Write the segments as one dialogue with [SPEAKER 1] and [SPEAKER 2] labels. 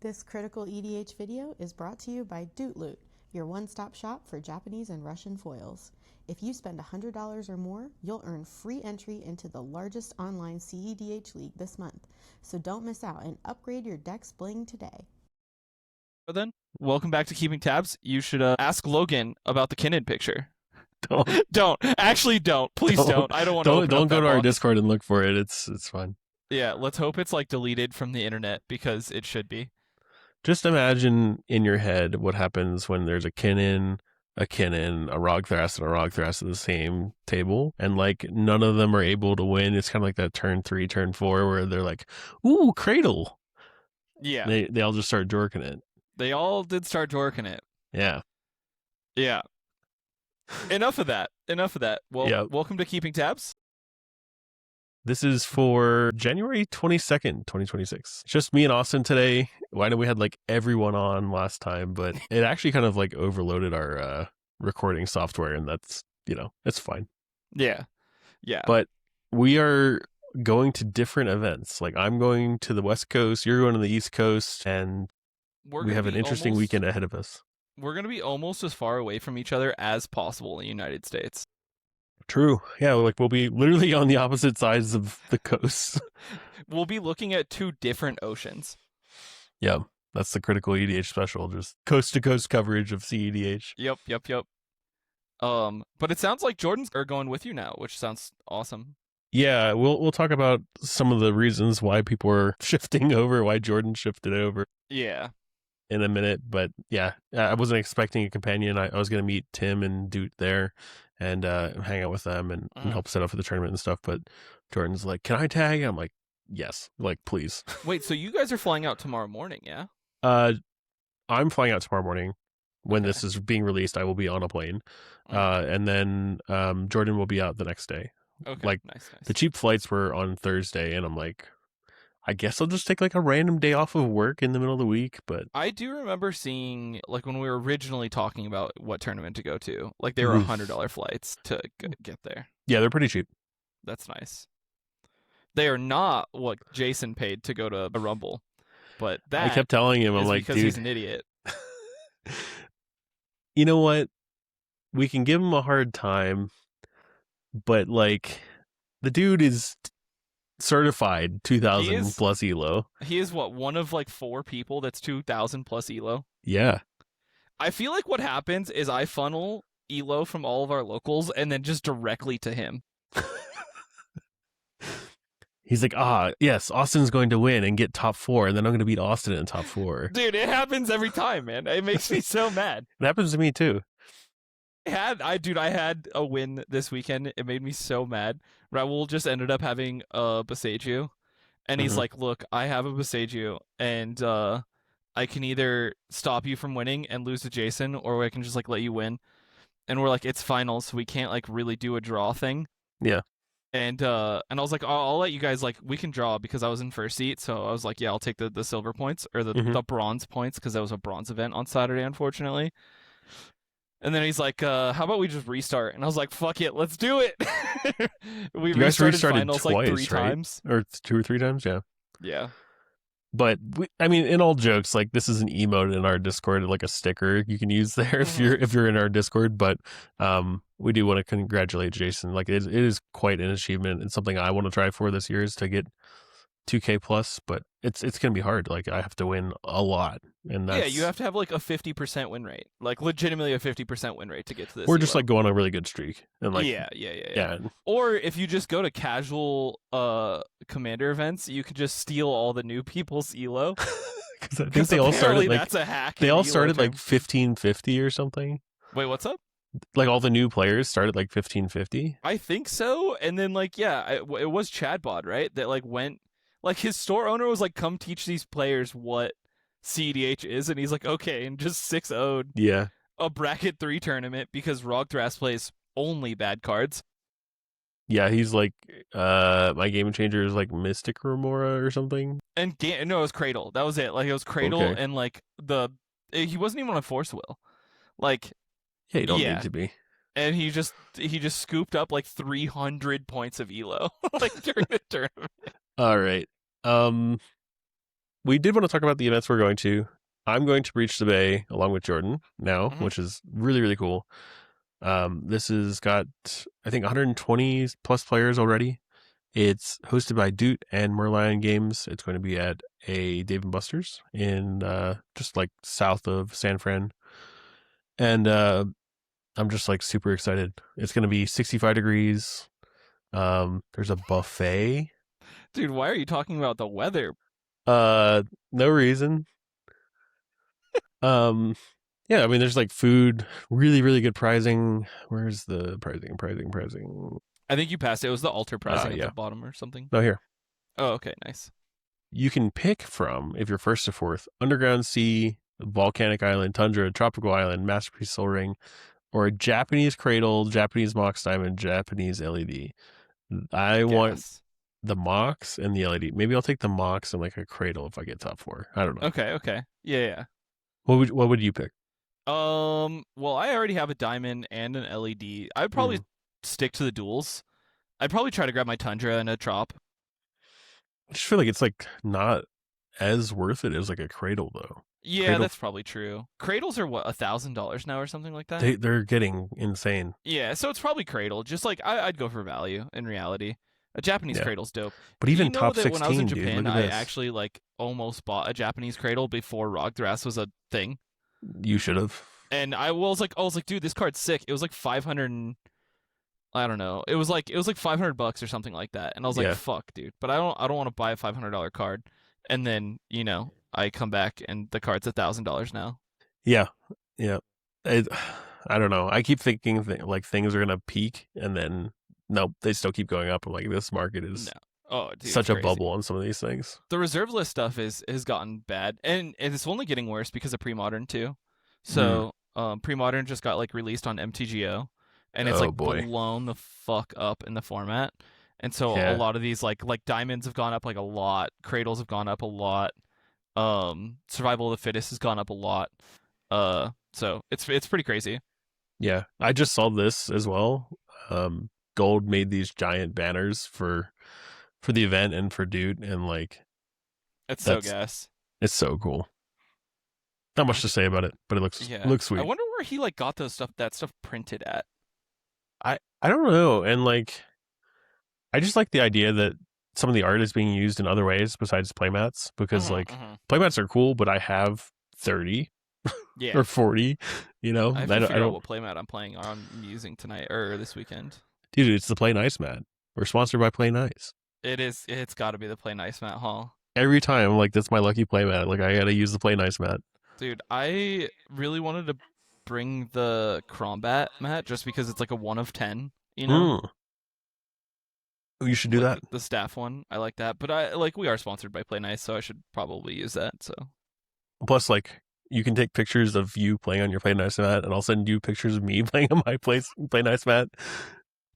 [SPEAKER 1] This critical EDH video is brought to you by Doot Loot, your one-stop shop for Japanese and Russian foils. If you spend $100 or more, you'll earn free entry into the largest online cEDH league this month. So don't miss out and upgrade your deck's bling today.
[SPEAKER 2] Then, welcome back to Keeping Tabs. You should ask Logan about the Kinnan picture. Don't. Actually, don't. Please don't. I don't want to.
[SPEAKER 3] Don't go to our Discord and look for it. It's fine. Yeah,
[SPEAKER 2] let's hope it's like deleted from the internet because it should be.
[SPEAKER 3] Just imagine in your head what happens when there's a Kinnan, a Rogthrast, and a Rogthrast at the same table, and like none of them are able to win. It's kind of like that turn 3, turn 4, where they're like, "Ooh, Cradle."
[SPEAKER 2] Yeah,
[SPEAKER 3] they all just start jorking it.
[SPEAKER 2] They all did start jorking it.
[SPEAKER 3] Yeah.
[SPEAKER 2] Yeah. Enough of that. Well,
[SPEAKER 3] yeah.
[SPEAKER 2] Welcome to Keeping Tabs.
[SPEAKER 3] This is for January 22nd, 2026. It's just me and Austin today. I know we had like everyone on last time, but it actually kind of like overloaded our recording software, and that's, it's fine.
[SPEAKER 2] Yeah. Yeah.
[SPEAKER 3] But we are going to different events. Like I'm going to the West Coast, you're going to the East Coast, and we have an interesting weekend ahead of us.
[SPEAKER 2] We're going to be almost as far away from each other as possible in the United States.
[SPEAKER 3] True. Yeah, like we'll be literally on the opposite sides of the coast.
[SPEAKER 2] We'll be looking at 2 different oceans.
[SPEAKER 3] Yeah, that's the critical EDH special, just coast-to-coast coverage of cEDH.
[SPEAKER 2] Yep. But it sounds like Jordan's are going with you now, which sounds awesome.
[SPEAKER 3] Yeah, we'll talk about some of the reasons why people are shifting over, why Jordan shifted over.
[SPEAKER 2] Yeah.
[SPEAKER 3] In a minute, but yeah, I wasn't expecting a companion. I was going to meet Tim and Doot there and hang out with them and help set up for the tournament and stuff, but Jordan's like, "Can I tag?" I'm like, "Yes, like please."
[SPEAKER 2] Wait, so you guys are flying out tomorrow morning, yeah?
[SPEAKER 3] I'm flying out tomorrow morning. When this is being released, I will be on a plane. And then Jordan will be out the next day.
[SPEAKER 2] Okay,
[SPEAKER 3] like
[SPEAKER 2] nice.
[SPEAKER 3] The cheap flights were on Thursday, and I'm like, I guess I'll just take like a random day off of work in the middle of the week. But
[SPEAKER 2] I do remember seeing, like, when we were originally talking about what tournament to go to, like they were $100 flights to get there.
[SPEAKER 3] Yeah, they're pretty cheap.
[SPEAKER 2] That's nice. They are not what Jason paid to go to a Rumble, but that
[SPEAKER 3] I kept telling him, I'm like,
[SPEAKER 2] because
[SPEAKER 3] dude,
[SPEAKER 2] he's an idiot.
[SPEAKER 3] You know what? We can give him a hard time, but like the dude is certified 2,000 plus elo.
[SPEAKER 2] He is one of like 4 people that's 2,000 plus elo.
[SPEAKER 3] Yeah.
[SPEAKER 2] I feel like what happens is I funnel elo from all of our locals and then just directly to him.
[SPEAKER 3] He's like, yes, Austin's going to win and get top 4, and then I'm going to beat Austin in top 4.
[SPEAKER 2] Dude, it happens every time, man. It makes me so mad.
[SPEAKER 3] It happens to me too.
[SPEAKER 2] I had a win this weekend. It made me so mad. Raul just ended up having a Boseiju, and he's like, "Look, I have a Boseiju, and I can either stop you from winning and lose to Jason, or I can just like let you win." And we're like, "It's finals, so we can't like really do a draw thing."
[SPEAKER 3] Yeah.
[SPEAKER 2] And I was like, I'll let you guys, like, we can draw because I was in first seat. So I was like, yeah, I'll take the silver points or the bronze points because that was a bronze event on Saturday, unfortunately. And then he's like, how about we just restart? And I was like, fuck it, let's do it.
[SPEAKER 3] You guys restarted
[SPEAKER 2] finals
[SPEAKER 3] twice,
[SPEAKER 2] like 3
[SPEAKER 3] right?
[SPEAKER 2] times.
[SPEAKER 3] Or 2 or 3 times, yeah.
[SPEAKER 2] Yeah.
[SPEAKER 3] But in all jokes, like this is an emote in our Discord, like a sticker you can use there if you're in our Discord. But we do want to congratulate Jason. Like it is quite an achievement. It's something I want to try for this year is to get 2K plus, but it's gonna be hard. Like I have to win a lot, and that's,
[SPEAKER 2] you have to have like a 50% win rate, like legitimately a 50% win rate to get to this.
[SPEAKER 3] Or just like go on a really good streak, and like
[SPEAKER 2] yeah. Or if you just go to casual commander events, you can just steal all the new people's elo.
[SPEAKER 3] Because I think they all started like
[SPEAKER 2] that's a hack.
[SPEAKER 3] They all started like 1550 or something.
[SPEAKER 2] Wait, what's up?
[SPEAKER 3] Like all the new players started like 1550.
[SPEAKER 2] I think so, and then like it was Chadbot, right? That like went. Like, his store owner was like, come teach these players what cEDH is, and he's like, okay, and just 6-0'd a bracket 3 tournament because Rogthrast plays only bad cards.
[SPEAKER 3] Yeah, he's like, my game changer is like Mystic Remora or something.
[SPEAKER 2] And no, it was Cradle. That was it. Like, it was Cradle, and like he wasn't even on a Force Will. Like,
[SPEAKER 3] yeah, you don't need to be.
[SPEAKER 2] And he just scooped up like 300 points of elo like during the tournament.
[SPEAKER 3] All right. we did want to talk about the events we're going to. I'm going to Breach the Bay along with Jordan now, which is really, really cool. This has got, I think, 120 plus players already. It's hosted by Doot and Merlion Games. It's going to be at a Dave & Buster's in just like south of San Fran. And I'm just like super excited. It's going to be 65 degrees. There's a buffet.
[SPEAKER 2] Dude, why are you talking about the weather?
[SPEAKER 3] No reason. Yeah, I mean, there's like food, really, really good pricing. Where's the pricing?
[SPEAKER 2] I think you passed it. It was the altar pricing at
[SPEAKER 3] yeah.
[SPEAKER 2] the bottom or something.
[SPEAKER 3] No, here.
[SPEAKER 2] Oh, okay, nice.
[SPEAKER 3] You can pick from, if you're first to fourth, Underground Sea, Volcanic Island, Tundra, Tropical Island, Masterpiece Soul Ring, or a Japanese Cradle, Japanese Mox Diamond, Japanese LED. I want the Mox and the LED. Maybe I'll take the Mox and like a Cradle if I get top 4. I don't know.
[SPEAKER 2] Okay. Yeah.
[SPEAKER 3] What would you pick?
[SPEAKER 2] Well, I already have a diamond and an LED. I would probably stick to the duels. I'd probably try to grab my Tundra and a Trop.
[SPEAKER 3] I just feel like it's like not as worth it as like a Cradle though.
[SPEAKER 2] Yeah, that's probably true. Cradles are what, $1,000 now or something like that?
[SPEAKER 3] They're getting insane.
[SPEAKER 2] Yeah, so it's probably Cradle. Just like I'd go for value in reality. A Japanese Cradle's dope.
[SPEAKER 3] But even top 16,
[SPEAKER 2] when I was in Japan,
[SPEAKER 3] dude,
[SPEAKER 2] I actually like almost bought a Japanese Cradle before Rogdrass was a thing.
[SPEAKER 3] You should have.
[SPEAKER 2] And I was like, dude, this card's sick. It was like 500 and, I don't know. It was like $500 or something like that. And I was like, fuck, dude. But I don't want to buy a $500 card. And then, I come back and the card's $1,000 now.
[SPEAKER 3] Yeah. I don't know. I keep thinking like things are gonna peak, and then nope, they still keep going up. I'm like, this market is such a bubble on some of these things.
[SPEAKER 2] The reserve list stuff has gotten bad, and it's only getting worse because of pre-modern too. So pre-modern just got like released on MTGO, and it's blown the fuck up in the format. And so a lot of these like diamonds have gone up like a lot, cradles have gone up a lot. Survival of the fittest has gone up a lot. So it's pretty crazy.
[SPEAKER 3] Yeah, I just saw this as well. Gold made these giant banners for the event and for Dude, and like
[SPEAKER 2] that's so gas.
[SPEAKER 3] It's so cool. Not much to say about it, but it looks sweet.
[SPEAKER 2] I wonder where he like got that stuff printed at.
[SPEAKER 3] I don't know, and like I just like the idea that some of the art is being used in other ways besides playmats, because playmats are cool, but I have 30 or 40,
[SPEAKER 2] I have to figure out what playmat I'm using tonight or this weekend.
[SPEAKER 3] Dude, it's the Play Nice mat. We're sponsored by Play Nice.
[SPEAKER 2] It's got to be the Play Nice mat, huh?
[SPEAKER 3] Every time I'm like, that's my lucky playmat. Like, I got to use the Play Nice mat.
[SPEAKER 2] Dude, I really wanted to bring the Crombat mat just because it's like a 1 of 10,
[SPEAKER 3] You should do that.
[SPEAKER 2] The staff one. I like that. But we are sponsored by Play Nice, so I should probably use that. So
[SPEAKER 3] plus, like, you can take pictures of you playing on your Play Nice mat, and I'll send you pictures of me playing on my Play Nice mat.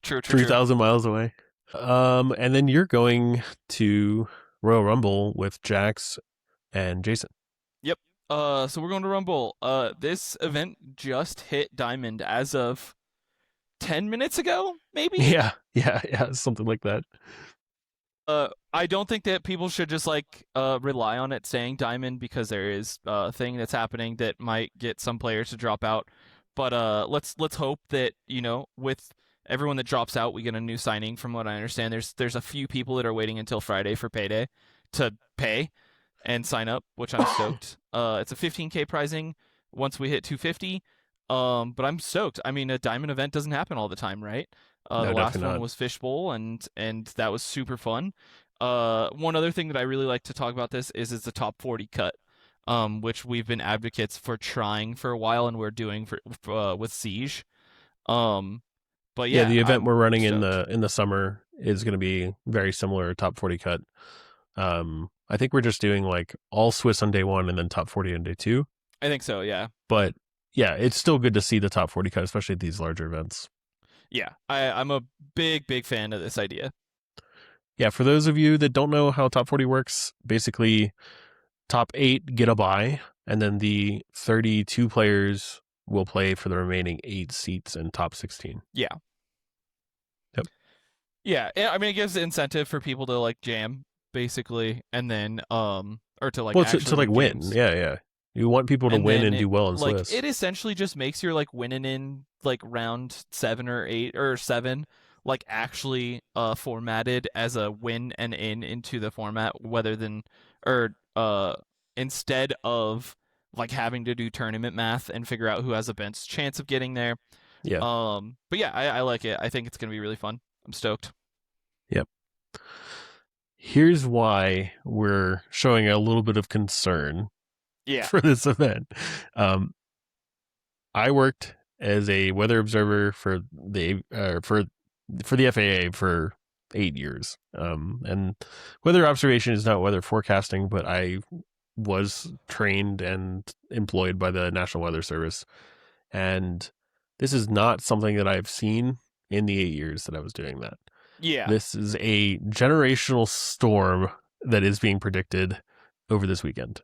[SPEAKER 2] True.
[SPEAKER 3] 3,000 miles away. And then you're going to Royal Rumble with Jax and Jason.
[SPEAKER 2] Yep. So we're going to Rumble. This event just hit Diamond as of 10 minutes ago, maybe?
[SPEAKER 3] Yeah, something like that.
[SPEAKER 2] I don't think that people should just rely on it saying Diamond, because there is a thing that's happening that might get some players to drop out. But let's hope that, with everyone that drops out, we get a new signing. From what I understand, there's a few people that are waiting until Friday for payday to pay and sign up, which I'm stoked. It's a 15K pricing once we hit 250. But I'm stoked. I mean, a diamond event doesn't happen all the time, right? The last one was Fishbowl, and that was super fun. One other thing that I really like to talk about this is it's a top 40 cut, which we've been advocates for trying for a while, and we're doing with Siege. But yeah,
[SPEAKER 3] the event we're running in the summer is going to be very similar, top 40 cut. I think we're just doing like all Swiss on day 1 and then top 40 on day 2.
[SPEAKER 2] I think so, yeah.
[SPEAKER 3] But yeah, it's still good to see the top 40 cut, especially at these larger events.
[SPEAKER 2] Yeah, I'm a big fan of this idea.
[SPEAKER 3] Yeah, for those of you that don't know how top 40 works, basically top 8 get a bye, and then the 32 players will play for the remaining 8 seats in top 16.
[SPEAKER 2] Yeah.
[SPEAKER 3] Yep.
[SPEAKER 2] Yeah, I mean, it gives incentive for people to jam basically, and then or to like
[SPEAKER 3] Well,
[SPEAKER 2] actually
[SPEAKER 3] to like win.
[SPEAKER 2] games.
[SPEAKER 3] Yeah. You want people to
[SPEAKER 2] And
[SPEAKER 3] win
[SPEAKER 2] then
[SPEAKER 3] and do well in
[SPEAKER 2] like
[SPEAKER 3] Swiss.
[SPEAKER 2] it essentially just makes your like winning in like round 7 or 8 or 7 like actually formatted as a win and in into the format, whether than or instead of like having to do tournament math and figure out who has the best chance of getting there.
[SPEAKER 3] Yeah.
[SPEAKER 2] But yeah, I like it. I think it's gonna be really fun. I'm stoked.
[SPEAKER 3] Yep. Here's why we're showing a little bit of concern
[SPEAKER 2] Yeah.
[SPEAKER 3] for this event. I worked as a weather observer for the FAA for 8 years. And weather observation is not weather forecasting, but I was trained and employed by the National Weather Service. And this is not something that I've seen in the 8 years that I was doing that.
[SPEAKER 2] Yeah.
[SPEAKER 3] This is a generational storm that is being predicted over this weekend.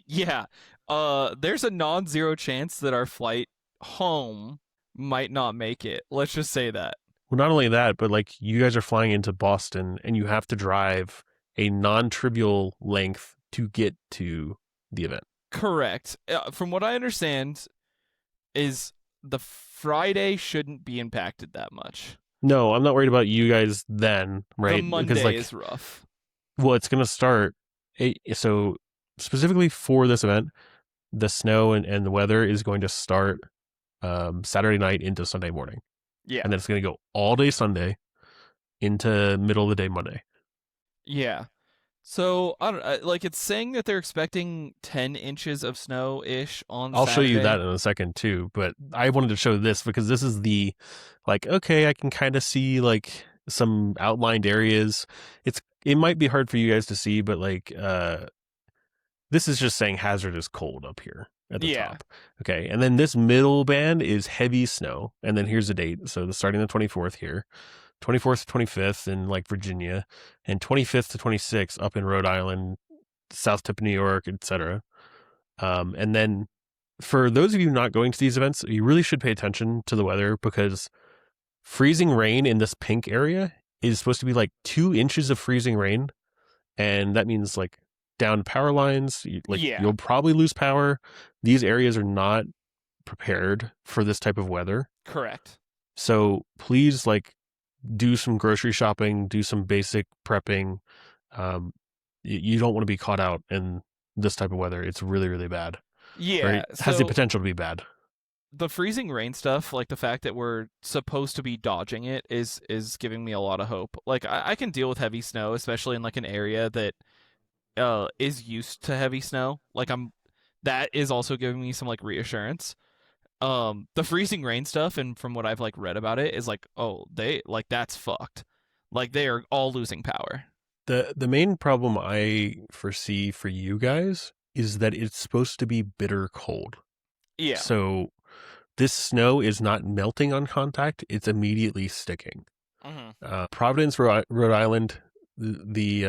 [SPEAKER 2] Yeah. There's a non-zero chance that our flight home might not make it. Let's just say that.
[SPEAKER 3] Well, not only that, but like you guys are flying into Boston and you have to drive a non-trivial length to get to the event.
[SPEAKER 2] Correct. From what I understand, is the Friday shouldn't be impacted that much.
[SPEAKER 3] No, I'm not worried about you guys then, right?
[SPEAKER 2] The Monday
[SPEAKER 3] because like,
[SPEAKER 2] is rough.
[SPEAKER 3] well, it's going to start. So specifically for this event, the snow and the weather is going to start Saturday night into Sunday morning.
[SPEAKER 2] Yeah.
[SPEAKER 3] And then it's going to go all day Sunday into middle of the day Monday.
[SPEAKER 2] Yeah. So I don't like it's saying that they're expecting 10 inches of snow ish on
[SPEAKER 3] I'll
[SPEAKER 2] Saturday.
[SPEAKER 3] show you that in a second too, but I wanted to show this because this is the like, okay, I can kind of see like some outlined areas. It might be hard for you guys to see, but like this is just saying hazardous cold up here at the top. Okay. And then this middle band is heavy snow. And then here's the date. So starting the 24th here, 24th to 25th in like Virginia, and 25th to 26th up in Rhode Island, south tip of New York, etc. And then for those of you not going to these events, you really should pay attention to the weather because freezing rain in this pink area is supposed to be like 2 inches of freezing rain. And that means like down power lines, you'll probably lose power. These areas are not prepared for this type of weather.
[SPEAKER 2] Correct.
[SPEAKER 3] So please like do some grocery shopping, do some basic prepping. You don't want to be caught out in this type of weather. It's really, really bad.
[SPEAKER 2] Yeah.
[SPEAKER 3] Or it has the potential to be bad.
[SPEAKER 2] The freezing rain stuff, like the fact that we're supposed to be dodging it is giving me a lot of hope. Like I can deal with heavy snow, especially in like an area that is used to heavy snow. Like that is also giving me some like reassurance. The freezing rain stuff, and from what I've like read about it, is like, oh, they like that's fucked. Like they are all losing power.
[SPEAKER 3] The main problem I foresee for you guys is that it's supposed to be bitter cold.
[SPEAKER 2] Yeah.
[SPEAKER 3] So this snow is not melting on contact; it's immediately sticking.
[SPEAKER 2] Mm-hmm.
[SPEAKER 3] Providence, Rhode Island, the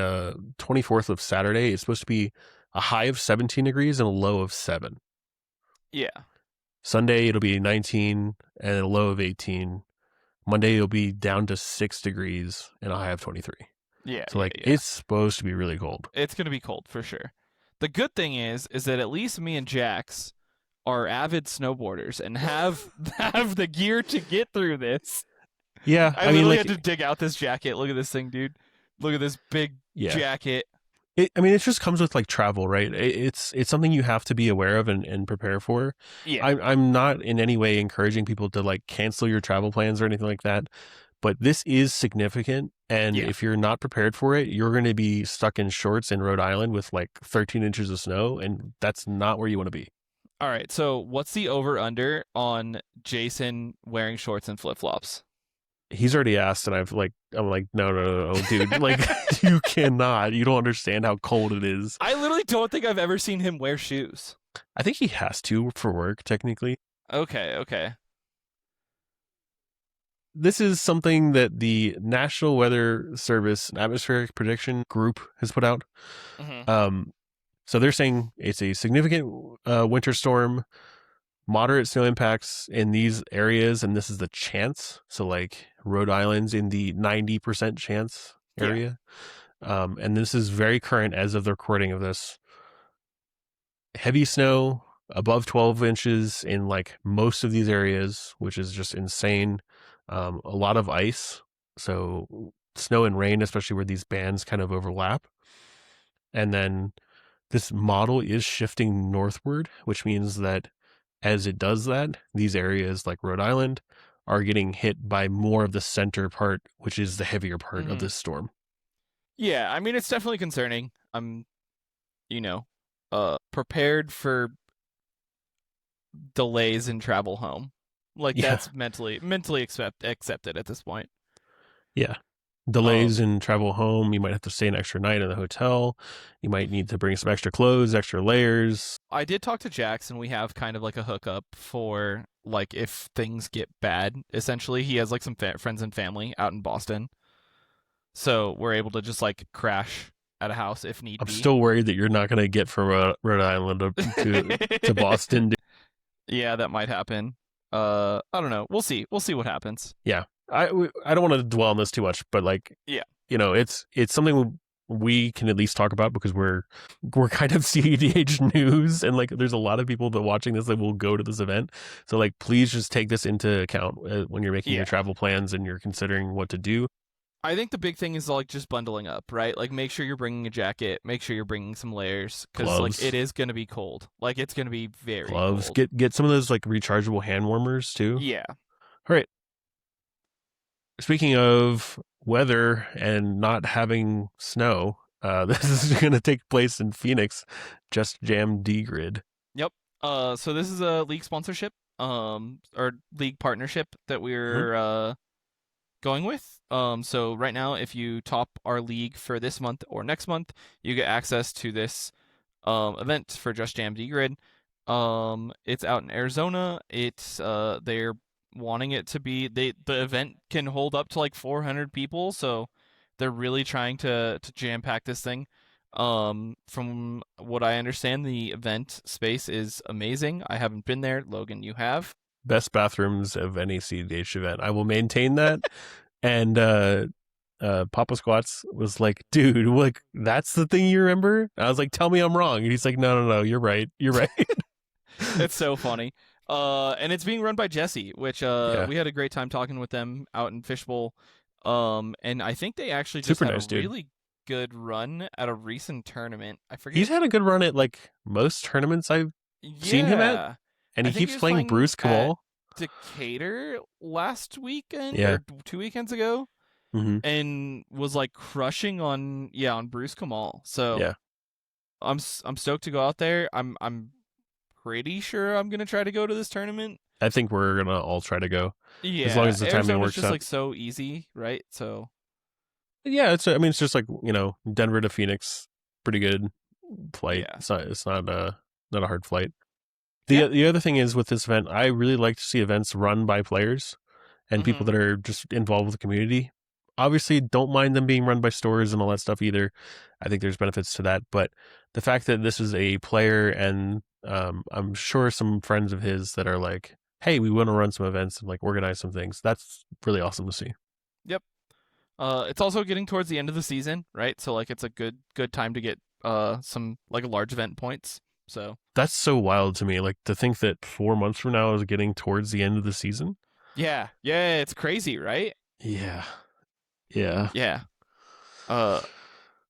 [SPEAKER 3] 24th of Saturday is supposed to be a high of 17 degrees and a low of 7.
[SPEAKER 2] Yeah.
[SPEAKER 3] Sunday it'll be 19 and a low of 18. Monday it'll be down to 6 degrees and a high of 23.
[SPEAKER 2] Yeah.
[SPEAKER 3] So it's supposed to be really cold.
[SPEAKER 2] It's gonna be cold for sure. The good thing is that at least me and Jax are avid snowboarders and have the gear to get through this.
[SPEAKER 3] Yeah,
[SPEAKER 2] I mean, had to dig out this jacket. Look at this thing, dude. Look at this big jacket.
[SPEAKER 3] It just comes with like travel, right? It's something you have to be aware of and prepare for.
[SPEAKER 2] Yeah.
[SPEAKER 3] I'm not in any way encouraging people to like cancel your travel plans or anything like that, but this is significant. And if you're not prepared for it, you're going to be stuck in shorts in Rhode Island with like 13 inches of snow. And that's not where you want to be.
[SPEAKER 2] All right. So what's the over under on Jason wearing shorts and flip flops?
[SPEAKER 3] He's already asked, and I'm like, no, dude, like you cannot. You don't understand how cold it is.
[SPEAKER 2] I literally don't think I've ever seen him wear shoes.
[SPEAKER 3] I think he has to for work, technically.
[SPEAKER 2] Okay.
[SPEAKER 3] This is something that the National Weather Service Atmospheric Prediction Group has put out.
[SPEAKER 2] Mm-hmm.
[SPEAKER 3] So they're saying it's a significant winter storm, moderate snow impacts in these areas, and this is the chance. So like Rhode Island's in the 90% chance area. and this is very current as of the recording of this. Heavy snow above 12 inches in like most of these areas, which is just insane. A lot of ice. So snow and rain, especially where these bands kind of overlap. And then this model is shifting northward, which means that as it does that, these areas like Rhode Island are getting hit by more of the center part, which is the heavier part of this storm.
[SPEAKER 2] Yeah, I mean, it's definitely concerning. I'm, prepared for delays in travel home. Like, that's mentally accepted at this point.
[SPEAKER 3] Yeah. Delays in travel home. You might have to stay an extra night in the hotel. You might need to bring some extra clothes, extra layers.
[SPEAKER 2] I did talk to Jax, and we have kind of like a hookup for like if things get bad. Essentially, he has like some friends and family out in Boston, so we're able to just like crash at a house if need be.
[SPEAKER 3] I'm still worried that you're not going to get from Rhode Island to Boston.
[SPEAKER 2] Yeah, that might happen. I don't know. We'll see. We'll see what happens.
[SPEAKER 3] Yeah. I don't want to dwell on this too much, but like,
[SPEAKER 2] yeah,
[SPEAKER 3] it's something we can at least talk about because we're kind of cEDH news, and like there's a lot of people that watching this that will go to this event. So like, please just take this into account when you're making your travel plans and you're considering what to do.
[SPEAKER 2] I think the big thing is like just bundling up, right? Like make sure you're bringing a jacket, make sure you're bringing some layers, because like it is going to be cold. Like it's going to be very
[SPEAKER 3] gloves.
[SPEAKER 2] cold.
[SPEAKER 3] Get some of those like rechargeable hand warmers too.
[SPEAKER 2] Yeah.
[SPEAKER 3] All right. Speaking of weather and not having snow, this is going to take place in Phoenix, Just Jam D-Grid.
[SPEAKER 2] Yep. So this is a league sponsorship, or league partnership that we're going with. So right now, if you top our league for this month or next month, you get access to this event for Just Jam D-Grid. It's out in Arizona. It's they're wanting it to be the event can hold up to like 400 people, so they're really trying to jam pack this thing. From what I understand, the event space is amazing. I haven't been there. Logan, you have.
[SPEAKER 3] Best bathrooms of any cEDH event. I will maintain that. And Papa Squats was like, dude, like that's the thing you remember? I was like, tell me I'm wrong. And he's like, no, you're right.
[SPEAKER 2] It's so funny. And it's being run by Jesse, which we had a great time talking with them out in Fishbowl. And I think they actually just had a really good run at a recent tournament. I forget.
[SPEAKER 3] He's had a good run at like most tournaments I've seen him at. And he keeps playing Bruce Kamal.
[SPEAKER 2] Decatur last weekend or 2 weekends ago, and was like crushing on Bruce Kamal. So I'm stoked to go out there. I'm pretty sure I'm gonna try to go to this tournament.
[SPEAKER 3] I think we're gonna all try to go.
[SPEAKER 2] Yeah,
[SPEAKER 3] as long as the timing works
[SPEAKER 2] just
[SPEAKER 3] out.
[SPEAKER 2] Like so easy, right? So
[SPEAKER 3] yeah, it's just like Denver to Phoenix, pretty good flight. Yeah. It's not a hard flight. The other thing is with this event, I really like to see events run by players and people that are just involved with the community. Obviously, don't mind them being run by stores and all that stuff either. I think there's benefits to that. But the fact that this is a player and I'm sure some friends of his that are like, hey, we want to run some events and like organize some things. That's really awesome to see.
[SPEAKER 2] Yep. It's also getting towards the end of the season, right? So like it's a good time to get some like large event points. So
[SPEAKER 3] that's so wild to me. Like to think that 4 months from now is getting towards the end of the season.
[SPEAKER 2] Yeah, it's crazy, right?
[SPEAKER 3] Yeah.
[SPEAKER 2] Oh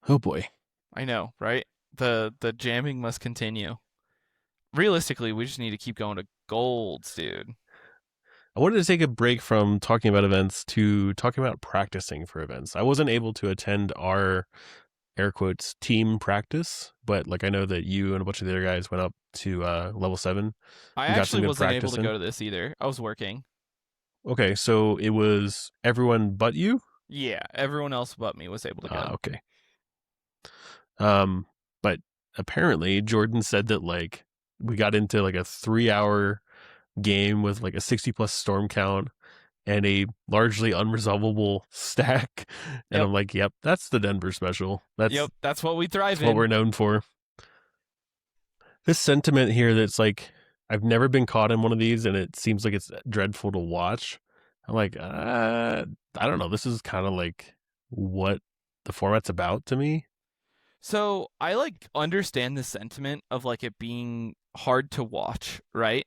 [SPEAKER 3] boy,
[SPEAKER 2] I know, right? The jamming must continue. Realistically, we just need to keep going to golds, dude.
[SPEAKER 3] I wanted to take a break from talking about events to talking about practicing for events. I wasn't able to attend our air quotes team practice, but like I know that you and a bunch of the other guys went up to level 7.
[SPEAKER 2] I actually wasn't able to go to this either. I was working.
[SPEAKER 3] Okay, so it was everyone but you?
[SPEAKER 2] Yeah, everyone else but me was able to go.
[SPEAKER 3] Okay. But apparently Jordan said that like we got into like a 3-hour game with like a 60+ storm count and a largely unresolvable stack. And I'm like, yep, that's the Denver special.
[SPEAKER 2] That's what we thrive in.
[SPEAKER 3] What we're known for. This sentiment here that's like, I've never been caught in one of these and it seems like it's dreadful to watch. I'm like, I don't know. This is kind of like what the format's about to me.
[SPEAKER 2] So I like understand the sentiment of like it being hard to watch, right?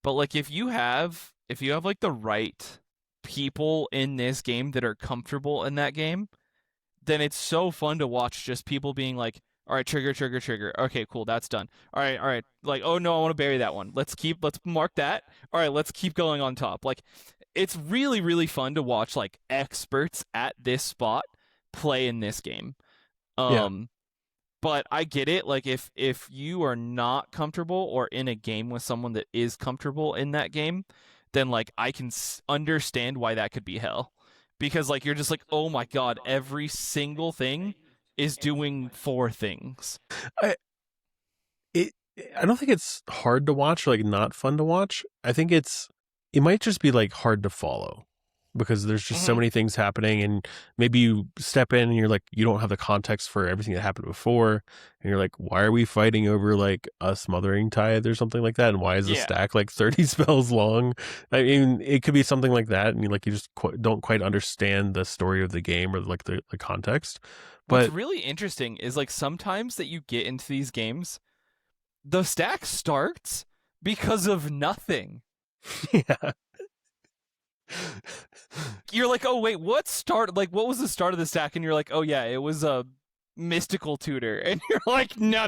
[SPEAKER 2] But like if you have like the right people in this game that are comfortable in that game, then it's so fun to watch just people being like, all right, trigger, trigger, trigger. Okay, cool, that's done. All right. Like, oh no, I want to bury that one. Let's mark that. All right, let's keep going on top. Like, it's really, really fun to watch like experts at this spot play in this game.
[SPEAKER 3] Yeah.
[SPEAKER 2] But I get it. Like, if you are not comfortable or in a game with someone that is comfortable in that game, then like I can understand why that could be hell. Because like you're just like, oh my god, every single thing is doing 4 things.
[SPEAKER 3] I don't think it's hard to watch, or like not fun to watch. I think it might just be like hard to follow because there's just so many things happening, and maybe you step in and you're like, you don't have the context for everything that happened before, and you're like, why are we fighting over like a smothering tithe or something like that, and why is the stack like 30 spells long? I mean, it could be something like that, and you just don't quite understand the story of the game or like the context. But
[SPEAKER 2] what's really interesting is like sometimes that you get into these games, the stack starts because of nothing.
[SPEAKER 3] Yeah.
[SPEAKER 2] You're like, oh wait, what was the start of the stack? And you're like, oh yeah, it was a mystical tutor. And you're like, no.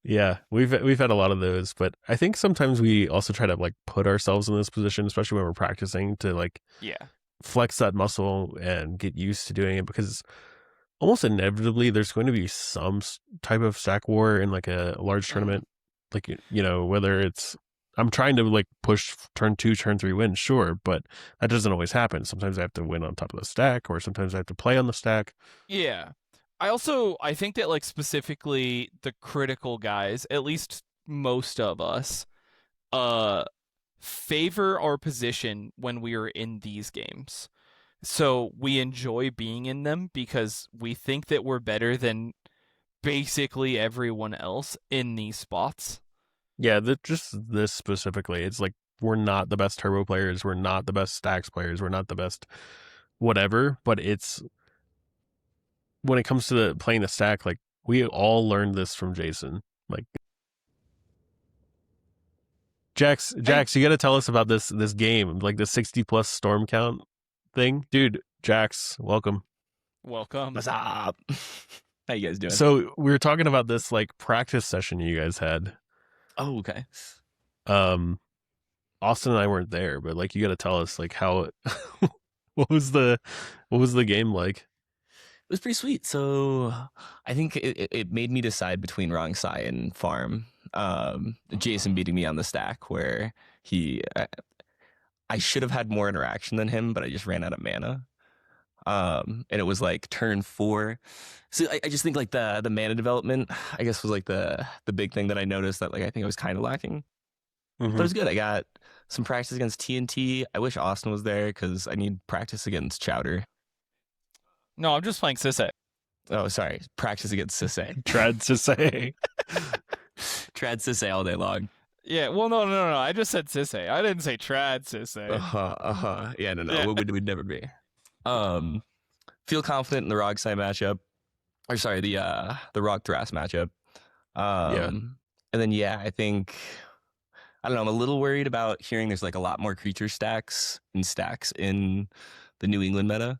[SPEAKER 3] Yeah, we've had a lot of those, but I think sometimes we also try to like put ourselves in this position, especially when we're practicing, to like flex that muscle and get used to doing it, because almost inevitably there's going to be some type of stack war in like a large tournament. Like, whether it's I'm trying to like push turn 2, turn 3 wins, sure, but that doesn't always happen. Sometimes I have to win on top of the stack, or sometimes I have to play on the stack.
[SPEAKER 2] Yeah. I think that like specifically the critical guys, at least most of us, favor our position when we are in these games. So we enjoy being in them because we think that we're better than basically everyone else in these spots.
[SPEAKER 3] Yeah, just this specifically, it's like we're not the best turbo players, we're not the best stacks players, we're not the best whatever, but it's when it comes to playing the stack, like we all learned this from Jason. Like Jax, you got to tell us about this game, like the 60 plus storm count thing, dude. Jax, welcome.
[SPEAKER 4] What's up? How you guys doing?
[SPEAKER 3] So we were talking about this like practice session you guys had.
[SPEAKER 4] Oh, okay.
[SPEAKER 3] Austin and I weren't there, but like you got to tell us like how what was the game like?
[SPEAKER 4] It was pretty sweet. So I think it made me decide between Wrong Sai and Farm. Jason beating me on the stack where I should have had more interaction than him, but I just ran out of mana. And it was like turn 4. So I just think like the mana development, I guess, was like the big thing that I noticed that like I think I was kind of lacking. But it was good. I got some practice against TNT. I wish Austin was there because I need practice against Chowder.
[SPEAKER 2] No, I'm just playing Sisse.
[SPEAKER 4] Oh, sorry. Practice against Sisse.
[SPEAKER 3] Trad Sisse.
[SPEAKER 4] Trad Sisse all day long.
[SPEAKER 2] Yeah, well, no. I just said Sisse. I didn't say Trad Sisse.
[SPEAKER 4] Yeah, no.
[SPEAKER 2] Yeah.
[SPEAKER 4] We'd never be. Feel confident in the Rog Sai matchup. Or sorry, the Rock Thras matchup. And then I think I don't know, I'm a little worried about hearing there's like a lot more creature stacks in the New England meta.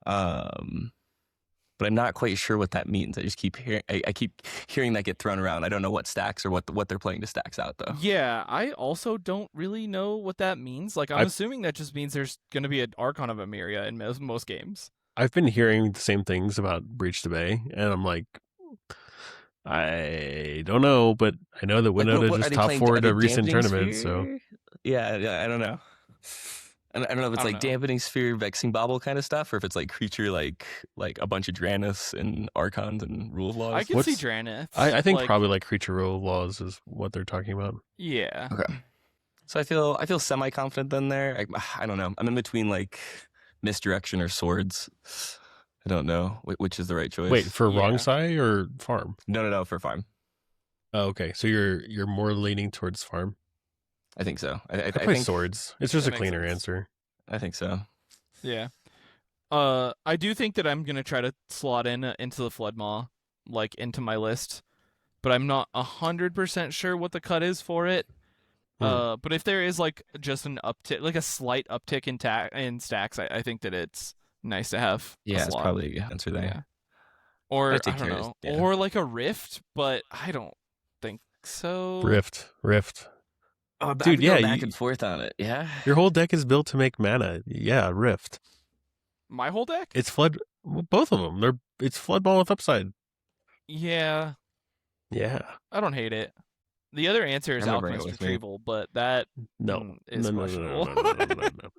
[SPEAKER 4] But I'm not quite sure what that means. I just keep hearing that get thrown around. I don't know what stacks or what they're playing to stacks out though.
[SPEAKER 2] Yeah, I also don't really know what that means. Like I'm assuming that just means there's going to be an Archon of Emeria in most games.
[SPEAKER 3] I've been hearing the same things about Breach to Bay, and I'm like, I don't know, but I know that Winota just top 4'd a recent tournament, so
[SPEAKER 4] yeah, I don't know. I don't know if it's like Dampening Sphere, Vexing Bauble kind of stuff, or if it's like creature like a bunch of Dranniths and Archons and Rule of Laws.
[SPEAKER 2] I can see Dranniths.
[SPEAKER 3] I think probably like creature Rule of Laws is what they're talking about.
[SPEAKER 2] Yeah.
[SPEAKER 4] Okay. So I feel semi confident then there. I don't know. I'm in between like Misdirection or Swords. I don't know which is the right choice.
[SPEAKER 3] Wait, for Wrong Sai or Farm?
[SPEAKER 4] No, for Farm.
[SPEAKER 3] Oh, okay. So you're more leaning towards Farm.
[SPEAKER 4] I think so. I
[SPEAKER 3] play
[SPEAKER 4] think
[SPEAKER 3] Swords. It's just a cleaner answer.
[SPEAKER 4] I think so.
[SPEAKER 2] Yeah. I do think that I'm gonna try to slot into the Flood Maw, like into my list, but I'm not 100% sure what the cut is for it. But if there is like just an uptick, like a slight uptick in stacks, I think that it's nice to have a
[SPEAKER 4] Yeah, it's
[SPEAKER 2] slot.
[SPEAKER 4] probably a good answer there.
[SPEAKER 2] Yeah. Or
[SPEAKER 4] Gotta
[SPEAKER 2] I
[SPEAKER 4] take
[SPEAKER 2] don't
[SPEAKER 4] care
[SPEAKER 2] know,
[SPEAKER 4] yeah.
[SPEAKER 2] or like a Rift, but I don't think so.
[SPEAKER 3] Rift.
[SPEAKER 4] Oh,
[SPEAKER 3] Dude,
[SPEAKER 4] I've been
[SPEAKER 3] yeah,
[SPEAKER 4] back and forth on it. Yeah.
[SPEAKER 3] Your whole deck is built to make mana. Yeah, Rift.
[SPEAKER 2] My whole deck?
[SPEAKER 3] It's flood. Both of them. It's flood ball with upside.
[SPEAKER 2] Yeah,
[SPEAKER 3] Yeah.
[SPEAKER 2] I don't hate it. The other answer is
[SPEAKER 4] I'm gonna bring it
[SPEAKER 2] Alchemist
[SPEAKER 4] with me.
[SPEAKER 2] Retrieval, but that
[SPEAKER 3] No.
[SPEAKER 2] is
[SPEAKER 3] No.
[SPEAKER 2] questionable.
[SPEAKER 3] No.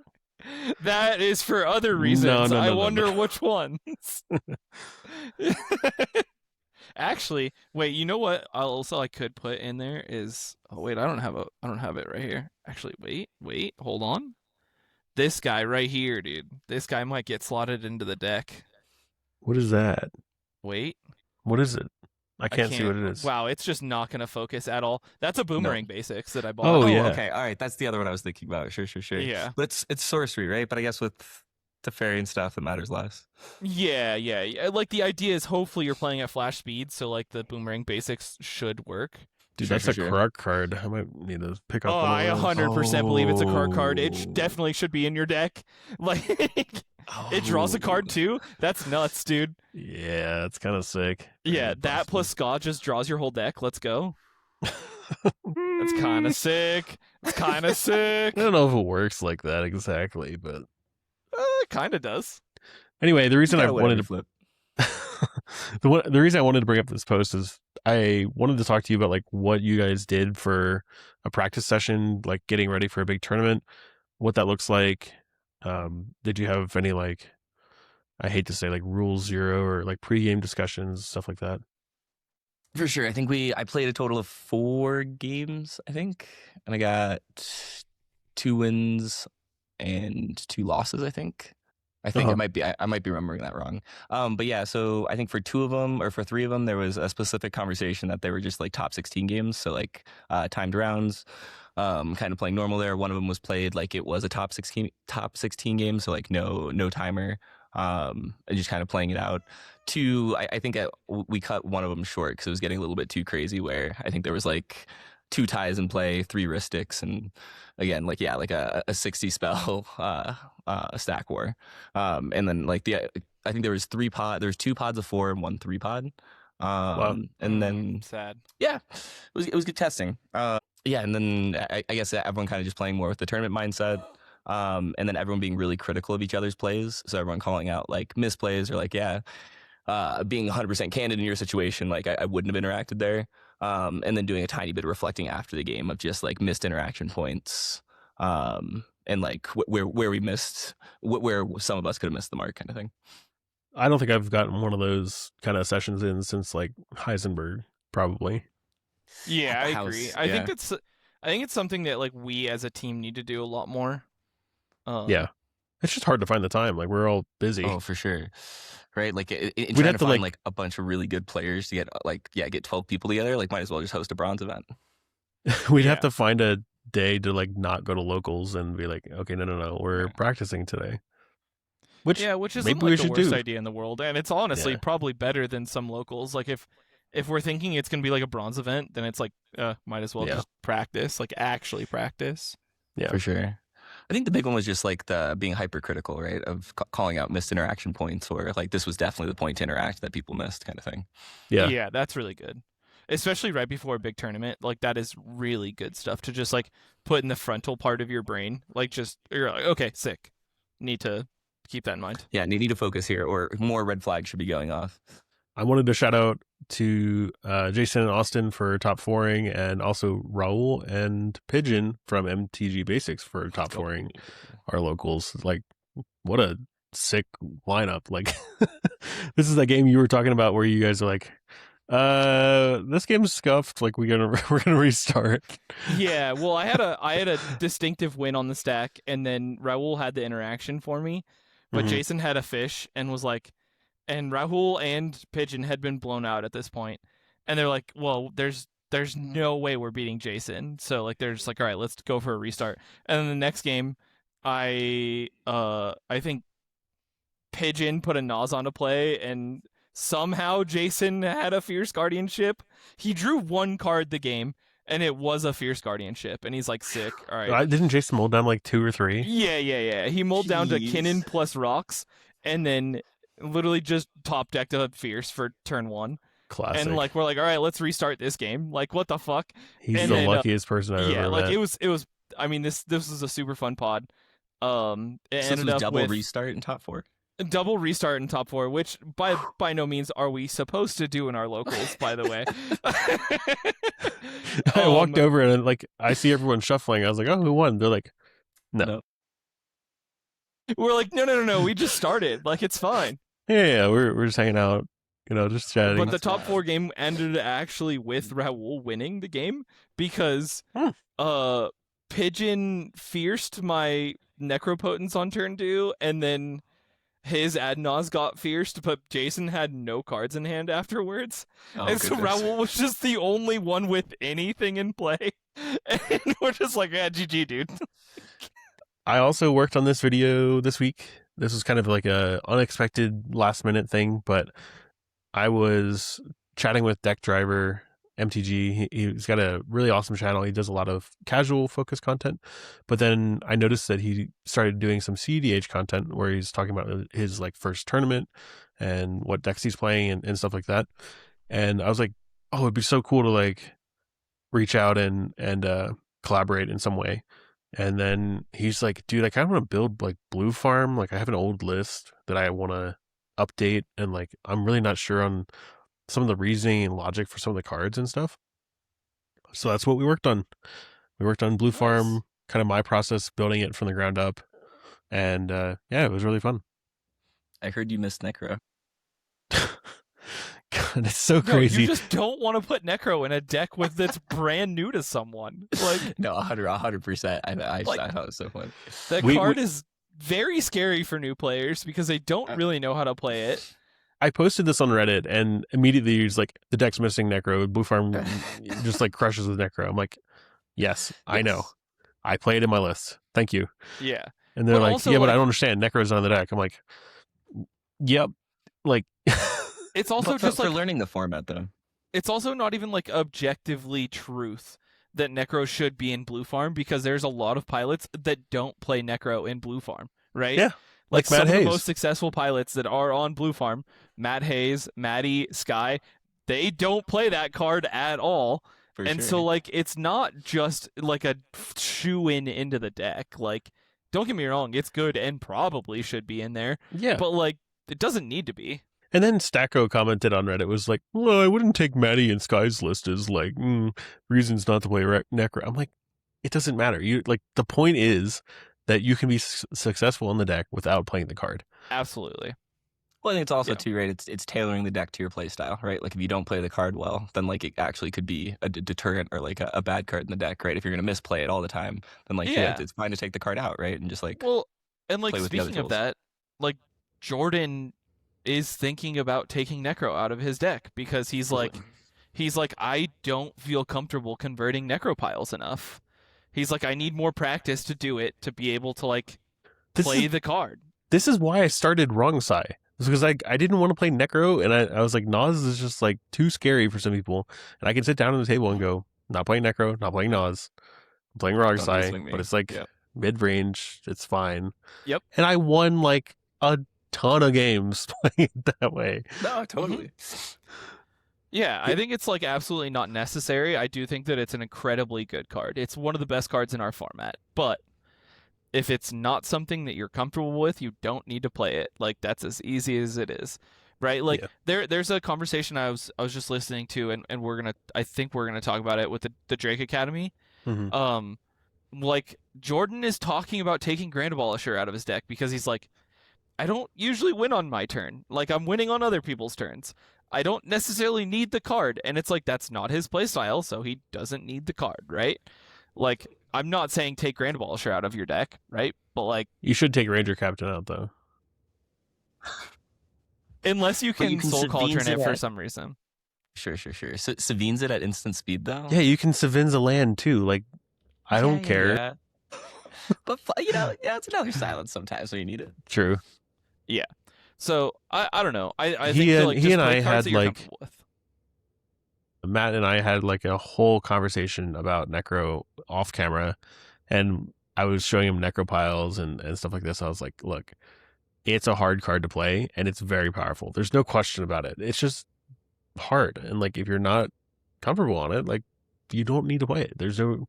[SPEAKER 2] That is for other reasons.
[SPEAKER 3] No,
[SPEAKER 2] I
[SPEAKER 3] no.
[SPEAKER 2] wonder which ones. Actually, wait. You know what? I could put in there is. Oh wait, I don't have it right here. Actually, wait. Hold on. This guy right here, dude. This guy might get slotted into the deck.
[SPEAKER 3] What is that?
[SPEAKER 2] Wait.
[SPEAKER 3] What is it? I can't see what it is.
[SPEAKER 2] Wow, it's just not gonna focus at all. That's a Boomerang Basics that I bought.
[SPEAKER 3] Oh, yeah.
[SPEAKER 4] Okay. All right. That's the other one I was thinking about. Sure.
[SPEAKER 2] Yeah.
[SPEAKER 4] But it's sorcery, right? But I guess with the fairy and stuff, it matters less.
[SPEAKER 2] Yeah. Like the idea is hopefully you're playing at flash speed, so like the Boomerang Basics should work.
[SPEAKER 3] Dude,
[SPEAKER 4] Sure,
[SPEAKER 3] that's
[SPEAKER 4] sure,
[SPEAKER 3] a
[SPEAKER 4] sure.
[SPEAKER 3] Krark card. I might need to pick up
[SPEAKER 2] Oh,
[SPEAKER 3] one
[SPEAKER 2] I
[SPEAKER 3] of those.
[SPEAKER 2] 100% believe it's a Krark card. It
[SPEAKER 3] Oh.
[SPEAKER 2] definitely should be in your deck. Like it draws a card too. That's nuts, dude.
[SPEAKER 3] Yeah, that's kind of sick.
[SPEAKER 2] Yeah,
[SPEAKER 3] Very
[SPEAKER 2] that plus Scott just draws your whole deck. Let's go. That's kind of sick. It's kind of sick.
[SPEAKER 3] I don't know if it works like that exactly, but
[SPEAKER 2] It kind of does.
[SPEAKER 3] anyway, the reason I
[SPEAKER 4] Kinda
[SPEAKER 3] wanted to
[SPEAKER 4] flip.
[SPEAKER 3] the reason I wanted to bring up this post is I wanted to talk to you about like what you guys did for a practice session, like getting ready for a big tournament, what that looks like. Did you have any like, I hate to say like rule zero or like pregame discussions, stuff like that?
[SPEAKER 4] For sure. I think I played a total of 4 games, I think. And I got 2 wins and 2 losses, I think. I think
[SPEAKER 3] Uh-huh.
[SPEAKER 4] I might be remembering that wrong. But yeah, so I think for 2 of them or for 3 of them, there was a specific conversation that they were just like top 16 games. So like timed rounds, kind of playing normal there. One of them was played like it was a top 16 game. So like no timer, and just kind of playing it out. 2, I think we cut one of them short because it was getting a little bit too crazy where I think there was like 2 ties in play, 3 wristics, and again, like, yeah, like a 60 spell stack war. And then like I think there was 2 pods of 4 and 1 3 pod.
[SPEAKER 3] Wow.
[SPEAKER 4] And then
[SPEAKER 2] Sad.
[SPEAKER 4] yeah, it was good testing. Yeah, and then I guess everyone kind of just playing more with the tournament mindset. And then everyone being really critical of each other's plays. So everyone calling out like misplays or like, being 100% candid in your situation, like I wouldn't have interacted there. And then doing a tiny bit of reflecting after the game of just like missed interaction points, and like where we missed, where some of us could have missed the mark, kind of thing.
[SPEAKER 3] I don't think I've gotten one of those kind of sessions in since like Heisenberg, probably.
[SPEAKER 2] Yeah,
[SPEAKER 4] At
[SPEAKER 2] I
[SPEAKER 4] the house,
[SPEAKER 2] agree.
[SPEAKER 4] yeah.
[SPEAKER 2] I think it's something that like we as a team need to do a lot more.
[SPEAKER 3] Yeah. It's just hard to find the time. Like we're all busy.
[SPEAKER 4] Oh, for sure. Right, like
[SPEAKER 3] We'd
[SPEAKER 4] trying
[SPEAKER 3] have
[SPEAKER 4] to
[SPEAKER 3] to,
[SPEAKER 4] find
[SPEAKER 3] like-
[SPEAKER 4] like a bunch of really good players to get 12 people together. Like, might as well just host a bronze event.
[SPEAKER 3] We'd
[SPEAKER 2] Yeah.
[SPEAKER 3] have to find a day to like not go to locals and be like, okay, no, we're practicing today. Which
[SPEAKER 2] isn't
[SPEAKER 3] maybe
[SPEAKER 2] like
[SPEAKER 3] we
[SPEAKER 2] the
[SPEAKER 3] should
[SPEAKER 2] worst
[SPEAKER 3] do.
[SPEAKER 2] idea in the world, and it's honestly
[SPEAKER 3] Yeah.
[SPEAKER 2] probably better than some locals. Like if we're thinking it's gonna be like a bronze event, then it's like might as well
[SPEAKER 3] Yeah.
[SPEAKER 2] just practice, like actually practice.
[SPEAKER 3] Yeah.
[SPEAKER 4] For sure. I think the big one was just like the being hypercritical, right? Of calling out missed interaction points, or like this was definitely the point to interact that people missed, kind of thing.
[SPEAKER 3] Yeah.
[SPEAKER 2] That's really good, especially right before a big tournament. Like that is really good stuff to just like put in the frontal part of your brain. Like just you're like, okay, sick. Need to keep that in mind.
[SPEAKER 4] Yeah, need to focus here, or more red flags should be going off.
[SPEAKER 3] I wanted to shout out to Jason and Austin for top fouring, and also Raul and Pigeon from MTG Basics for top fouring our locals. Like, what a sick lineup. Like, this is that game you were talking about where you guys are like, this game's scuffed. Like, we're gonna restart.
[SPEAKER 2] Yeah, well, I had a distinctive win on the stack, and then Raul had the interaction for me, but
[SPEAKER 3] Mhm.
[SPEAKER 2] Jason had a fish and was like, and Raul and Pigeon had been blown out at this point, and they're like, well, there's no way we're beating Jason, so like they're just like, all right, let's go for a restart, and then the next game, I think Pigeon put a Naz onto play, and somehow Jason had a Fierce Guardianship. He drew one card the game, and it was a Fierce Guardianship, and he's like, sick. All right.
[SPEAKER 3] Didn't Jason mold down like 2 or 3?
[SPEAKER 2] Yeah. He mulled down to
[SPEAKER 4] Jeez.
[SPEAKER 2] Kinnan plus Rocks, and then literally just top decked a Fierce for turn 1.
[SPEAKER 3] Classic.
[SPEAKER 2] And like we're like, all right, let's restart this game. Like, what the fuck?
[SPEAKER 3] He's
[SPEAKER 2] and
[SPEAKER 3] the
[SPEAKER 2] then,
[SPEAKER 3] luckiest person I've
[SPEAKER 2] yeah,
[SPEAKER 3] ever
[SPEAKER 2] like
[SPEAKER 3] met.
[SPEAKER 2] it was. I mean, this was a super fun pod. It
[SPEAKER 4] So this
[SPEAKER 2] ended
[SPEAKER 4] was
[SPEAKER 2] up
[SPEAKER 4] double
[SPEAKER 2] with
[SPEAKER 4] restart in top 4.
[SPEAKER 2] double restart in top 4, which by no means are we supposed to do in our locals, by the way.
[SPEAKER 3] I walked over and like I see everyone shuffling. I was like, oh, who won? They're like, no.
[SPEAKER 2] We're like, no, we just started. Like, it's fine.
[SPEAKER 3] Yeah, we're just hanging out, just chatting.
[SPEAKER 2] But the top 4 game ended actually with Raul winning the game because Pigeon fierced my Necropotence on turn 2, and then his Adnaz got fierced, but Jason had no cards in hand afterwards.
[SPEAKER 4] Oh,
[SPEAKER 2] and so
[SPEAKER 4] goodness.
[SPEAKER 2] Raul was just the only one with anything in play. And we're just like, yeah, GG, dude.
[SPEAKER 3] I also worked on this video this week. This was kind of like a unexpected last minute thing, but I was chatting with Deck Driver MTG. He's got a really awesome channel. He does a lot of casual focused content, but then I noticed that he started doing some cEDH content where he's talking about his like first tournament and what decks he's playing and stuff like that. And I was like, oh, it'd be so cool to like reach out and collaborate in some way. And then he's like, dude, I kind of want to build like Blue Farm. Like I have an old list that I want to update, and like I'm really not sure on some of the reasoning and logic for some of the cards and stuff. So that's what we worked on. We worked on Blue Farm, kind of my process, building it from the ground up. And yeah, it was really fun.
[SPEAKER 4] I heard you missed Necro.
[SPEAKER 3] God, it's so
[SPEAKER 2] No,
[SPEAKER 3] crazy.
[SPEAKER 2] you just don't want to put Necro in a deck that's brand new to someone. Like,
[SPEAKER 4] No, 100%. I
[SPEAKER 2] Like-
[SPEAKER 4] thought it was so fun.
[SPEAKER 2] that
[SPEAKER 3] We-
[SPEAKER 2] card is very scary for new players because they don't really know how to play it.
[SPEAKER 3] I posted this on Reddit, and immediately he's like, the deck's missing Necro. Blue Farm just like crushes with Necro. I'm like, yes, I know. I play it in my list. Thank you.
[SPEAKER 2] Yeah.
[SPEAKER 3] And they're
[SPEAKER 2] But
[SPEAKER 3] like,
[SPEAKER 2] also,
[SPEAKER 3] yeah, but I
[SPEAKER 2] like-
[SPEAKER 3] don't understand. Necro's on the deck. I'm like, yep. Like,
[SPEAKER 2] It's also
[SPEAKER 4] But
[SPEAKER 2] just
[SPEAKER 4] for
[SPEAKER 2] like,
[SPEAKER 4] learning the format, though.
[SPEAKER 2] it's also not even like objectively truth that Necro should be in Blue Farm because there's a lot of pilots that don't play Necro in Blue Farm, right?
[SPEAKER 3] Yeah, like
[SPEAKER 2] some
[SPEAKER 3] Matt
[SPEAKER 2] of
[SPEAKER 3] Hayes.
[SPEAKER 2] the most successful pilots that are on Blue Farm, Matt Hayes, Maddie, Sky, they don't play that card at all.
[SPEAKER 4] For
[SPEAKER 2] And
[SPEAKER 4] sure.
[SPEAKER 2] so like it's not just like a shoe-in into the deck. Like, don't get me wrong, it's good and probably should be in there,
[SPEAKER 3] yeah.
[SPEAKER 2] but like it doesn't need to be.
[SPEAKER 3] And then Stacko commented on Reddit, was like, well, I wouldn't take Maddie and Sky's list as like reasons not to play Necro. I'm like, it doesn't matter. You like, the point is that you can be successful in the deck without playing the card.
[SPEAKER 2] Absolutely.
[SPEAKER 4] Well, I think it's also
[SPEAKER 2] Yeah.
[SPEAKER 4] too, right? It's tailoring the deck to your play style, right? Like if you don't play the card well, then like it actually could be a deterrent or like a bad card in the deck, right? If you're gonna misplay it all the time, then like
[SPEAKER 2] Yeah.
[SPEAKER 4] it's fine to take the card out, right? And just like
[SPEAKER 2] Well, and like
[SPEAKER 4] play with the other
[SPEAKER 2] speaking of
[SPEAKER 4] tools.
[SPEAKER 2] that, like Jordan is thinking about taking Necro out of his deck because he's like, I don't feel comfortable converting Necro piles enough. He's like, I need more practice to do it to be able to like play the card.
[SPEAKER 3] This is why I started Wrong Side. Because I didn't want to play Necro, and I was like, Naz is just like too scary for some people. And I can sit down at the table and go, not playing Necro, not playing Naz. I'm playing Wrong
[SPEAKER 4] Don't
[SPEAKER 3] Side,
[SPEAKER 4] swing me.
[SPEAKER 3] but it's like
[SPEAKER 4] Yep.
[SPEAKER 3] mid-range. It's fine.
[SPEAKER 2] Yep.
[SPEAKER 3] And I won like a ton of games playing it that way.
[SPEAKER 4] No, totally.
[SPEAKER 2] Yeah, I think it's like absolutely not necessary. I do think that it's an incredibly good card. It's one of the best cards in our format. But if it's not something that you're comfortable with, you don't need to play it. Like that's as easy as it is. Right? Like there's a conversation I was just listening to and I think we're gonna talk about it with the Drake Academy.
[SPEAKER 3] Mhm.
[SPEAKER 2] Like Jordan is talking about taking Grand Abolisher out of his deck because he's like, I don't usually win on my turn. Like I'm winning on other people's turns. I don't necessarily need the card. And it's like, that's not his playstyle, so he doesn't need the card, right? Like, I'm not saying take Grand Abolisher out of your deck, right? But like,
[SPEAKER 3] You should take Ranger Captain out though.
[SPEAKER 2] unless you
[SPEAKER 4] But
[SPEAKER 2] can
[SPEAKER 4] you can
[SPEAKER 2] Soul Cauldron
[SPEAKER 4] Savines
[SPEAKER 2] it
[SPEAKER 4] it
[SPEAKER 2] for
[SPEAKER 4] at-
[SPEAKER 2] some reason.
[SPEAKER 4] Sure. So Savines it at instant speed though.
[SPEAKER 3] Yeah, you can Savin's a land too. Like, I don't care.
[SPEAKER 4] Yeah. But it's another silence sometimes when you need it.
[SPEAKER 3] True.
[SPEAKER 2] So I don't know. I
[SPEAKER 3] He
[SPEAKER 2] think
[SPEAKER 3] and-
[SPEAKER 2] like
[SPEAKER 3] he
[SPEAKER 2] just
[SPEAKER 3] and
[SPEAKER 2] play
[SPEAKER 3] I
[SPEAKER 2] cards
[SPEAKER 3] had,
[SPEAKER 2] that you're
[SPEAKER 3] like-
[SPEAKER 2] comfortable with.
[SPEAKER 3] Matt and I had like a whole conversation about Necro off camera, and I was showing him Necro piles and stuff like this. I was like, look, it's a hard card to play and it's very powerful. There's no question about it. It's just hard. And like, if you're not comfortable on it, like, you don't need to play it. There's no,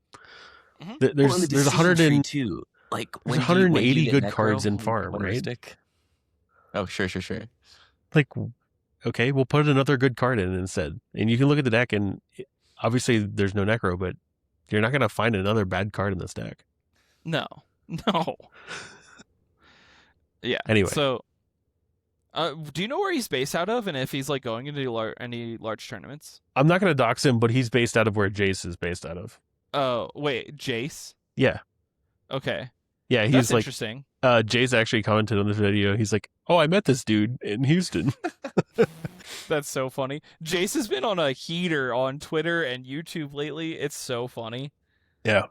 [SPEAKER 2] Mhm.
[SPEAKER 3] there's,
[SPEAKER 4] Well, and the
[SPEAKER 3] there's
[SPEAKER 4] decision
[SPEAKER 3] 100
[SPEAKER 4] tree
[SPEAKER 3] and,
[SPEAKER 4] too. Like
[SPEAKER 3] there's
[SPEAKER 4] when do you
[SPEAKER 3] 180
[SPEAKER 4] get
[SPEAKER 3] good
[SPEAKER 4] necro,
[SPEAKER 3] cards in
[SPEAKER 4] when
[SPEAKER 3] farm,
[SPEAKER 4] when to
[SPEAKER 3] right?
[SPEAKER 4] stick? Oh, sure.
[SPEAKER 3] Like, okay, we'll put another good card in instead. And you can look at the deck and obviously there's no Necro, but you're not going to find another bad card in this deck.
[SPEAKER 2] No. Yeah.
[SPEAKER 3] Anyway.
[SPEAKER 2] So, do you know where he's based out of, and if he's like going into any large tournaments?
[SPEAKER 3] I'm not going to dox him, but he's based out of where Jace is based out of.
[SPEAKER 2] Oh, wait, Jace.
[SPEAKER 3] Yeah.
[SPEAKER 2] Okay.
[SPEAKER 3] Yeah, he's
[SPEAKER 2] That's
[SPEAKER 3] like,
[SPEAKER 2] interesting.
[SPEAKER 3] Jace actually commented on this video. He's like, oh, I met this dude in Houston.
[SPEAKER 2] That's so funny. Jace has been on a heater on Twitter and YouTube lately. It's so funny.
[SPEAKER 3] Yeah.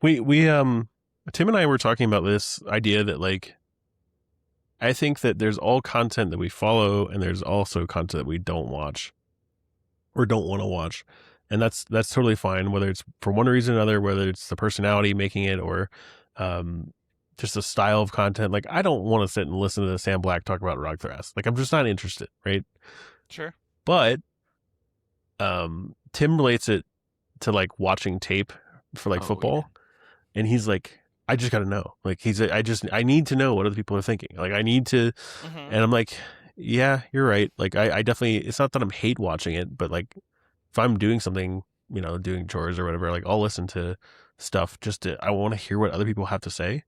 [SPEAKER 3] We Tim and I were talking about this idea that, like, I think that there's all content that we follow and there's also content that we don't watch or don't want to watch. And that's totally fine, whether it's for one reason or another, whether it's the personality making it or just the style of content. Like, I don't want to sit and listen to Sam Black talk about Rock Thrast. Like, I'm just not interested, right?
[SPEAKER 2] Sure.
[SPEAKER 3] But Tim relates it to like watching tape for like football. And he's like, I just got to know. Like, I need to know what other people are thinking. Like, I need to, and I'm like, yeah, you're right. Like, I definitely, it's not that I'm hate watching it, but like, if I'm doing something, you know, doing chores or whatever, like, I'll listen to stuff I want to hear what other people have to say.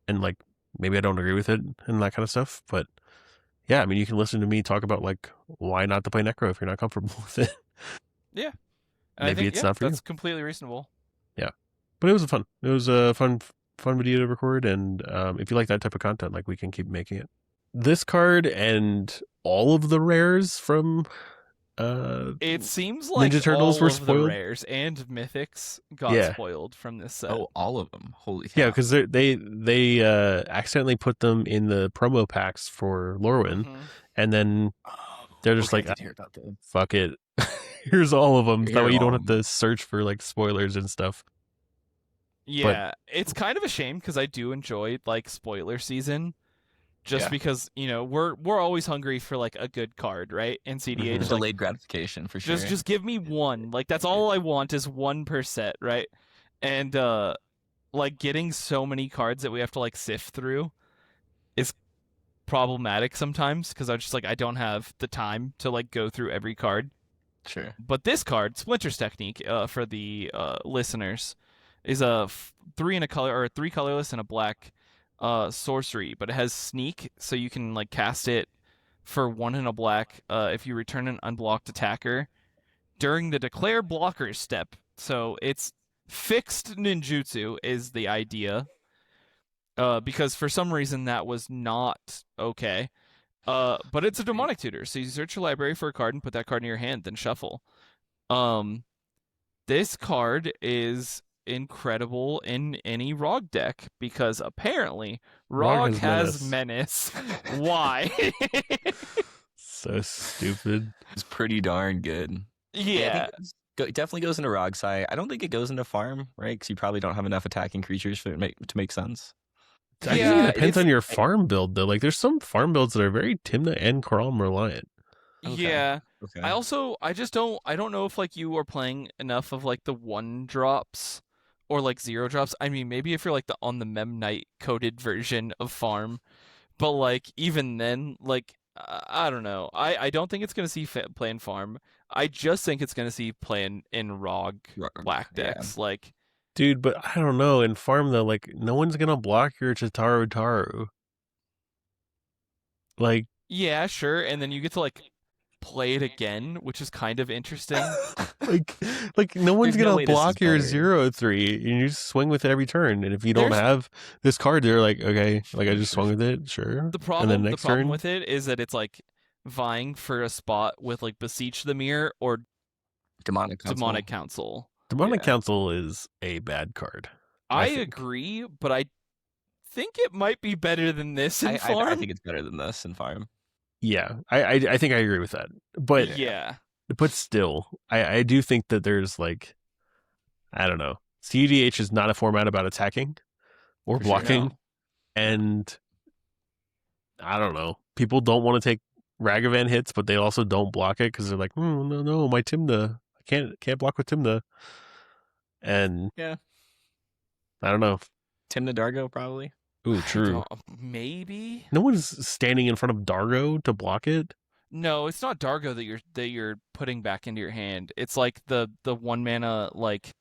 [SPEAKER 3] And like, maybe I don't agree with it and that kind of stuff. But yeah, I mean, you can listen to me talk about like, why not to play Necro if you're not comfortable with it.
[SPEAKER 2] Yeah.
[SPEAKER 3] Maybe it's not for you.
[SPEAKER 2] That's completely reasonable.
[SPEAKER 3] Yeah. But it was a fun video to record. And if you like that type of content, like, we can keep making it. This card and all of the rares from
[SPEAKER 2] it seems like
[SPEAKER 3] Ninja Turtles
[SPEAKER 2] all
[SPEAKER 3] were
[SPEAKER 2] of
[SPEAKER 3] spoiled.
[SPEAKER 2] the rares and mythics got spoiled from this set.
[SPEAKER 4] Oh, all of them. Holy cow.
[SPEAKER 3] Yeah, because they accidentally put them in the promo packs for Lorwyn, and then they're just like,
[SPEAKER 4] I did hear about that.
[SPEAKER 3] fuck it, here's all of them. That
[SPEAKER 4] Here
[SPEAKER 3] way you don't
[SPEAKER 4] all
[SPEAKER 3] have
[SPEAKER 4] of
[SPEAKER 3] to search for like spoilers and stuff.
[SPEAKER 2] Yeah, it's kind of a shame because I do enjoy like spoiler season, just because, you know, we're always hungry for like a good card, right? In CDH, like,
[SPEAKER 4] Delayed gratification for sure.
[SPEAKER 2] just give me one. Like, that's all I want is one per set, right? And like, getting so many cards that we have to like sift through is problematic sometimes because I don't have the time to like go through every card.
[SPEAKER 4] Sure.
[SPEAKER 2] But this card, Splinter's Technique, for the listeners, is a 3 colorless and a black sorcery, but it has sneak, so you can like cast it for 1 and a black if you return an unblocked attacker during the declare blockers step. So it's fixed ninjutsu is the idea, because for some reason that was not okay. But it's a demonic tutor, so you search your library for a card and put that card in your hand, then shuffle. This card is incredible in any ROG deck because apparently ROG has menace. Why?
[SPEAKER 3] So stupid.
[SPEAKER 4] It's pretty darn good.
[SPEAKER 2] Yeah.
[SPEAKER 4] It definitely goes into ROG side. I don't think it goes into farm, right? Because you probably don't have enough attacking creatures for it to make sense.
[SPEAKER 3] I think it depends on your farm build, though. Like, there's some farm builds that are very Timna and Karam reliant.
[SPEAKER 4] Okay.
[SPEAKER 2] Yeah.
[SPEAKER 4] Okay.
[SPEAKER 2] I don't know if like you are playing enough of like the 1 drops or like 0 drops. I mean, maybe if you're like on the Mem Knight coded version of farm, but like even then, like I don't know. I don't think it's gonna see play in farm. I just think it's gonna see play in ROG black decks.
[SPEAKER 4] Yeah.
[SPEAKER 2] Like,
[SPEAKER 3] dude, but I don't know. In farm though, like, no one's gonna block your Chitaru Taru. Like,
[SPEAKER 2] yeah, sure, and then you get to like play it again, which is kind of interesting.
[SPEAKER 3] like no one's
[SPEAKER 4] There's no
[SPEAKER 3] gonna
[SPEAKER 4] way this is
[SPEAKER 3] block your
[SPEAKER 4] better.
[SPEAKER 3] 0/3, and you just swing with it every turn. And if you don't have this card, they're like, okay, like, I just swung with it, sure.
[SPEAKER 2] The problem,
[SPEAKER 3] and then next turn
[SPEAKER 2] with it is that it's like vying for a spot with like Beseech the Mirror or
[SPEAKER 4] Demonic
[SPEAKER 2] Council.
[SPEAKER 3] Demonic Council is a bad card.
[SPEAKER 2] I
[SPEAKER 3] think.
[SPEAKER 2] agree, but I think it might be better than this in farm.
[SPEAKER 4] I think it's better than this in farm.
[SPEAKER 3] Yeah, I think I agree with that. But
[SPEAKER 2] yeah.
[SPEAKER 3] But still, I do think that there's like, I don't know. cEDH is not a format about attacking or
[SPEAKER 4] For sure.
[SPEAKER 3] blocking.
[SPEAKER 2] No.
[SPEAKER 3] And I don't know. People don't want to take Ragavan hits, but they also don't block it because they're like, no, my Tymna. I can't block with Tymna. And
[SPEAKER 4] yeah,
[SPEAKER 3] I don't know.
[SPEAKER 4] Tymna Dargo probably.
[SPEAKER 3] Ooh, true.
[SPEAKER 2] Maybe.
[SPEAKER 3] No one's standing in front of Dargo to block it.
[SPEAKER 2] No, it's not Dargo that you're putting back into your hand. It's like the 1 mana like.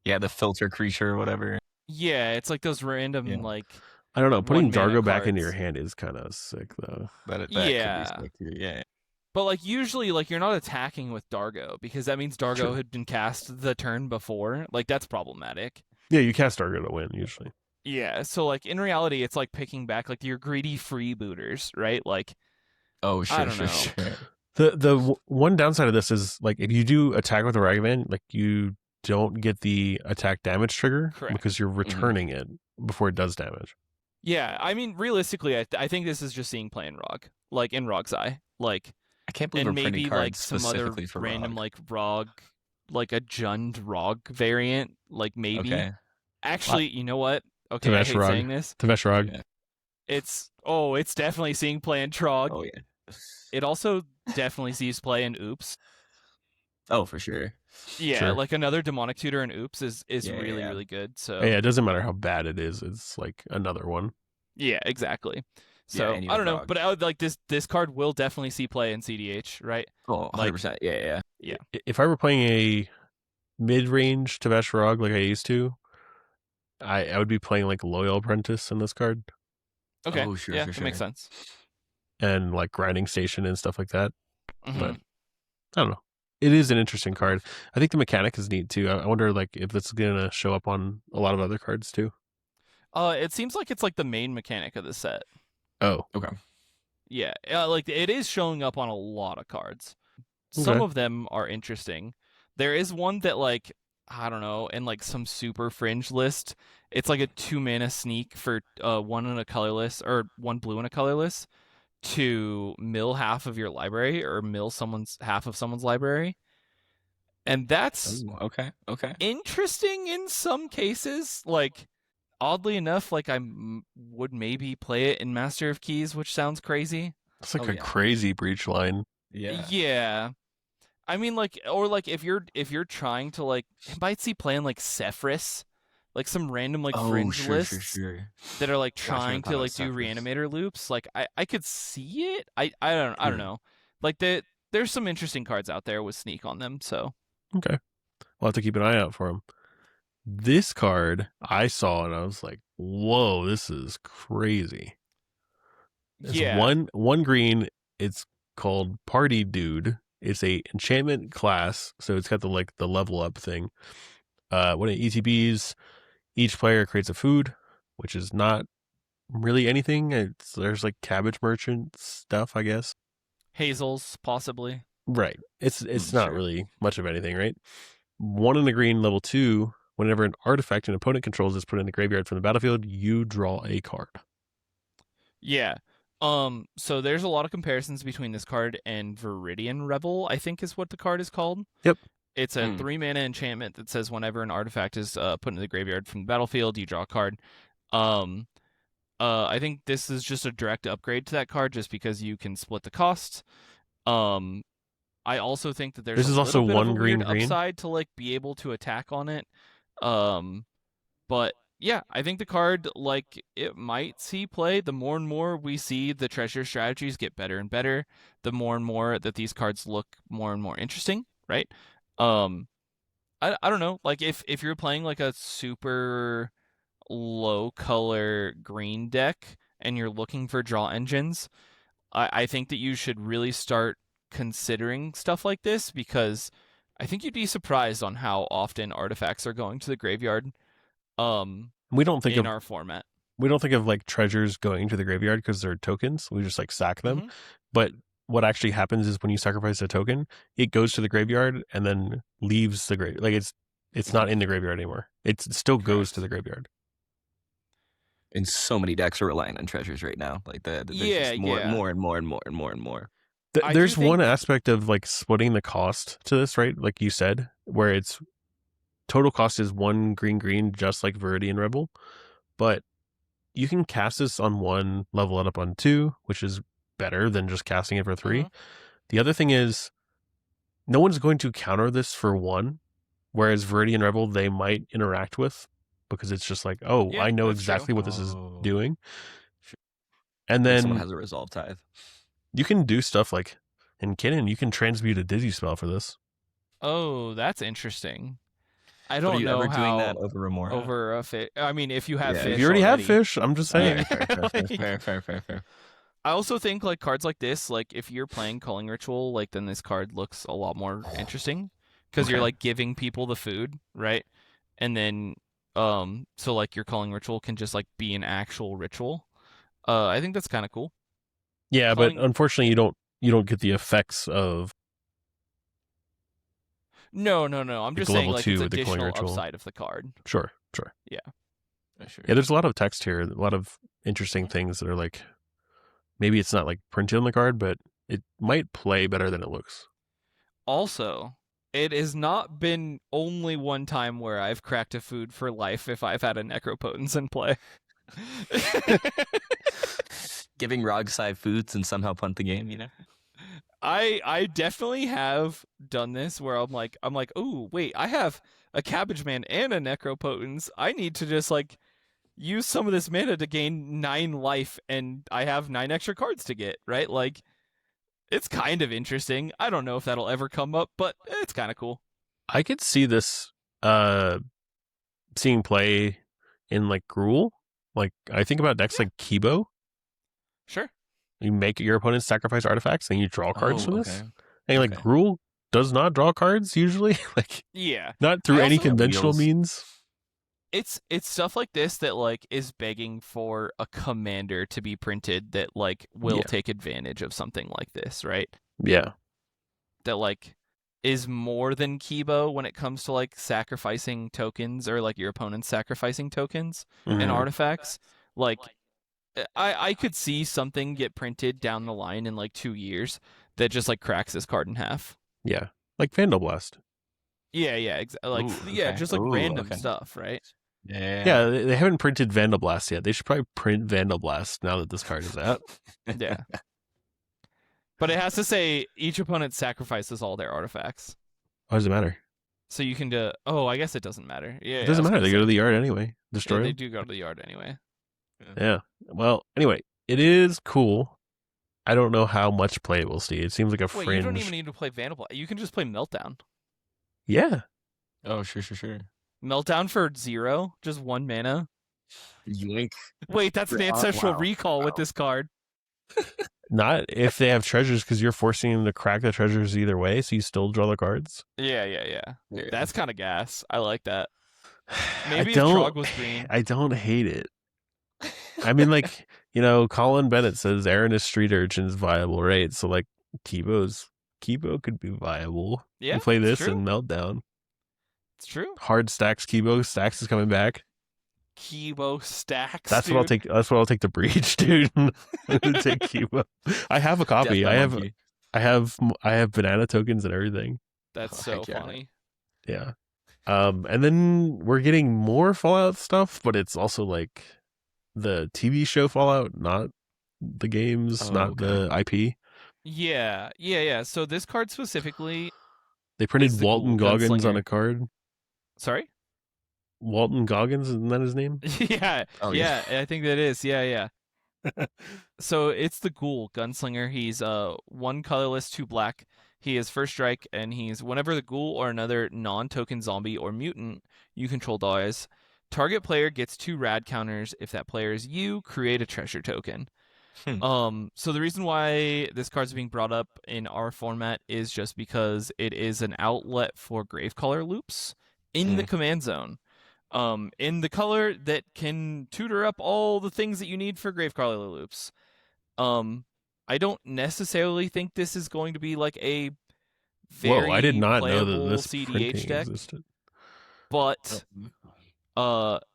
[SPEAKER 4] Yeah, the filter creature or whatever.
[SPEAKER 2] Yeah, it's like those random like.
[SPEAKER 3] I don't know. Putting
[SPEAKER 2] 1 mana
[SPEAKER 3] Dargo back into
[SPEAKER 2] cards.
[SPEAKER 3] your hand is kind of sick, though.
[SPEAKER 4] That
[SPEAKER 2] Yeah.
[SPEAKER 4] could be sick too. Yeah.
[SPEAKER 2] But like usually like you're not attacking with Dargo because that means Dargo
[SPEAKER 3] True.
[SPEAKER 2] had been cast the turn before. Like that's problematic.
[SPEAKER 3] Yeah, you cast Dargo to win usually.
[SPEAKER 2] Yeah, so like in reality it's like picking back like your greedy freebooters, right? Like
[SPEAKER 4] Oh, sure,
[SPEAKER 2] I don't know.
[SPEAKER 4] sure.
[SPEAKER 3] The one downside of this is like if you do attack with a Ragavan, like you don't get the attack damage trigger
[SPEAKER 2] Correct.
[SPEAKER 3] because you're returning it before it does damage.
[SPEAKER 2] Yeah, I mean realistically I think this is just seeing play in Rog. Like in Rog's Eye. Like
[SPEAKER 4] I can't believe
[SPEAKER 2] and
[SPEAKER 4] we're printing
[SPEAKER 2] maybe
[SPEAKER 4] cards
[SPEAKER 2] like some other
[SPEAKER 4] specifically for
[SPEAKER 2] random
[SPEAKER 4] Rog.
[SPEAKER 2] like Rog like a Jund Rog variant, like maybe.
[SPEAKER 4] Okay.
[SPEAKER 2] Actually, you know what? Okay, I
[SPEAKER 3] Tevesh
[SPEAKER 2] hate
[SPEAKER 3] Rog.
[SPEAKER 2] saying this.
[SPEAKER 3] Tevesh Rog.
[SPEAKER 4] Yeah.
[SPEAKER 2] It's definitely seeing play in Trog.
[SPEAKER 4] Oh yeah.
[SPEAKER 2] It also definitely sees play in Oops.
[SPEAKER 4] Oh, for sure.
[SPEAKER 2] Yeah,
[SPEAKER 3] Sure.
[SPEAKER 2] like another demonic tutor in Oops is
[SPEAKER 4] Yeah,
[SPEAKER 2] really
[SPEAKER 4] yeah.
[SPEAKER 2] really good. So
[SPEAKER 3] Yeah, it doesn't matter how bad it is. It's like another one.
[SPEAKER 2] yeah, exactly. So
[SPEAKER 4] and you
[SPEAKER 2] I don't
[SPEAKER 4] have
[SPEAKER 2] know,
[SPEAKER 4] Rog.
[SPEAKER 2] but I would like this card will definitely see play in cEDH, right?
[SPEAKER 4] Oh, 100%. Yeah.
[SPEAKER 3] If I were playing a mid-range Tevesh Rog like I used to, I would be playing like Loyal Apprentice in this card
[SPEAKER 2] Okay,
[SPEAKER 4] Oh, sure,
[SPEAKER 2] yeah,
[SPEAKER 4] for
[SPEAKER 2] that makes
[SPEAKER 4] sure.
[SPEAKER 2] sense.
[SPEAKER 3] and like Grinding Station and stuff like that.
[SPEAKER 2] Mhm.
[SPEAKER 3] But I don't know. It is an interesting card. I think the mechanic is neat too. I wonder like if it's gonna show up on a lot of other cards too.
[SPEAKER 2] It seems like it's like the main mechanic of the set.
[SPEAKER 3] Oh,
[SPEAKER 4] Okay.
[SPEAKER 2] Yeah, like it is showing up on a lot of cards. Some
[SPEAKER 3] Okay.
[SPEAKER 2] of them are interesting. There is one that like I don't know, in like some super fringe list, it's like a 2 mana sneak for 1 in a colorless or 1 blue in a colorless to mill half of your library or mill half of someone's library. And that's
[SPEAKER 4] Ooh, okay.
[SPEAKER 2] interesting in some cases. Like oddly enough, like I would maybe play it in Master of Keys, which sounds crazy.
[SPEAKER 3] it's like
[SPEAKER 4] Oh,
[SPEAKER 3] a
[SPEAKER 4] yeah.
[SPEAKER 3] crazy breach line.
[SPEAKER 2] Yeah. I mean, like, or like if you're trying to like, it might see playing like Sephrys, like some random like fringe
[SPEAKER 4] sure,
[SPEAKER 2] lists
[SPEAKER 4] sure.
[SPEAKER 2] that are like
[SPEAKER 4] Gosh, I hadn't
[SPEAKER 2] trying
[SPEAKER 4] thought
[SPEAKER 2] to
[SPEAKER 4] about
[SPEAKER 2] like do
[SPEAKER 4] Sephrys.
[SPEAKER 2] reanimator loops. Like I could see it. I don't know. Like there's some interesting cards out there with sneak on them. So
[SPEAKER 3] Okay. We'll have to keep an eye out for him. This card I saw and I was like, whoa, this is crazy. It's
[SPEAKER 2] yeah,
[SPEAKER 3] one green. It's called Party Dude. It's a enchantment class, so it's got the like the level up thing. When it ETBs, each player creates a food, which is not really anything. There's like cabbage merchant stuff, I guess.
[SPEAKER 2] Hazels possibly.
[SPEAKER 3] Right. It's not
[SPEAKER 4] Sure.
[SPEAKER 3] really much of anything, right? 1 in the green, level 2. Whenever an artifact an opponent controls is put in the graveyard from the battlefield, you draw a card.
[SPEAKER 2] Yeah. So there's a lot of comparisons between this card and Viridian Revel, I think is what the card is called.
[SPEAKER 3] Yep.
[SPEAKER 2] It's a 3 mana enchantment that says whenever an artifact is put into the graveyard from the battlefield, you draw a card. I think this is just a direct upgrade to that card just because you can split the cost. I also think that there's
[SPEAKER 3] This is also
[SPEAKER 2] little bit of
[SPEAKER 3] one
[SPEAKER 2] a weird
[SPEAKER 3] green.
[SPEAKER 2] upside to like be able to attack on it. But yeah, I think the card, like, it might see play. The more and more we see the treasure strategies get better and better, the more and more that these cards look more and more interesting, right? I don't know, like if you're playing like a super low color green deck and you're looking for draw engines, I think that you should really start considering stuff like this because I think you'd be surprised on how often artifacts are going to the graveyard.
[SPEAKER 3] We don't think
[SPEAKER 2] in
[SPEAKER 3] of
[SPEAKER 2] our format.
[SPEAKER 3] we don't think of like treasures going to the graveyard because they're tokens. We just like sack them.
[SPEAKER 2] Mhm.
[SPEAKER 3] But what actually happens is when you sacrifice a token, it goes to the graveyard and then leaves the grave. Like it's not in the graveyard anymore. It still goes to the graveyard.
[SPEAKER 4] And so many decks are relying on treasures right now. Like there's
[SPEAKER 2] Yeah,
[SPEAKER 4] just more,
[SPEAKER 2] yeah.
[SPEAKER 4] more and more and more and more and more.
[SPEAKER 2] I do
[SPEAKER 3] There's one
[SPEAKER 2] think-
[SPEAKER 3] aspect of like splitting the cost to this, right? Like you said, where it's total cost is 1 green, just like Viridian Rebel, but you can cast this on 1, level it up on 2, which is better than just casting it for 3.
[SPEAKER 2] Mhm.
[SPEAKER 3] The other thing is, no one's going to counter this for 1, whereas Viridian Rebel they might interact with because it's just like, oh,
[SPEAKER 2] Yeah,
[SPEAKER 3] I know
[SPEAKER 2] that's true.
[SPEAKER 3] exactly what this is
[SPEAKER 4] Oh.
[SPEAKER 3] doing.
[SPEAKER 4] Sure.
[SPEAKER 3] And
[SPEAKER 4] Like someone
[SPEAKER 3] then
[SPEAKER 4] has a resolve tithe.
[SPEAKER 3] you can do stuff like in Kinnan, you can transmute a Dizzy spell for this.
[SPEAKER 2] Oh, that's interesting. I
[SPEAKER 4] But are
[SPEAKER 2] don't
[SPEAKER 4] you
[SPEAKER 2] know
[SPEAKER 4] ever
[SPEAKER 2] how
[SPEAKER 4] doing that over Remora?
[SPEAKER 2] over a fish. I mean, if you have
[SPEAKER 4] Yeah.
[SPEAKER 2] fish,
[SPEAKER 3] If you already have
[SPEAKER 2] already.
[SPEAKER 3] fish, I'm just saying.
[SPEAKER 2] Yeah.
[SPEAKER 4] Fair.
[SPEAKER 2] I also think like cards like this, like if you're playing Culling Ritual, like then this card looks a lot more interesting because you're
[SPEAKER 4] Okay.
[SPEAKER 2] like giving people the food, right? And then, so like your Culling Ritual can just like be an actual ritual. I think that's kind of cool.
[SPEAKER 3] Yeah,
[SPEAKER 2] Calling-
[SPEAKER 3] but unfortunately you don't get the effects of
[SPEAKER 2] No. I'm
[SPEAKER 3] Like
[SPEAKER 2] just
[SPEAKER 3] the
[SPEAKER 2] saying
[SPEAKER 3] level
[SPEAKER 2] like
[SPEAKER 3] 2
[SPEAKER 2] it's
[SPEAKER 3] with the Culling
[SPEAKER 2] additional
[SPEAKER 3] Ritual.
[SPEAKER 2] upside of the card.
[SPEAKER 3] sure.
[SPEAKER 2] Yeah.
[SPEAKER 4] Sure.
[SPEAKER 3] Yeah, there's a lot of text here, a lot of interesting things that are like maybe it's not like printed on the card, but it might play better than it looks.
[SPEAKER 2] Also, it has not been only one time where I've cracked a food for life if I've had a Necropotence in play.
[SPEAKER 4] Giving Rogsai foods and somehow punt the game, you know?
[SPEAKER 2] I definitely have done this where I'm like, oh wait, I have a Cabbage Man and a Necropotence. I need to just like use some of this mana to gain 9 life, and I have 9 extra cards to get, right? Like, it's kind of interesting. I don't know if that'll ever come up, but it's kind of cool.
[SPEAKER 3] I could see this seeing play in like Gruul. Like I think about decks like Kibo.
[SPEAKER 2] Sure.
[SPEAKER 3] You make your opponent sacrifice artifacts and you draw cards from this.
[SPEAKER 4] okay.
[SPEAKER 3] And like
[SPEAKER 4] Okay.
[SPEAKER 3] Gruul does not draw cards usually. Like
[SPEAKER 2] Yeah.
[SPEAKER 3] not through
[SPEAKER 2] I
[SPEAKER 3] any
[SPEAKER 2] also-
[SPEAKER 3] conventional
[SPEAKER 4] Wheels.
[SPEAKER 3] means.
[SPEAKER 2] It's stuff like this that like is begging for a commander to be printed that like will
[SPEAKER 3] Yeah.
[SPEAKER 2] take advantage of something like this, right?
[SPEAKER 3] Yeah.
[SPEAKER 2] That like is more than Kibo when it comes to like sacrificing tokens or like your opponent's sacrificing tokens and
[SPEAKER 3] Mhm.
[SPEAKER 2] artifacts. Like I could see something get printed down the line in like 2 years that just like cracks this card in half.
[SPEAKER 3] Yeah. Like Vandal Blast.
[SPEAKER 2] Yeah, like
[SPEAKER 4] Ooh,
[SPEAKER 2] yeah,
[SPEAKER 4] okay.
[SPEAKER 2] just like
[SPEAKER 4] Ooh,
[SPEAKER 2] random
[SPEAKER 4] okay.
[SPEAKER 2] stuff, right?
[SPEAKER 3] Yeah, they haven't printed Vandal Blast yet. They should probably print Vandal Blast now that this card is out.
[SPEAKER 2] Yeah. But it has to say each opponent sacrifices all their artifacts.
[SPEAKER 3] Why does it matter?
[SPEAKER 2] So you can do. Oh, I guess it doesn't matter. Yeah,
[SPEAKER 3] It doesn't matter. They go to the yard anyway. Destroy
[SPEAKER 2] They
[SPEAKER 3] them.
[SPEAKER 2] do go to the yard anyway.
[SPEAKER 3] Yeah. Well, anyway, it is cool. I don't know how much play it will see. It seems like a
[SPEAKER 2] Wait,
[SPEAKER 3] fringe.
[SPEAKER 2] you don't even need to play Vandal. You can just play Meltdown.
[SPEAKER 3] Yeah.
[SPEAKER 4] Oh, sure.
[SPEAKER 2] Meltdown for 0, just 1 mana.
[SPEAKER 4] Yoink.
[SPEAKER 2] Wait, that's an
[SPEAKER 4] Yeah,
[SPEAKER 2] ancestral
[SPEAKER 4] wow,
[SPEAKER 2] recall with
[SPEAKER 4] wow.
[SPEAKER 2] this card.
[SPEAKER 3] Not if they have treasures because you're forcing them to crack the treasures either way, so you still draw the cards.
[SPEAKER 2] Yeah.
[SPEAKER 4] Yeah.
[SPEAKER 2] That's kind of gas. I like that.
[SPEAKER 3] I
[SPEAKER 2] Maybe if
[SPEAKER 3] don't,
[SPEAKER 2] Trog was green.
[SPEAKER 3] I don't hate it. I mean, like, you know, Colin Bennett says Aaron is street urchin's viable, right? So, like, Kibo could be viable.
[SPEAKER 2] Yeah,
[SPEAKER 3] You play
[SPEAKER 2] it's
[SPEAKER 3] this
[SPEAKER 2] true.
[SPEAKER 3] and Meltdown.
[SPEAKER 2] It's true.
[SPEAKER 3] Hard stacks Kibo. Stacks is coming back.
[SPEAKER 2] Kibo stacks.
[SPEAKER 3] That's
[SPEAKER 2] dude.
[SPEAKER 3] what I'll take. That's what I'll take to breach, dude. I'm gonna take Kibo. I have a copy.
[SPEAKER 4] Death by
[SPEAKER 3] I
[SPEAKER 4] Monkey.
[SPEAKER 3] have banana tokens and everything.
[SPEAKER 2] That's
[SPEAKER 4] Oh,
[SPEAKER 2] so
[SPEAKER 4] heck yeah.
[SPEAKER 2] funny.
[SPEAKER 3] Yeah. And then we're getting more Fallout stuff, but it's also like the TV show Fallout, not the games,
[SPEAKER 4] Oh,
[SPEAKER 3] not the IP.
[SPEAKER 2] Yeah. So this card specifically.
[SPEAKER 3] They printed
[SPEAKER 2] Is the
[SPEAKER 3] Walton
[SPEAKER 2] cool
[SPEAKER 3] Goggins on
[SPEAKER 2] gunslinger.
[SPEAKER 3] a card.
[SPEAKER 2] Sorry.
[SPEAKER 3] Walton Goggins, isn't that his name?
[SPEAKER 2] yeah.
[SPEAKER 4] Oh,
[SPEAKER 2] yeah. I think that is. Yeah. So it's the Ghoul Gunslinger. He's 1 colorless, 2 black. He is first strike, and he's whenever the Ghoul or another non-token zombie or mutant you control dies, target player gets 2 rad counters. If that player is you, create a treasure token. So the reason why this card's being brought up in our format is just because it is an outlet for Gravecaller loops in the command zone. In the color that can tutor up all the things that you need for Gravecaller loops. I don't necessarily think this is going to be like a very
[SPEAKER 3] Whoa, I did not know
[SPEAKER 2] playable
[SPEAKER 3] that this
[SPEAKER 2] cEDH
[SPEAKER 3] printing
[SPEAKER 2] deck,
[SPEAKER 3] existed.
[SPEAKER 2] but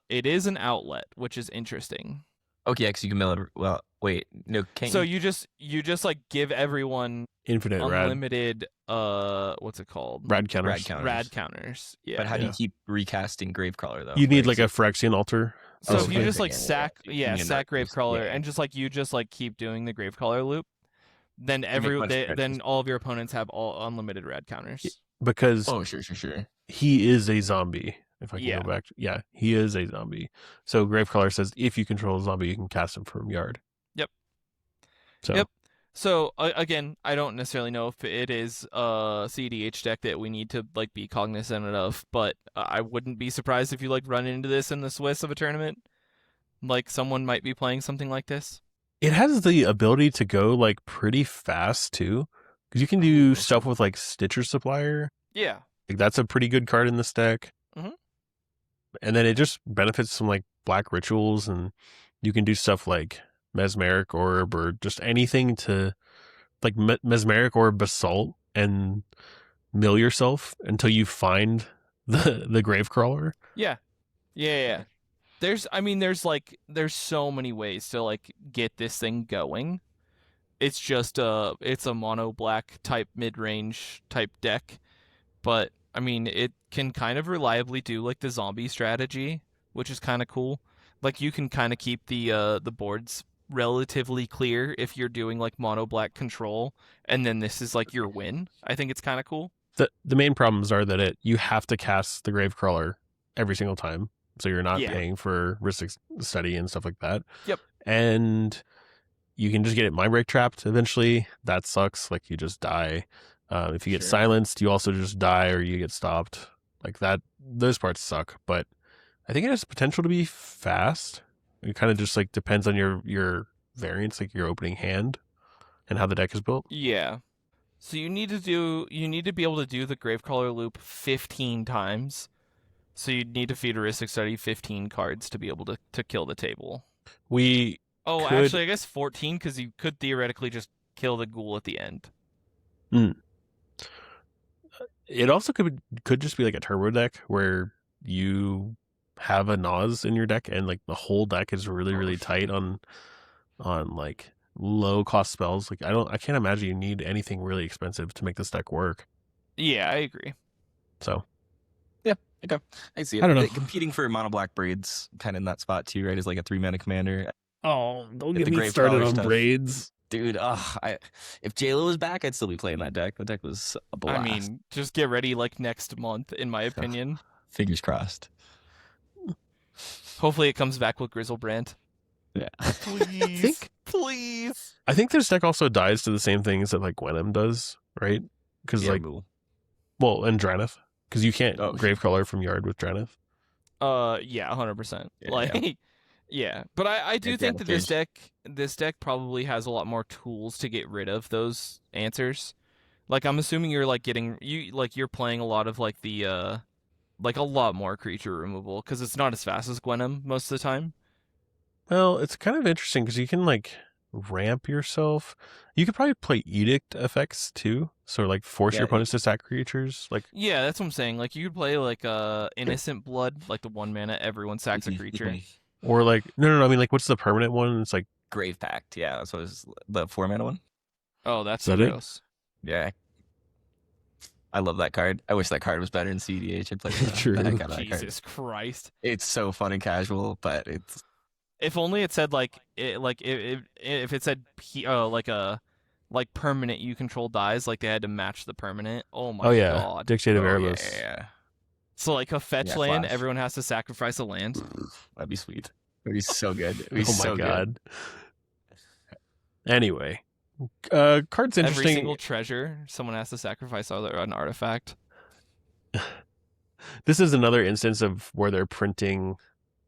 [SPEAKER 2] it is an outlet, which is interesting.
[SPEAKER 4] Okay, because you can mill it. Well, wait, no, can't
[SPEAKER 2] So
[SPEAKER 4] you?
[SPEAKER 2] you just like give everyone
[SPEAKER 3] Infinite rad
[SPEAKER 2] unlimited what's it called?
[SPEAKER 3] rad counters.
[SPEAKER 4] Rad counters.
[SPEAKER 2] Rad counters. Yeah.
[SPEAKER 4] But how do you
[SPEAKER 3] Yeah.
[SPEAKER 4] keep recasting Gravecrawler though?
[SPEAKER 3] You need
[SPEAKER 4] Right,
[SPEAKER 3] like a Phyrexian altar.
[SPEAKER 2] So
[SPEAKER 4] Oh,
[SPEAKER 2] if you
[SPEAKER 4] okay.
[SPEAKER 2] just like
[SPEAKER 4] Yeah,
[SPEAKER 2] sack
[SPEAKER 4] yeah.
[SPEAKER 2] sack Gravecrawler
[SPEAKER 4] Yeah.
[SPEAKER 2] and you just like keep doing the Gravecrawler loop, then
[SPEAKER 4] much better.
[SPEAKER 2] then all of your opponents have all unlimited rad counters.
[SPEAKER 3] Because
[SPEAKER 4] Oh, sure.
[SPEAKER 3] he is a zombie. If I can
[SPEAKER 2] Yeah.
[SPEAKER 3] go back. Yeah, he is a zombie. So Gravecrawler says if you control a zombie, you can cast him from yard.
[SPEAKER 2] Yep.
[SPEAKER 3] So
[SPEAKER 2] Yep. So again, I don't necessarily know if it is a cEDH deck that we need to like be cognizant of, but I wouldn't be surprised if you like run into this in the Swiss of a tournament. Like someone might be playing something like this.
[SPEAKER 3] it has the ability to go like pretty fast too. Because you can do stuff with like Stitcher Supplier.
[SPEAKER 2] Yeah.
[SPEAKER 3] Like that's a pretty good card in this deck.
[SPEAKER 2] Mhm.
[SPEAKER 3] And then it just benefits from like black rituals, and you can do stuff like Mesmeric Orb or just anything to like Mesmeric Orb Basalt and mill yourself until you find the Gravecrawler.
[SPEAKER 2] Yeah. There's so many ways to like get this thing going. It's just it's a mono black type mid-range type deck, but I mean it can kind of reliably do like the zombie strategy, which is kind of cool. Like you can kind of keep the boards relatively clear if you're doing like mono black control, and then this is like your win. I think it's kind of cool.
[SPEAKER 3] The main problems are that you have to cast the Gravecrawler every single time, so you're not
[SPEAKER 2] Yeah.
[SPEAKER 3] paying for risk study and stuff like that.
[SPEAKER 2] Yep.
[SPEAKER 3] And you can just get it mind break trapped eventually. That sucks. Like you just die. If you get
[SPEAKER 4] Sure.
[SPEAKER 3] silenced, you also just die or you get stopped. Like that. Those parts suck. But I think it has potential to be fast. It kind of just like depends on your variance, like your opening hand, and how the deck is built.
[SPEAKER 2] Yeah. So you need to be able to do the Gravecrawler loop 15 times. So you'd need to feed Heuristic Study 15 cards to be able to kill the table.
[SPEAKER 3] We
[SPEAKER 2] Oh,
[SPEAKER 3] could-
[SPEAKER 2] actually, I guess 14 because you could theoretically just kill the ghoul at the end.
[SPEAKER 3] It also could just be like a turbo deck where you have a Naz in your deck and like the whole deck is really tight on like low cost spells. Like I can't imagine you need anything really expensive to make this deck work.
[SPEAKER 2] Yeah, I agree.
[SPEAKER 3] So
[SPEAKER 4] Okay, I see it.
[SPEAKER 3] I don't know.
[SPEAKER 4] Competing for mono black braids, kind of in that spot too, right? As like a 3-mana commander,
[SPEAKER 3] don't
[SPEAKER 4] Get get the me Gravecrawler started on stuff.
[SPEAKER 3] braids.
[SPEAKER 4] dude. If JLo was back, I'd still be playing that deck. The deck was a blast.
[SPEAKER 2] I mean, just get ready like next month, in my opinion.
[SPEAKER 4] Fingers crossed.
[SPEAKER 2] Hopefully it comes back with Grizzlebrand.
[SPEAKER 4] Yeah.
[SPEAKER 2] Please. Please.
[SPEAKER 3] I think this deck also dies to the same things that like Gwenem does, right? Because
[SPEAKER 4] Yeah,
[SPEAKER 3] like
[SPEAKER 4] Mool.
[SPEAKER 3] and Drannith, because you can't
[SPEAKER 4] Oh,
[SPEAKER 3] Gravecolor from yard with Drannith.
[SPEAKER 2] Yeah, 100%.
[SPEAKER 4] Yeah,
[SPEAKER 2] Like, yeah. But I do
[SPEAKER 4] Yeah,
[SPEAKER 2] think that
[SPEAKER 4] Damage.
[SPEAKER 2] this deck probably has a lot more tools to get rid of those answers. Like, I'm assuming you're like you're playing a lot of like the like a lot more creature removal because it's not as fast as Gwenem most of the time.
[SPEAKER 3] Well, it's kind of interesting because you can like ramp yourself. You could probably play edict effects too, so like force
[SPEAKER 4] Yeah,
[SPEAKER 3] your opponents to sack creatures. Like
[SPEAKER 2] Yeah, that's what I'm saying. Like, you could play like Innocent Blood, like the 1 mana everyone sacks a creature.
[SPEAKER 3] or like no. I mean like what's the permanent one? It's like
[SPEAKER 4] Grave Pact. Yeah, that's what was the 4-mana one.
[SPEAKER 2] Oh, that's
[SPEAKER 3] Is that it?
[SPEAKER 2] gross.
[SPEAKER 4] Yeah. I love that card. I wish that card was better in CEDH. I'd play the
[SPEAKER 3] True.
[SPEAKER 4] heck out of that card.
[SPEAKER 2] Jesus Christ.
[SPEAKER 4] It's so fun and casual, but it's
[SPEAKER 2] If only it said if it said like permanent you control dies, like they had to match the permanent. Oh my god.
[SPEAKER 3] Dictate of
[SPEAKER 4] oh,
[SPEAKER 3] Erebus.
[SPEAKER 4] yeah.
[SPEAKER 2] So like a fetch
[SPEAKER 4] Yeah,
[SPEAKER 2] land,
[SPEAKER 4] Flash.
[SPEAKER 2] everyone has to sacrifice a land.
[SPEAKER 4] That'd be sweet. It'd be so good. It'd be
[SPEAKER 3] Oh my
[SPEAKER 4] so good.
[SPEAKER 3] god. Anyway, card's
[SPEAKER 2] Every
[SPEAKER 3] interesting.
[SPEAKER 2] single treasure, someone has to sacrifice an artifact.
[SPEAKER 3] This is another instance of where they're printing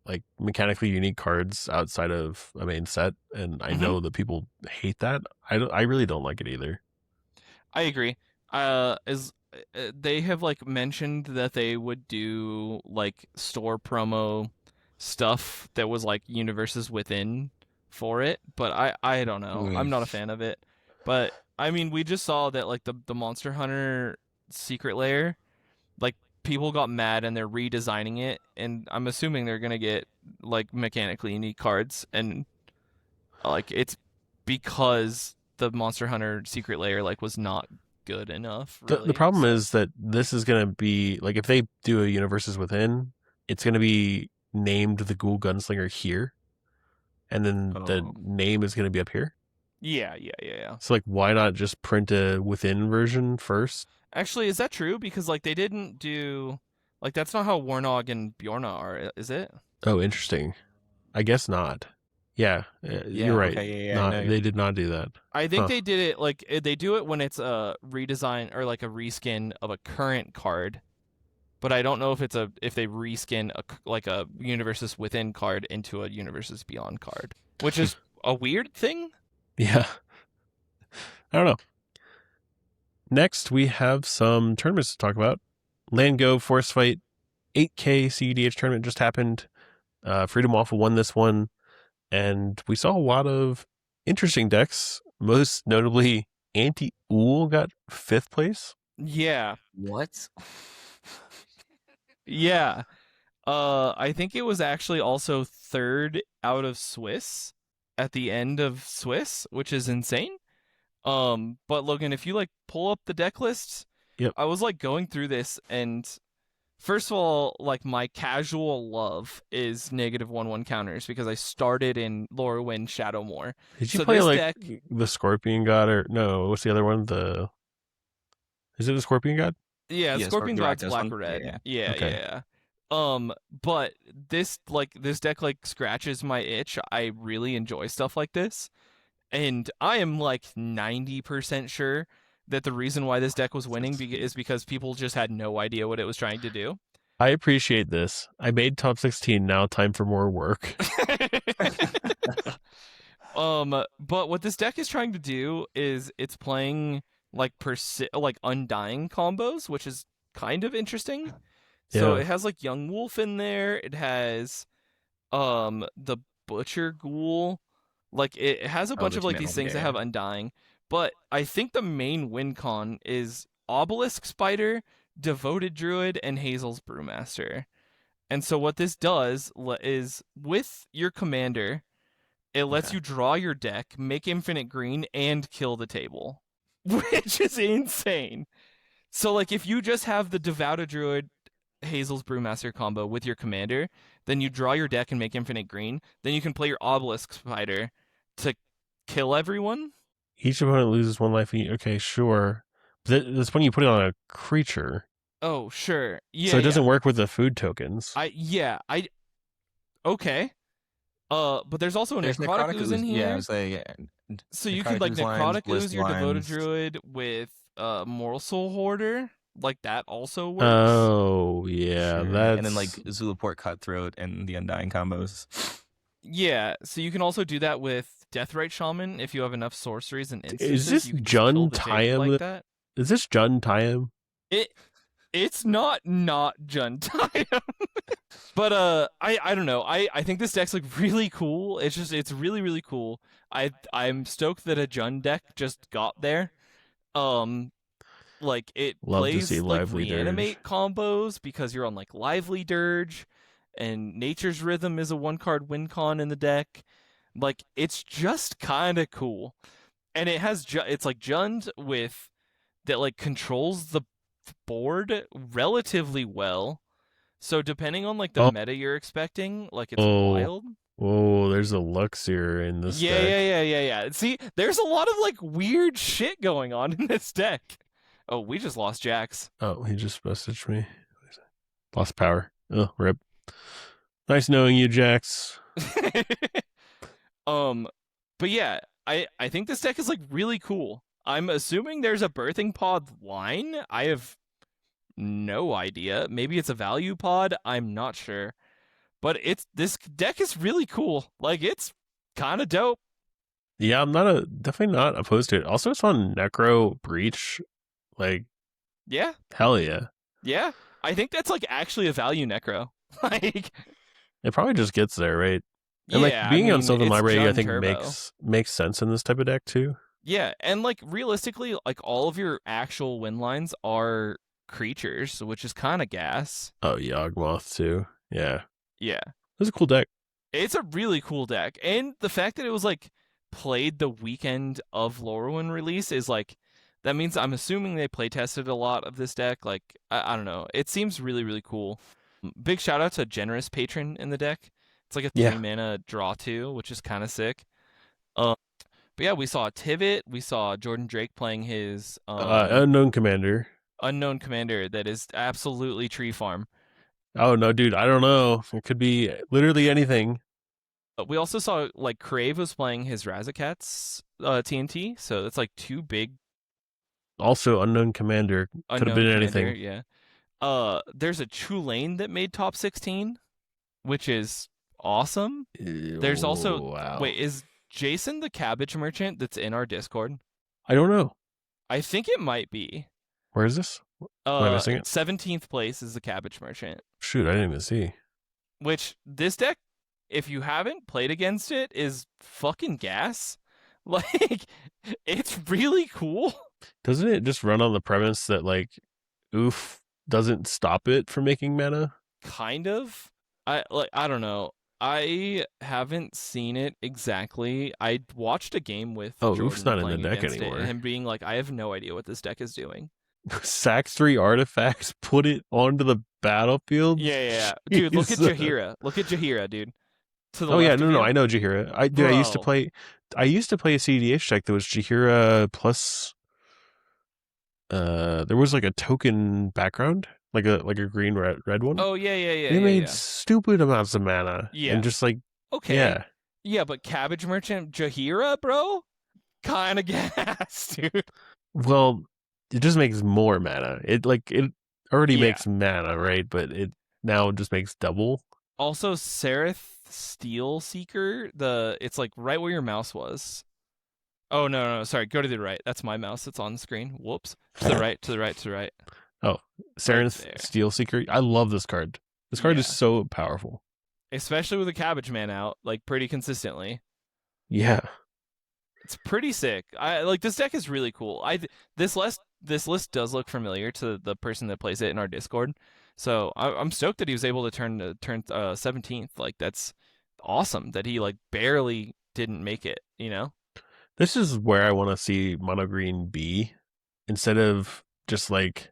[SPEAKER 3] like mechanically unique cards outside of a main set, and I know that people hate that. I really don't like it either.
[SPEAKER 2] I agree. They have like mentioned that they would do like store promo stuff that was like universes within for it, but I don't know. I'm not a fan of it. But I mean, we just saw that like the Monster Hunter secret lair, like people got mad and they're redesigning it, and I'm assuming they're gonna get like mechanically unique cards, and Like it's because the Monster Hunter Secret Lair like was not good enough. Really.
[SPEAKER 3] The problem is that this is going to be like if they do a Universes Within, it's going to be named the Ghoul Gunslinger here, and then the name is going to be up here.
[SPEAKER 2] Yeah.
[SPEAKER 3] So like, why not just print a Within version first?
[SPEAKER 2] Actually, is that true? Because like they didn't do like that's not how Warnog and Bjorna are, is it?
[SPEAKER 3] Oh, interesting. I guess not. Yeah, you're right.
[SPEAKER 4] Okay, yeah,
[SPEAKER 3] not,
[SPEAKER 4] no.
[SPEAKER 3] They did not do that.
[SPEAKER 2] I think they did it like they do it when it's a redesign or like a reskin of a current card, but I don't know if if they reskin like a Universes Within card into a Universes Beyond card, which is a weird thing.
[SPEAKER 3] Yeah, I don't know. Next, we have some tournaments to talk about. Land Go Force Fight 8K cEDH tournament just happened. Freedom Waffle won this one. And we saw a lot of interesting decks. Most notably, Anti-Ool got 5th place.
[SPEAKER 2] Yeah.
[SPEAKER 4] What?
[SPEAKER 2] Yeah. I think it was actually also 3rd out of Swiss at the end of Swiss, which is insane. But Logan, if you like pull up the deck lists,
[SPEAKER 3] yep.
[SPEAKER 2] I was like going through this, and first of all, like my casual love is -1/1 counters because I started in Lorwyn Shadowmoor.
[SPEAKER 3] Did you play like the Scorpion God or no? What's the other one? Is it the Scorpion God?
[SPEAKER 2] Yeah, Scorpion God's black or red. Yeah.
[SPEAKER 3] Okay.
[SPEAKER 2] Yeah. But this deck like scratches my itch. I really enjoy stuff like this. And I am like 90% sure that the reason why this deck was winning is because people just had no idea what it was trying to do.
[SPEAKER 3] I appreciate this. I made top 16. Now time for more work.
[SPEAKER 2] But what this deck is trying to do is it's playing like Undying combos, which is kind of interesting. So it has like Young Wolf in there. It has the Butcher Ghoul. Like it has a bunch of like these things that have Undying. But I think the main win con is Obelisk Spider, Devoted Druid, and Hazel's Brewmaster. And so what this does is with your commander, it lets you draw your deck, make infinite green, and kill the table. Which is insane. So like if you just have the Devoted Druid, Hazel's Brewmaster combo with your commander, then you draw your deck and make infinite green, then you can play your Obelisk Spider to kill everyone.
[SPEAKER 3] Each opponent loses 1 life. Okay, sure. But that's when you put it on a creature.
[SPEAKER 2] Oh, sure. Yeah.
[SPEAKER 3] So it doesn't work with the food tokens.
[SPEAKER 2] Okay. But there's also a Necrotic Ooze in here.
[SPEAKER 4] Yeah, I was like,
[SPEAKER 2] so you could like Necrotic Ooze your Devoted Druid with Moral Soul Hoarder. Like that also works.
[SPEAKER 3] Oh yeah, that's...
[SPEAKER 4] and then like Zulaport Cutthroat and the Undying combos.
[SPEAKER 2] Yeah, so you can also do that with Deathrite Shaman if you have enough sorceries and instances.
[SPEAKER 3] Is this Jun Tyam?
[SPEAKER 2] Like that.
[SPEAKER 3] Is this Jun Tyam?
[SPEAKER 2] It's not Jun Tyam. But I don't know. I think this deck's like really cool. It's really really cool. I'm stoked that a Jun deck just got there. Like it plays like reanimate combos because you're on like Lively Dirge, and Nature's Rhythm is a 1-card win con in the deck. Like it's just kind of cool, and it has it's like Jund with that like controls the board relatively well. So depending on like the meta you're expecting, like it's wild.
[SPEAKER 3] Oh, there's a Luxior in this deck.
[SPEAKER 2] Yeah. See, there's a lot of like weird shit going on in this deck. Oh, we just lost Jax.
[SPEAKER 3] Oh, he just messaged me. Lost power. Oh, rip. Nice knowing you, Jax.
[SPEAKER 2] But yeah, I think this deck is like really cool. I'm assuming there's a Birthing Pod line. I have no idea. Maybe it's a value pod. I'm not sure. But this deck is really cool. Like it's kind of dope.
[SPEAKER 3] Yeah, I'm definitely not opposed to it. Also, it's on Necro Breach. Like,
[SPEAKER 2] yeah,
[SPEAKER 3] hell yeah.
[SPEAKER 2] Yeah, I think that's like actually a value Necro. Like,
[SPEAKER 3] it probably just gets there, right? And
[SPEAKER 2] yeah,
[SPEAKER 3] like being on Sylvan Library,
[SPEAKER 2] Jund
[SPEAKER 3] I think
[SPEAKER 2] Turbo.
[SPEAKER 3] makes sense in this type of deck too.
[SPEAKER 2] Yeah, and like realistically, like all of your actual win lines are creatures, which is kind of gas.
[SPEAKER 3] Oh, Yawgmoth too. Yeah.
[SPEAKER 2] Yeah.
[SPEAKER 3] It's a cool deck.
[SPEAKER 2] It's a really cool deck. And the fact that it was like played the weekend of Lorwyn release is like, that means I'm assuming they play tested a lot of this deck. Like, I don't know. It seems really, really cool. Big shout out to Generous Patron in the deck. It's like a 3
[SPEAKER 3] Yeah.
[SPEAKER 2] mana draw 2, which is kind of sick. But yeah, we saw Tivit. We saw Jordan Drake playing his
[SPEAKER 3] Unknown Commander.
[SPEAKER 2] unknown commander that is absolutely tree farm.
[SPEAKER 3] Oh no, dude, I don't know. It could be literally anything.
[SPEAKER 2] We also saw like Crave was playing his Razakats TNT, so it's like 2 big
[SPEAKER 3] Also, Unknown Commander could have
[SPEAKER 2] unknown
[SPEAKER 3] been
[SPEAKER 2] commander,
[SPEAKER 3] anything.
[SPEAKER 2] yeah. There's a Tulane that made top 16, which is awesome. There's also
[SPEAKER 3] wow.
[SPEAKER 2] wait, is Jason the cabbage merchant that's in our Discord?
[SPEAKER 3] I don't know.
[SPEAKER 2] I think it might be.
[SPEAKER 3] Where is this? Am I missing it?
[SPEAKER 2] 17th place is the cabbage merchant.
[SPEAKER 3] Shoot, I didn't even see.
[SPEAKER 2] Which this deck, if you haven't played against it, is fucking gas. Like, it's really cool.
[SPEAKER 3] Doesn't it just run on the premise that like oof doesn't stop it from making mana?
[SPEAKER 2] Kind of. I don't know. I haven't seen it exactly. I watched a game with Jordan
[SPEAKER 3] Oof's not in the
[SPEAKER 2] playing
[SPEAKER 3] deck
[SPEAKER 2] against it,
[SPEAKER 3] anymore.
[SPEAKER 2] and him being like, I have no idea what this deck is doing.
[SPEAKER 3] Sack 3 artifacts, put it onto the battlefield.
[SPEAKER 2] Yeah. Dude, look at
[SPEAKER 3] Jesus.
[SPEAKER 2] Jahira. Look at Jahira, dude. To the
[SPEAKER 3] Oh yeah,
[SPEAKER 2] left of
[SPEAKER 3] no,
[SPEAKER 2] you.
[SPEAKER 3] I know Jahira. I used to
[SPEAKER 2] Bro.
[SPEAKER 3] play. I used to play a cEDH deck that was Jahira plus. There was like a token background, like a green red one.
[SPEAKER 2] Oh yeah.
[SPEAKER 3] They made stupid amounts of mana.
[SPEAKER 2] Yeah.
[SPEAKER 3] and just like
[SPEAKER 2] Okay.
[SPEAKER 3] yeah.
[SPEAKER 2] But Cabbage Merchant Jahira, bro? Kind of gas, dude.
[SPEAKER 3] Well, it just makes more mana. It already
[SPEAKER 2] Yeah.
[SPEAKER 3] makes mana, right? But it now just makes double.
[SPEAKER 2] Also, Sereth Steel Seeker, it's like right where your mouse was. Oh, no, sorry. Go to the right. That's my mouse that's on the screen. Whoops. To the right.
[SPEAKER 3] Serenth
[SPEAKER 2] there.
[SPEAKER 3] Steel Seeker. I love this card. This card is
[SPEAKER 2] Yeah.
[SPEAKER 3] so powerful.
[SPEAKER 2] Especially with a Cabbage Man out, like, pretty consistently.
[SPEAKER 3] Yeah.
[SPEAKER 2] It's pretty sick. This deck is really cool. This list does look familiar to the person that plays it in our Discord. So I'm stoked that he was able to turn 17th. Like, that's awesome that he like barely didn't make it, you know?
[SPEAKER 3] This is where I want to see Mono Green be, instead of just like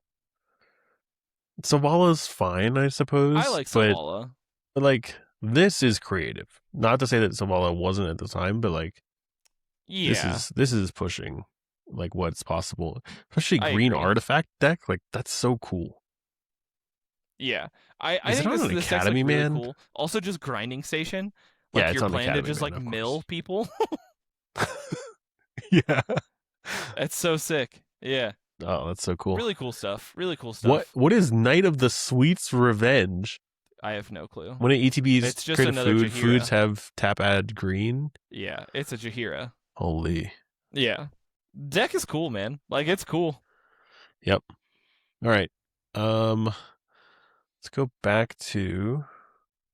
[SPEAKER 3] Zavala's fine, I suppose.
[SPEAKER 2] I like Zavala.
[SPEAKER 3] But like this is creative. Not to say that Zavala wasn't at the time, but like
[SPEAKER 2] Yeah.
[SPEAKER 3] this is pushing like what's possible. Especially
[SPEAKER 2] I
[SPEAKER 3] green
[SPEAKER 2] agree.
[SPEAKER 3] artifact deck, like that's so cool.
[SPEAKER 2] Yeah. I
[SPEAKER 3] Is it
[SPEAKER 2] think
[SPEAKER 3] on
[SPEAKER 2] this
[SPEAKER 3] an
[SPEAKER 2] deck's
[SPEAKER 3] Academy,
[SPEAKER 2] like, really
[SPEAKER 3] man?
[SPEAKER 2] cool. Also just grinding station. Like,
[SPEAKER 3] Yeah, it's
[SPEAKER 2] your
[SPEAKER 3] on
[SPEAKER 2] plan to
[SPEAKER 3] Academy,
[SPEAKER 2] just
[SPEAKER 3] man,
[SPEAKER 2] like
[SPEAKER 3] of
[SPEAKER 2] mill
[SPEAKER 3] course.
[SPEAKER 2] people.
[SPEAKER 3] Yeah.
[SPEAKER 2] It's so sick. Yeah.
[SPEAKER 3] Oh, that's so cool.
[SPEAKER 2] Really cool stuff. Really cool stuff.
[SPEAKER 3] What is Knight of the Sweets Revenge?
[SPEAKER 2] I have no clue.
[SPEAKER 3] When an ETB's
[SPEAKER 2] It's just
[SPEAKER 3] create a
[SPEAKER 2] another
[SPEAKER 3] food,
[SPEAKER 2] Jahira.
[SPEAKER 3] foods have tap add green.
[SPEAKER 2] Yeah, it's a Jahira.
[SPEAKER 3] Holy.
[SPEAKER 2] Yeah. Deck is cool, man. Like, it's cool.
[SPEAKER 3] Yep. All right. Let's go back to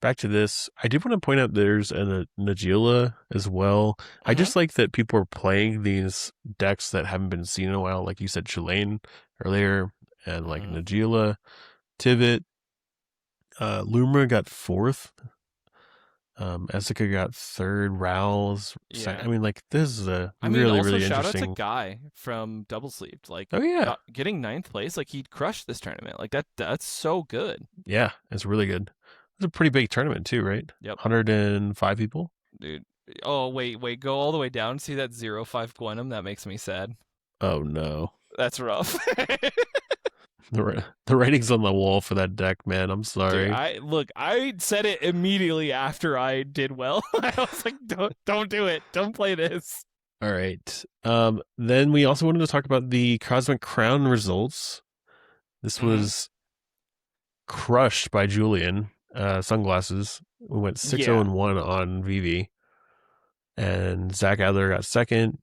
[SPEAKER 3] this. I did want to point out there's a Najila as well. I just like that people are playing these decks that haven't been seen in a while. Like you said, Tulane earlier, and like Najila, Tivit, Lumra got 4th. Ezeka got 3rd. Rowls.
[SPEAKER 2] Yeah.
[SPEAKER 3] I mean, like this is a
[SPEAKER 2] I mean,
[SPEAKER 3] really,
[SPEAKER 2] also
[SPEAKER 3] really
[SPEAKER 2] shout
[SPEAKER 3] interesting.
[SPEAKER 2] out to Guy from Double Sleeved. Like,
[SPEAKER 3] Oh yeah,
[SPEAKER 2] getting 9th place, like, he crushed this tournament. Like, that's so good.
[SPEAKER 3] yeah, it's really good. It's a pretty big tournament too, right?
[SPEAKER 2] Yep.
[SPEAKER 3] 105 people.
[SPEAKER 2] Dude. Oh, wait, go all the way down. See that 0-5 Gwenum? That makes me sad.
[SPEAKER 3] Oh no.
[SPEAKER 2] That's rough.
[SPEAKER 3] The writing's on the wall for that deck, man. I'm sorry.
[SPEAKER 2] Dude, I said it immediately after I did well. I was like, don't do it. Don't play this.
[SPEAKER 3] All right. Then we also wanted to talk about the Cosmic Crown results. This was crushed by Julian. Sunglasses. We went 6-0-1 on VV. And Zach Adler got 2nd.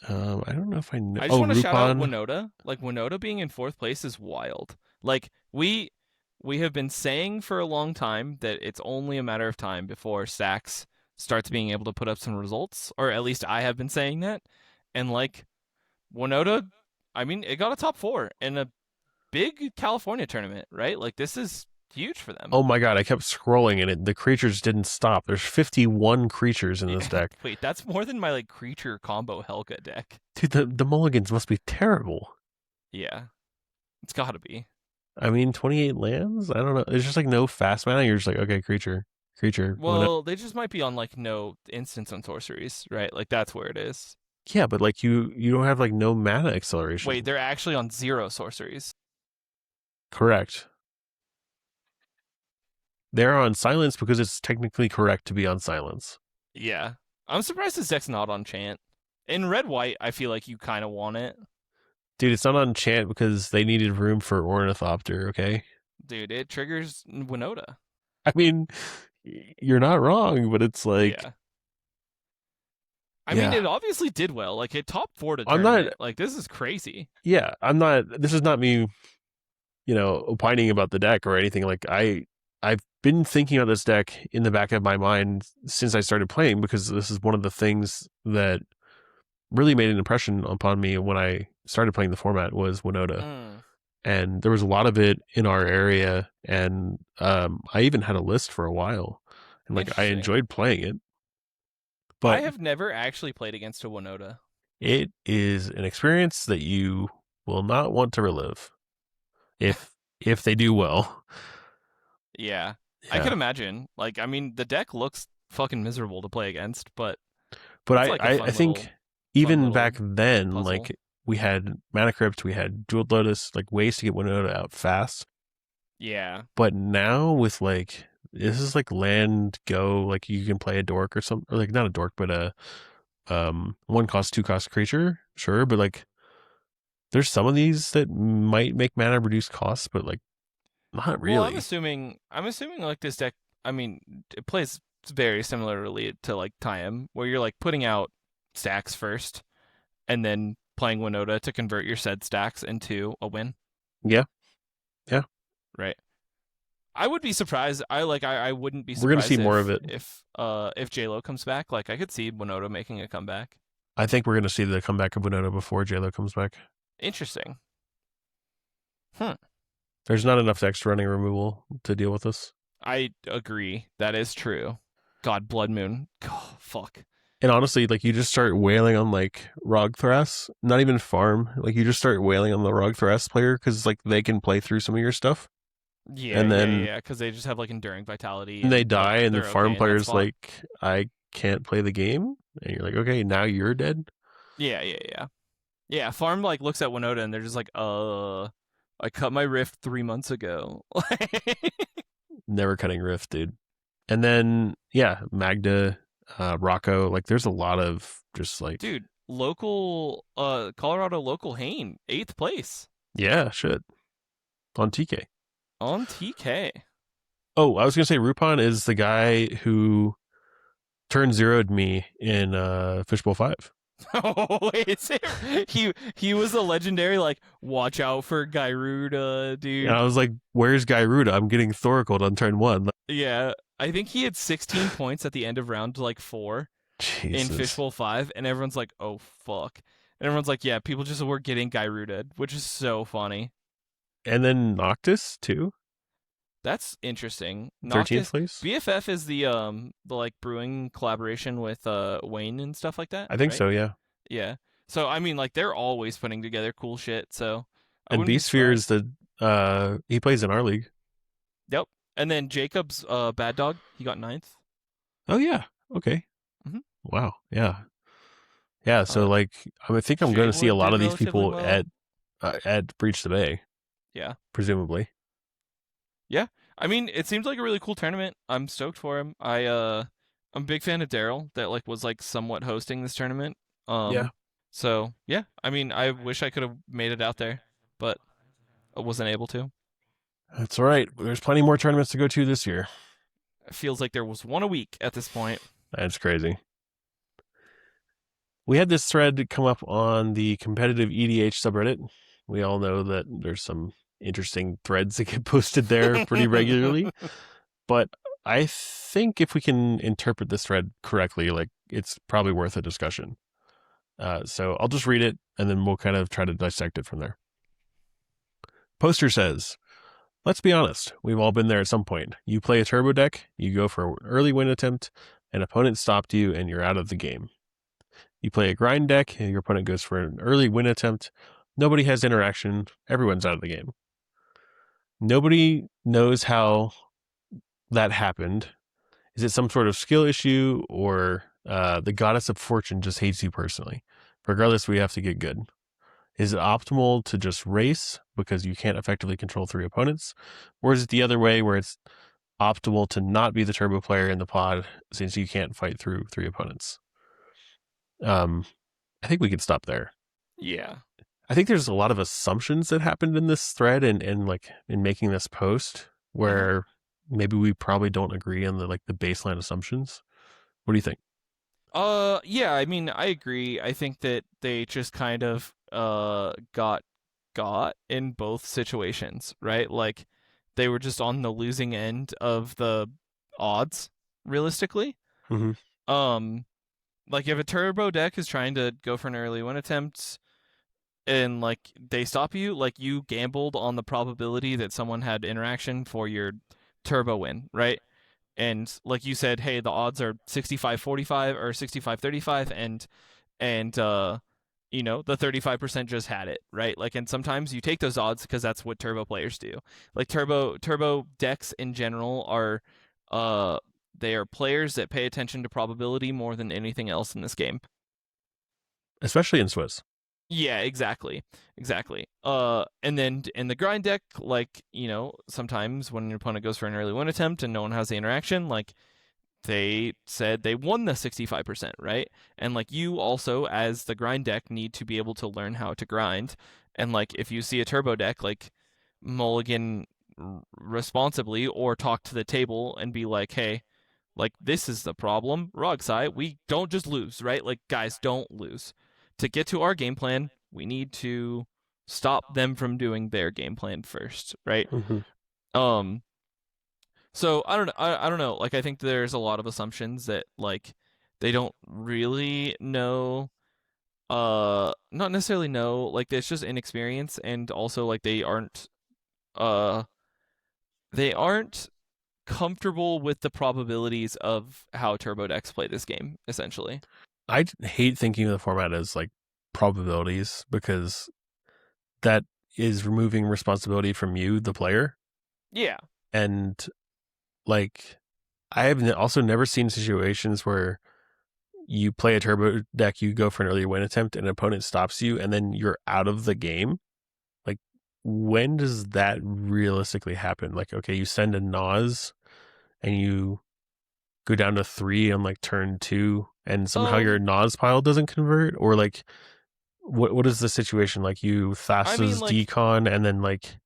[SPEAKER 3] I don't know if I know.
[SPEAKER 2] I just want to shout out
[SPEAKER 3] Rupon.
[SPEAKER 2] Winota. Like, Winota being in 4th place is wild. Like, we have been saying for a long time that it's only a matter of time before Sax starts being able to put up some results, or at least I have been saying that. And like, Winota, I mean, it got a top 4 in a big California tournament, right? Like, this is huge for them.
[SPEAKER 3] Oh my god, I kept scrolling and the creatures didn't stop. There's 51 creatures in this deck.
[SPEAKER 2] Wait, that's more than my like creature combo Helga deck.
[SPEAKER 3] Dude, the mulligans must be terrible.
[SPEAKER 2] Yeah, it's got to be.
[SPEAKER 3] I mean, 28 lands? I don't know. It's just like no fast mana. You're just like, okay, creature.
[SPEAKER 2] Well, they just might be on like no instants and sorceries, right? Like that's where it is.
[SPEAKER 3] Yeah, but like you don't have like no mana acceleration.
[SPEAKER 2] Wait, they're actually on 0 sorceries.
[SPEAKER 3] Correct. They're on silence because it's technically correct to be on silence.
[SPEAKER 2] Yeah, I'm surprised this deck's not on chant. In red white, I feel like you kind of want it.
[SPEAKER 3] Dude, it's not on chant because they needed room for Ornithopter, okay?
[SPEAKER 2] Dude, it triggers Winota.
[SPEAKER 3] I mean, you're not wrong, but it's like...
[SPEAKER 2] Yeah. I mean, it obviously did well. Like, it top 4 to
[SPEAKER 3] I'm
[SPEAKER 2] tournament.
[SPEAKER 3] not...
[SPEAKER 2] Like, this is crazy.
[SPEAKER 3] Yeah, this is not me, opining about the deck or anything. Like, I've been thinking about this deck in the back of my mind since I started playing because this is one of the things that really made an impression upon me when I started playing the format was Winota. And there was a lot of it in our area, and I even had a list for a while, and like I enjoyed playing it. But
[SPEAKER 2] I have never actually played against a Winota.
[SPEAKER 3] It is an experience that you will not want to relive if they do well.
[SPEAKER 2] Yeah. I could imagine. Like, I mean, the deck looks fucking miserable to play against, but
[SPEAKER 3] I think even back then,
[SPEAKER 2] puzzle.
[SPEAKER 3] like we had Mana Crypt, we had Jeweled Lotus, like ways to get Winota out fast.
[SPEAKER 2] Yeah.
[SPEAKER 3] But now with like this is like land go, like you can play a dork or something, or like not a dork, but a 1 cost, 2 cost creature, sure, but like there's some of these that might make mana reduce costs, but like not really.
[SPEAKER 2] Well, I'm assuming like this deck, I mean, it plays very similarly to like Time, where you're like putting out stacks first and then playing Winota to convert your said stacks into a win.
[SPEAKER 3] Yeah. Yeah.
[SPEAKER 2] Right. I would be surprised. I wouldn't be surprised.
[SPEAKER 3] We're gonna see more of it
[SPEAKER 2] if J-Lo comes back. Like I could see Winota making a comeback.
[SPEAKER 3] I think we're gonna see the comeback of Winota before J-Lo comes back.
[SPEAKER 2] Interesting.
[SPEAKER 3] There's not enough decks running removal to deal with this.
[SPEAKER 2] I agree. That is true. God, Blood Moon. Oh, fuck.
[SPEAKER 3] And honestly, like you just start wailing on like Rogthras, not even farm. Like you just start wailing on the Rogthras player because like they can play through some of your stuff.
[SPEAKER 2] Yeah,
[SPEAKER 3] and then
[SPEAKER 2] because they just have like enduring vitality.
[SPEAKER 3] And they die, and the farm player's
[SPEAKER 2] like,
[SPEAKER 3] I can't play the game, and you're like, okay, now you're dead.
[SPEAKER 2] Yeah. Farm like looks at Winota and they're just like, I cut my rift 3 months ago.
[SPEAKER 3] Never cutting rift, dude. And then Magda, Rocco, like there's a lot of just like,
[SPEAKER 2] dude, local Colorado local Hain, 8th place.
[SPEAKER 3] Yeah, shit. On TK.
[SPEAKER 2] On TK.
[SPEAKER 3] Oh, I was gonna say Rupon is the guy who turned 0'd me in Fishbowl 5.
[SPEAKER 2] Oh wait, he was a legendary like watch out for Gyruda, dude.
[SPEAKER 3] And I was like, where's Gyruda? I'm getting Thoracled on turn 1.
[SPEAKER 2] Yeah, I think he had 16 points at the end of round like 4 in Fishbowl 5, and everyone's like, oh fuck. And everyone's like, yeah, people just were getting Gyruda, which is so funny.
[SPEAKER 3] And then Noctis too.
[SPEAKER 2] That's interesting.
[SPEAKER 3] 13th place.
[SPEAKER 2] BFF is the like brewing collaboration with Wayne and stuff like that.
[SPEAKER 3] I think
[SPEAKER 2] right?
[SPEAKER 3] so, yeah.
[SPEAKER 2] Yeah. So I mean, like they're always putting together cool shit. So
[SPEAKER 3] and B-Sphere is the he plays in our league.
[SPEAKER 2] Yep. And then Jacob's Bad Dog, he got 9th.
[SPEAKER 3] Oh yeah. Okay.
[SPEAKER 2] Mm-hmm.
[SPEAKER 3] Wow. Yeah. Yeah. So like, I think I'm going to see a lot of these people at Breach the Bay.
[SPEAKER 2] Yeah.
[SPEAKER 3] Presumably.
[SPEAKER 2] Yeah. I mean, it seems like a really cool tournament. I'm stoked for him. I'm a big fan of Daryl that like was like somewhat hosting this tournament.
[SPEAKER 3] Yeah.
[SPEAKER 2] So yeah, I mean, I wish I could have made it out there, but I wasn't able to.
[SPEAKER 3] That's all right. There's plenty more tournaments to go to this year.
[SPEAKER 2] It feels like there was one a week at this point.
[SPEAKER 3] That's crazy. We had this thread come up on the competitive EDH subreddit. We all know that there's some interesting threads that get posted there pretty regularly. But I think if we can interpret this thread correctly, like it's probably worth a discussion. So I'll just read it and then we'll kind of try to dissect it from there. Poster says, let's be honest, we've all been there at some point. You play a turbo deck, you go for an early win attempt, an opponent stopped you, and you're out of the game. You play a grind deck, and your opponent goes for an early win attempt, nobody has interaction, everyone's out of the game. Nobody knows how that happened. Is it some sort of skill issue, or the goddess of fortune just hates you personally? Regardless, we have to get good. Is it optimal to just race because you can't effectively control 3 opponents? Or is it the other way where it's optimal to not be the turbo player in the pod since you can't fight through 3 opponents? I think we could stop there.
[SPEAKER 2] Yeah.
[SPEAKER 3] I think there's a lot of assumptions that happened in this thread and like in making this post where maybe we probably don't agree on the baseline assumptions. What do you think?
[SPEAKER 2] Yeah, I mean, I agree. I think that they just kind of got in both situations, right? Like they were just on the losing end of the odds, realistically.
[SPEAKER 3] Mm-hmm.
[SPEAKER 2] Like if a turbo deck is trying to go for an early win attempt and like they stop you, like you gambled on the probability that someone had interaction for your turbo win, right? And like you said, hey, the odds are 65-45 or 65-35, and you know, the 35% just had it, right? Like, and sometimes you take those odds because that's what turbo players do. Like turbo decks in general are they are players that pay attention to probability more than anything else in this game.
[SPEAKER 3] Especially in Swiss.
[SPEAKER 2] Yeah, exactly. And then in the grind deck, like, you know, sometimes when your opponent goes for an early win attempt and no one has the interaction, like, they said they won the 65%, right? And, like, you also, as the grind deck, need to be able to learn how to grind. And, like, if you see a turbo deck, like, mulligan responsibly or talk to the table and be like, hey, like, this is the problem. Rogsai, we don't just lose, right? Like, guys, don't lose. To get to our game plan, we need to stop them from doing their game plan first, right?
[SPEAKER 3] Mm-hmm.
[SPEAKER 2] So I don't know. Like, I think there's a lot of assumptions that like they don't really know. Not necessarily know. Like, it's just inexperience, and also like uh they aren't comfortable with the probabilities of how turbo decks play this game, essentially.
[SPEAKER 3] I hate thinking of the format as like probabilities because that is removing responsibility from you, the player.
[SPEAKER 2] Yeah.
[SPEAKER 3] And like, I have also never seen situations where you play a turbo deck, you go for an early win attempt, and an opponent stops you, and then you're out of the game. Like, when does that realistically happen? Like, okay, you send a Naz and you go down to 3 on like turn 2, and somehow your Naz pile doesn't convert, or like, what is the situation? Like, you Thassa's
[SPEAKER 2] like,
[SPEAKER 3] decon, and then like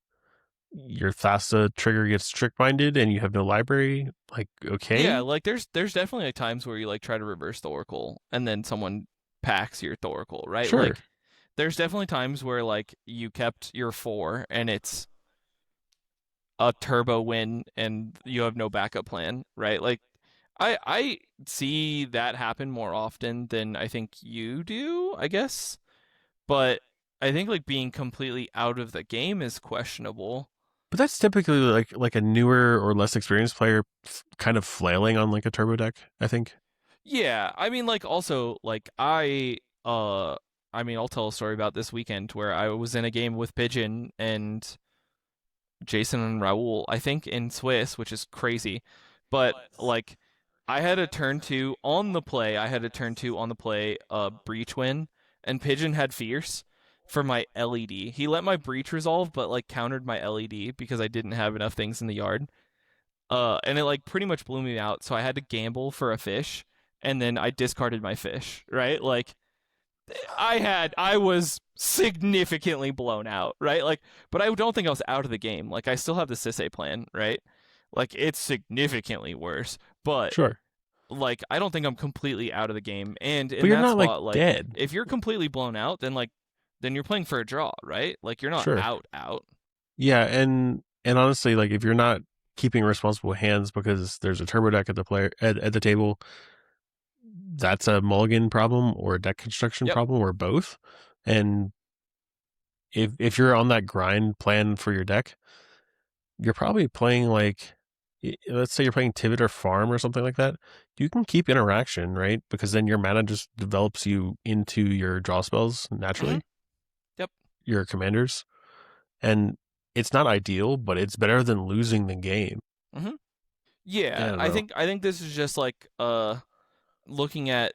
[SPEAKER 3] your Thassa trigger gets trick binded, and you have no library. Like, okay,
[SPEAKER 2] yeah, like there's definitely like times where you like try to reverse the Oracle and then someone packs your Thoracle, right?
[SPEAKER 3] sure.
[SPEAKER 2] Like there's definitely times where like you kept your 4 and it's a turbo win and you have no backup plan, right? Like I see that happen more often than I think you do, I guess. But I think like being completely out of the game is questionable.
[SPEAKER 3] But that's typically like a newer or less experienced player kind of flailing on like a turbo deck, I think.
[SPEAKER 2] Yeah, I mean, like, also, like, I mean, I'll tell a story about this weekend where I was in a game with Pigeon and Jason and Raul, I think in Swiss, which is crazy. But, like, I had a turn 2 on the play, Breach win, and Pigeon had Fierce for my LED. He let my Breach resolve, but, like, countered my LED because I didn't have enough things in the yard. And it like pretty much blew me out, so I had to gamble for a fish, and then I discarded my fish, right? Like I was significantly blown out, right? Like, but I don't think I was out of the game. Like, I still have the Sisse plan, right? Like, it's significantly worse, but
[SPEAKER 3] Sure.
[SPEAKER 2] like I don't think I'm completely out of the game. And
[SPEAKER 3] But you're not like dead.
[SPEAKER 2] if you're completely blown out, then you're playing for a draw, right? Like, you're not
[SPEAKER 3] Sure.
[SPEAKER 2] out.
[SPEAKER 3] Yeah, and honestly, like, if you're not keeping responsible hands because there's a turbo deck at the player at the table, that's a mulligan problem or a deck construction
[SPEAKER 2] Yep.
[SPEAKER 3] problem or both. And if you're on that grind plan for your deck, you're probably playing like, let's say you're playing Tivit or Farm or something like that. You can keep interaction, right? Because then your mana just develops you into your draw spells naturally.
[SPEAKER 2] Yep.
[SPEAKER 3] Your commanders. And it's not ideal, but it's better than losing the game.
[SPEAKER 2] Yeah,
[SPEAKER 3] don't
[SPEAKER 2] I
[SPEAKER 3] know.
[SPEAKER 2] think this is just like looking at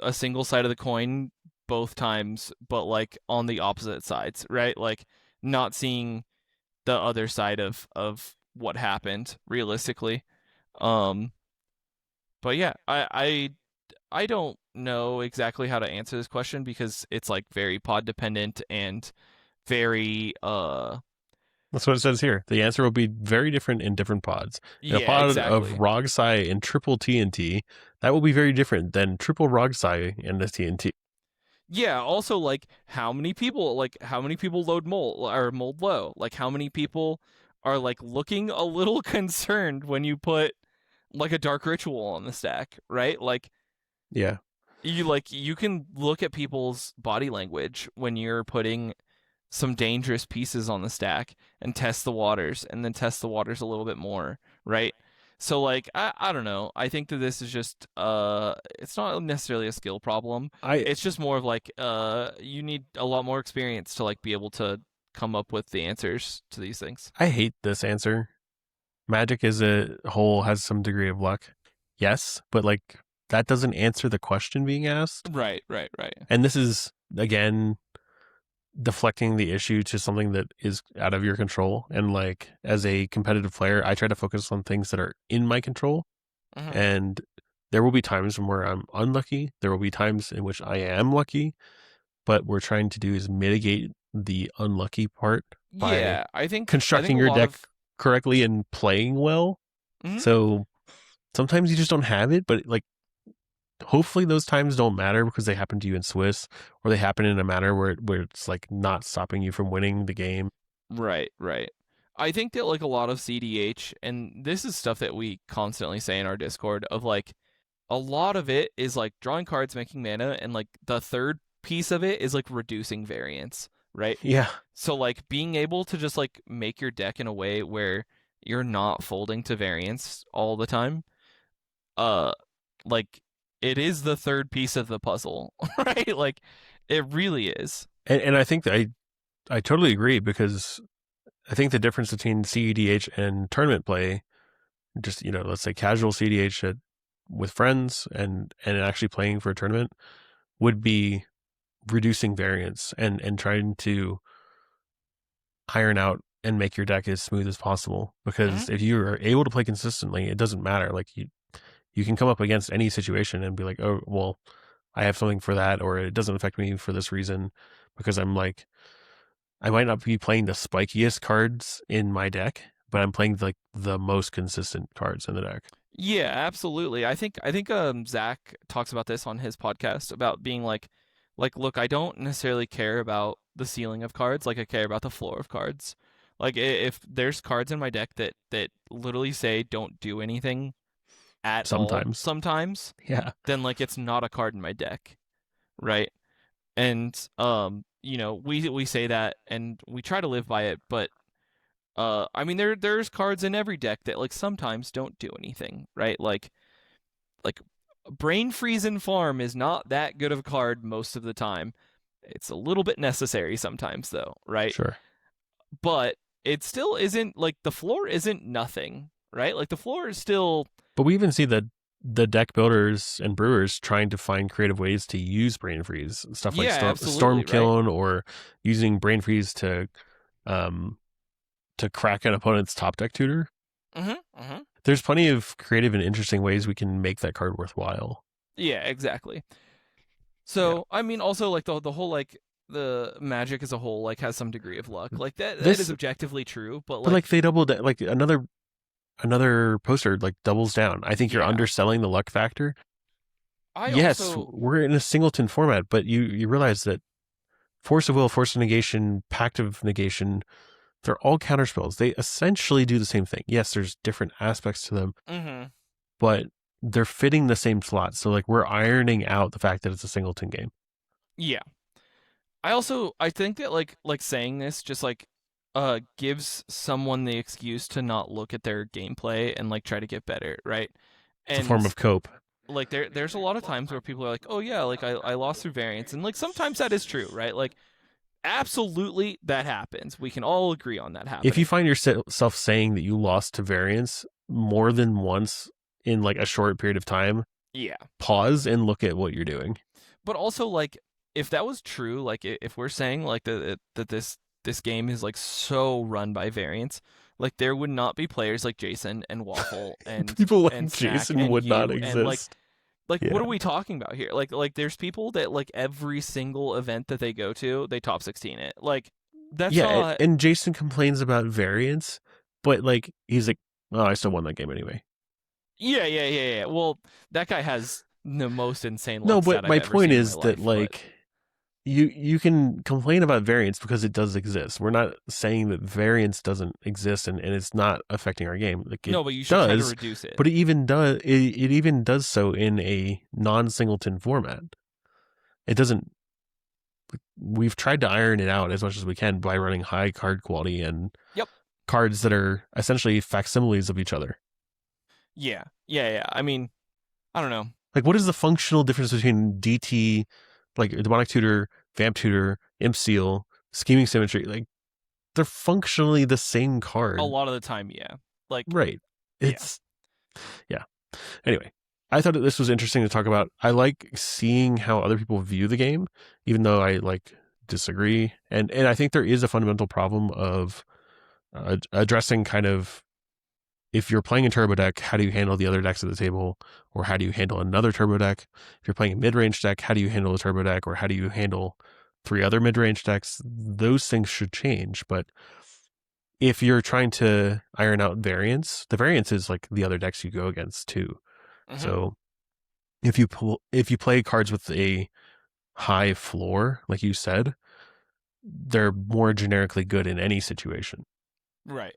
[SPEAKER 2] a single side of the coin both times, but like on the opposite sides, right? Like not seeing the other side of what happened realistically. But yeah, I don't know exactly how to answer this question because it's like very pod dependent and very
[SPEAKER 3] That's what it says here. The answer will be very different in different pods. In a
[SPEAKER 2] yeah,
[SPEAKER 3] pod of
[SPEAKER 2] exactly.
[SPEAKER 3] Rogsai and triple TNT, that will be very different than triple Rogsai and the TNT.
[SPEAKER 2] Yeah, also like how many people load mold or mold low? Like how many people are like looking a little concerned when you put like a dark ritual on the stack, right? Like
[SPEAKER 3] Yeah.
[SPEAKER 2] you can look at people's body language when you're putting some dangerous pieces on the stack and test the waters and then test the waters a little bit more, right? So like I don't know. I think that this is just it's not necessarily a skill problem.
[SPEAKER 3] I
[SPEAKER 2] It's just more of like you need a lot more experience to like be able to come up with the answers to these things.
[SPEAKER 3] I hate this answer. Magic as a whole has some degree of luck. Yes, but like that doesn't answer the question being asked.
[SPEAKER 2] Right.
[SPEAKER 3] And this is again deflecting the issue to something that is out of your control. And like as a competitive player, I try to focus on things that are in my control.
[SPEAKER 2] Mm-hmm.
[SPEAKER 3] And there will be times where I'm unlucky. There will be times in which I am lucky. But what we're trying to do is mitigate the unlucky part by
[SPEAKER 2] Yeah, I think
[SPEAKER 3] constructing
[SPEAKER 2] a
[SPEAKER 3] your
[SPEAKER 2] lot
[SPEAKER 3] deck
[SPEAKER 2] of
[SPEAKER 3] correctly and playing well.
[SPEAKER 2] Mhm.
[SPEAKER 3] So sometimes you just don't have it, but like hopefully those times don't matter because they happen to you in Swiss, or they happen in a manner where it's like not stopping you from winning the game.
[SPEAKER 2] Right. I think that like a lot of cEDH, and this is stuff that we constantly say in our Discord, of like a lot of it is like drawing cards, making mana, and like the third piece of it is like reducing variance, right?
[SPEAKER 3] Yeah.
[SPEAKER 2] So like being able to just like make your deck in a way where you're not folding to variance all the time, uh like it is the third piece of the puzzle, right? Like it really is.
[SPEAKER 3] And I think that I totally agree, because I think the difference between cEDH and tournament play, just, let's say casual cEDH with friends and actually playing for a tournament, would be reducing variance and trying to iron out and make your deck as smooth as possible. Because if you are able to play consistently, it doesn't matter. Like you can come up against any situation and be like, oh, well, I have something for that, or it doesn't affect me for this reason, because I might not be playing the spikiest cards in my deck, but I'm playing like the most consistent cards in the deck.
[SPEAKER 2] Yeah, absolutely. I think Zach talks about this on his podcast about being like look, I don't necessarily care about the ceiling of cards, like I care about the floor of cards. Like if there's cards in my deck that literally say don't do anything at all sometimes,
[SPEAKER 3] Yeah.
[SPEAKER 2] then like it's not a card in my deck, right? And we say that and we try to live by it, but I mean there's cards in every deck that like sometimes don't do anything, right? Like Brain Freeze and Farm is not that good of a card most of the time. It's a little bit necessary sometimes though, right?
[SPEAKER 3] Sure.
[SPEAKER 2] But it still isn't like the floor isn't nothing, right? Like the floor is still.
[SPEAKER 3] But we even see the deck builders and brewers trying to find creative ways to use Brain Freeze, stuff like Storm Kiln, or using Brain Freeze to crack an opponent's top deck tutor. There's plenty of creative and interesting ways we can make that card worthwhile.
[SPEAKER 2] Yeah, exactly. So I mean, also like the whole like the Magic as a whole like has some degree of luck. Like that is objectively true, but like
[SPEAKER 3] they doubled like another poster like doubles down. I think you're underselling the luck factor. We're in a singleton format, but you realize that Force of Will, Force of Negation, Pact of Negation, they're all counterspells. They essentially do the same thing. Yes, there's different aspects to them, but they're fitting the same slot. So like we're ironing out the fact that it's a singleton game.
[SPEAKER 2] Yeah. I think that like saying this just like gives someone the excuse to not look at their gameplay and like try to get better, right?
[SPEAKER 3] It's a form of cope.
[SPEAKER 2] Like there's a lot of times where people are like, oh yeah, like I lost through variance, and like sometimes that is true, right? Like absolutely that happens. We can all agree on that happening.
[SPEAKER 3] If you find yourself saying that you lost to variance more than once in like a short period of time,
[SPEAKER 2] yeah,
[SPEAKER 3] pause and look at what you're doing.
[SPEAKER 2] but also like if that was true, like if we're saying like that this game is like so run by variance, like there would not be players like Jason and Waffle and
[SPEAKER 3] people like
[SPEAKER 2] and Snack
[SPEAKER 3] Jason
[SPEAKER 2] and
[SPEAKER 3] would not
[SPEAKER 2] you,
[SPEAKER 3] exist.
[SPEAKER 2] and like
[SPEAKER 3] Yeah.
[SPEAKER 2] what are we talking about here? Like there's people that like every single event that they go to, they top 16 it. Like that's not.
[SPEAKER 3] And Jason complains about variance, but like he's like, oh, I still won that game anyway.
[SPEAKER 2] Yeah. Well, that guy has the most insane luck
[SPEAKER 3] No,
[SPEAKER 2] stat
[SPEAKER 3] but
[SPEAKER 2] I've
[SPEAKER 3] my
[SPEAKER 2] ever
[SPEAKER 3] point
[SPEAKER 2] seen in
[SPEAKER 3] is
[SPEAKER 2] my
[SPEAKER 3] that
[SPEAKER 2] life,
[SPEAKER 3] like you can complain about variance because it does exist. We're not saying that variance doesn't exist and it's not affecting our game. Like
[SPEAKER 2] no, but you should try to reduce it.
[SPEAKER 3] But it even does so in a non-singleton format. It doesn't. We've tried to iron it out as much as we can by running high card quality and cards that are essentially facsimiles of each other.
[SPEAKER 2] Yeah. I mean, I don't know.
[SPEAKER 3] Like, what is the functional difference between DT, like Demonic Tutor, Vamp Tutor, Imp Seal, Scheming Symmetry? Like, they're functionally the same card.
[SPEAKER 2] A lot of the time, yeah. Like,
[SPEAKER 3] right. It's, yeah. Anyway, I thought that this was interesting to talk about. I like seeing how other people view the game, even though I like disagree. And I think there is a fundamental problem of addressing kind of, if you're playing a turbo deck, how do you handle the other decks at the table? Or how do you handle another turbo deck? If you're playing a mid-range deck, how do you handle a turbo deck? Or how do you handle 3 other mid-range decks? Those things should change. But if you're trying to iron out variance, the variance is like the other decks you go against too.
[SPEAKER 2] Mhm.
[SPEAKER 3] So if you play cards with a high floor, like you said, they're more generically good in any situation.
[SPEAKER 2] Right.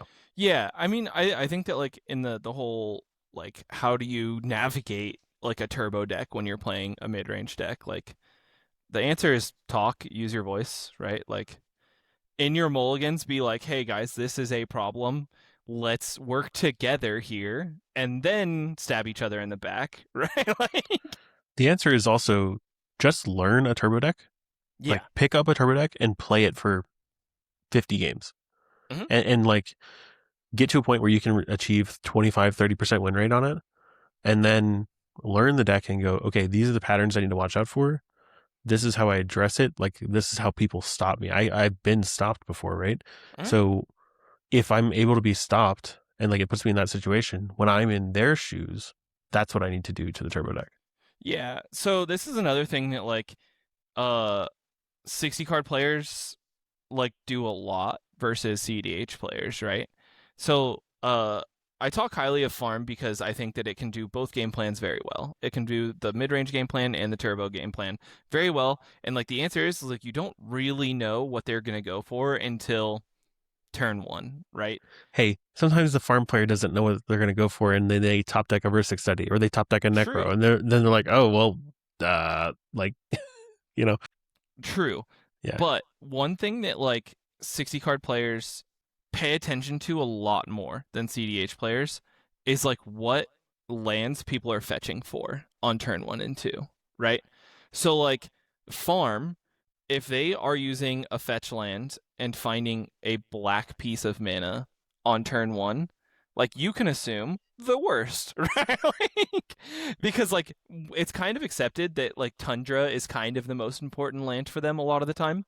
[SPEAKER 3] Oh.
[SPEAKER 2] Yeah, I mean, I think that like in the whole like how do you navigate like a turbo deck when you're playing a mid-range deck? Like the answer is talk, use your voice, right? Like in your mulligans, be like, hey guys, this is a problem. Let's work together here, and then stab each other in the back, right? Like,
[SPEAKER 3] the answer is also just learn a turbo deck.
[SPEAKER 2] yeah,
[SPEAKER 3] like pick up a turbo deck and play it for 50 games, and like get to a point where you can achieve 25-30% win rate on it, and then learn the deck and go, okay, these are the patterns I need to watch out for. This is how I address it. Like, this is how people stop me. I've been stopped before, right? So if I'm able to be stopped and like it puts me in that situation, when I'm in their shoes, that's what I need to do to the turbo deck.
[SPEAKER 2] Yeah. So this is another thing that like 60 card players like do a lot versus cEDH players, right? So I talk highly of Farm because I think that it can do both game plans very well. It can do the mid-range game plan and the turbo game plan very well. And like the answer is like you don't really know what they're going to go for until turn 1, right?
[SPEAKER 3] Hey, sometimes the farm player doesn't know what they're going to go for, and then they top deck a Versic Study or they top deck a Necro,
[SPEAKER 2] True.
[SPEAKER 3] and then they're like, oh well, like, you know.
[SPEAKER 2] True.
[SPEAKER 3] Yeah.
[SPEAKER 2] But one thing that like 60 card players pay attention to a lot more than cEDH players is like what lands people are fetching for on turn 1 and 2, right? So like Farm, if they are using a fetch land and finding a black piece of mana on turn 1, like you can assume the worst, right? Like, because like it's kind of accepted that like Tundra is kind of the most important land for them a lot of the time.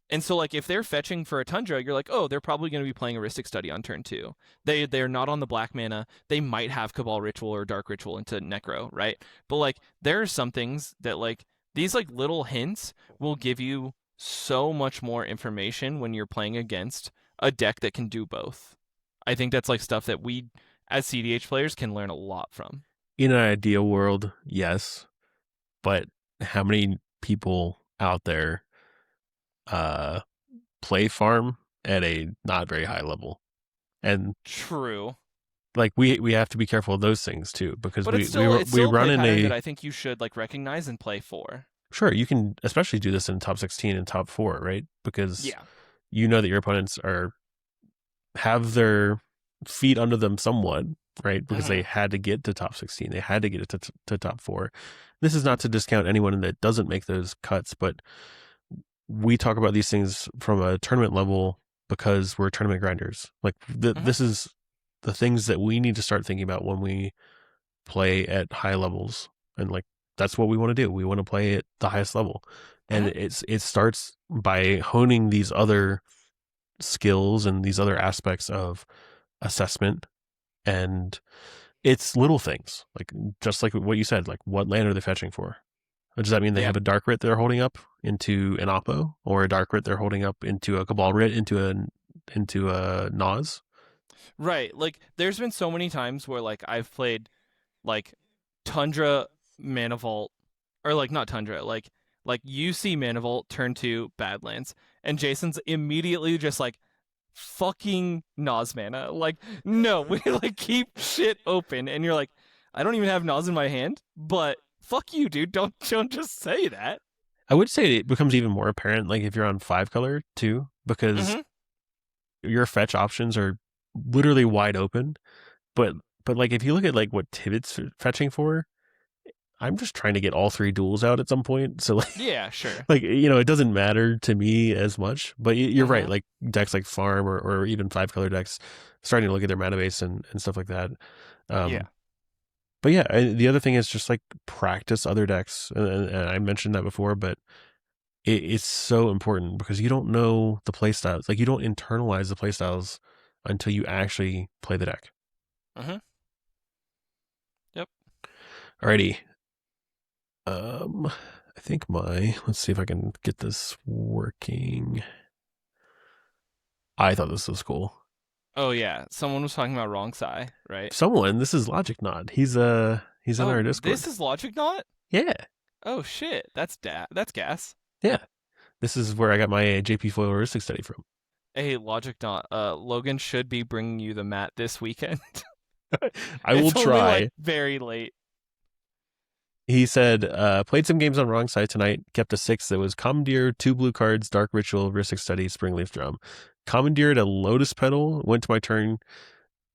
[SPEAKER 2] And so like if they're fetching for a Tundra, you're like, oh, they're probably going to be playing Aristic Study on turn 2. They're not on the black mana. They might have Cabal Ritual or Dark Ritual into Necro, right? But like there are some things that like these like little hints will give you so much more information when you're playing against a deck that can do both. I think that's like stuff that we as cEDH players can learn a lot from.
[SPEAKER 3] In an ideal world, yes. But how many people out there play Farm at a not very high level? And
[SPEAKER 2] true.
[SPEAKER 3] Like we have to be careful of those things too, because
[SPEAKER 2] but
[SPEAKER 3] we
[SPEAKER 2] it's still
[SPEAKER 3] run
[SPEAKER 2] a
[SPEAKER 3] in
[SPEAKER 2] pattern that I think you should like recognize and play for.
[SPEAKER 3] Sure, you can especially do this in top 16 and top 4, right? Because you know that your opponents have their feet under them somewhat, right? Because they had to get to top 16. They had to get it to top 4. This is not to discount anyone that doesn't make those cuts, but we talk about these things from a tournament level because we're tournament grinders. Like this is the things that we need to start thinking about when we play at high levels. And like, that's what we want to do. We want to play at the highest level. And it starts by honing these other skills and these other aspects of assessment. And it's little things, like just like what you said, like what land are they fetching for? Does that mean they have a Dark Writ they're holding up into an Oppo, or a Dark Writ they're holding up into a Cabal Writ into a Naz?
[SPEAKER 2] Right. Like there's been so many times where like I've played like Tundra Mana Vault, or like not Tundra, like UC Mana Vault turn 2 Badlands, and Jason's immediately just like fucking Naz mana. Like, no, we like keep shit open, and you're like, I don't even have Naz in my hand, but fuck you, dude. Don't just say that.
[SPEAKER 3] I would say it becomes even more apparent, like if you're on 5 color too, because your fetch options are literally wide open. But like if you look at like what Tibbet's fetching for, I'm just trying to get all 3 duels out at some point. So like,
[SPEAKER 2] yeah, sure.
[SPEAKER 3] Like, it doesn't matter to me as much, but you're right. Like decks like Farm or even 5 color decks starting to look at their mana base and stuff like that.
[SPEAKER 2] Yeah.
[SPEAKER 3] But yeah, the other thing is just like practice other decks. And I mentioned that before, but it's so important because you don't know the play styles. Like you don't internalize the play styles until you actually play the deck.
[SPEAKER 2] Yep.
[SPEAKER 3] Alrighty. I think let's see if I can get this working. I thought this was cool.
[SPEAKER 2] Oh yeah, someone was talking about Wrong Sai, right?
[SPEAKER 3] This is Logic Knot. He's on our Discord.
[SPEAKER 2] This is Logic Knot?
[SPEAKER 3] Yeah.
[SPEAKER 2] Oh shit, that's gas.
[SPEAKER 3] Yeah. This is where I got my JP Foil heuristic study from.
[SPEAKER 2] Hey, Logic Knot, Logan should be bringing you the mat this weekend.
[SPEAKER 3] I will try.
[SPEAKER 2] Only, like, very late.
[SPEAKER 3] He said, played some games on Wrong Side tonight, kept a 6 that was Commandeer, 2 blue cards, Dark Ritual, Heuristic Study, Springleaf Drum. Commandeered a Lotus Petal, went to my turn,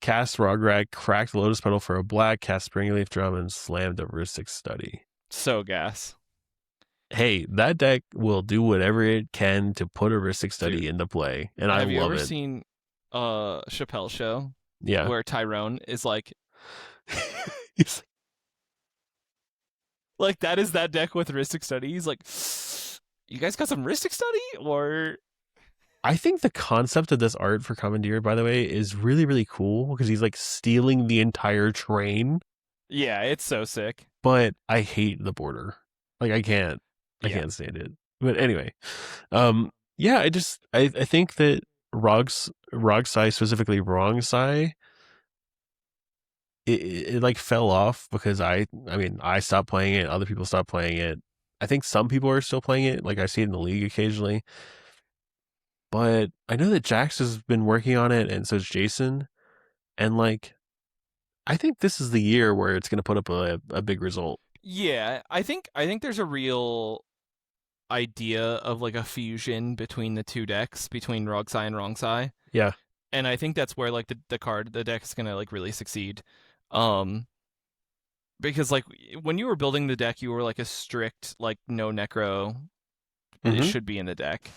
[SPEAKER 3] cast Rograg, cracked the Lotus Petal for a black, cast Springleaf Drum, and slammed the Heuristic Study.
[SPEAKER 2] So gas.
[SPEAKER 3] Hey, that deck will do whatever it can to put a Heuristic Study into play, and I love it.
[SPEAKER 2] Have you ever seen Chappelle's Show?
[SPEAKER 3] Yeah.
[SPEAKER 2] Where Tyrone is like...
[SPEAKER 3] He's
[SPEAKER 2] like, that is that deck with Heuristic Study. He's like, you guys got some Heuristic Study? Or...
[SPEAKER 3] I think the concept of this art for Commandeer, by the way, is really, really cool because he's like stealing the entire train.
[SPEAKER 2] Yeah, it's so sick.
[SPEAKER 3] But I hate the border. Like I can't stand it. But anyway, yeah, I think that Rogsai, specifically Wrong Sai, it like fell off because I stopped playing it. Other people stopped playing it. I think some people are still playing it. Like I see it in the league occasionally. But I know that Jax has been working on it, and so is Jason. And like, I think this is the year where it's going to put up a big result.
[SPEAKER 2] Yeah, I think there's a real idea of like a fusion between the two decks, between Rogsai and Wrongsai.
[SPEAKER 3] Yeah.
[SPEAKER 2] And I think that's where like the deck is going to like really succeed. Because like when you were building the deck, you were like a strict like no necro. It should be in the deck.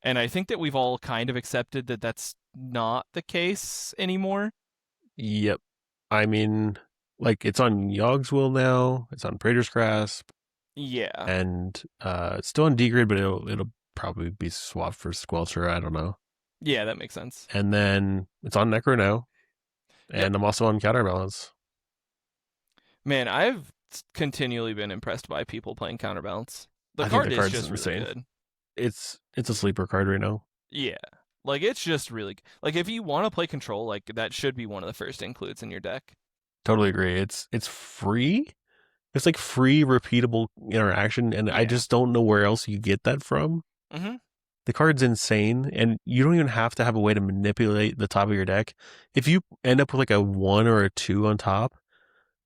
[SPEAKER 2] And I think that we've all kind of accepted that that's not the case anymore.
[SPEAKER 3] Yep. I mean, like it's on Yogg's Will now. It's on Praetor's Grasp.
[SPEAKER 2] Yeah.
[SPEAKER 3] And it's still on D-Grid, but it'll probably be swapped for Squelcher. I don't know.
[SPEAKER 2] Yeah, that makes sense.
[SPEAKER 3] And then it's on Necro now. And I'm also on Counterbalance.
[SPEAKER 2] Man, I've continually been impressed by people playing Counterbalance. The
[SPEAKER 3] card's
[SPEAKER 2] is just
[SPEAKER 3] insane.
[SPEAKER 2] really good.
[SPEAKER 3] It's a sleeper card right now.
[SPEAKER 2] Yeah. Like, it's just really... Like, if you want to play Control, like, that should be one of the first includes in your deck.
[SPEAKER 3] Totally agree. It's free. It's like free, repeatable interaction, and I just don't know where else you get that from. The card's insane, and you don't even have to have a way to manipulate the top of your deck. If you end up with like a 1 or a 2 on top,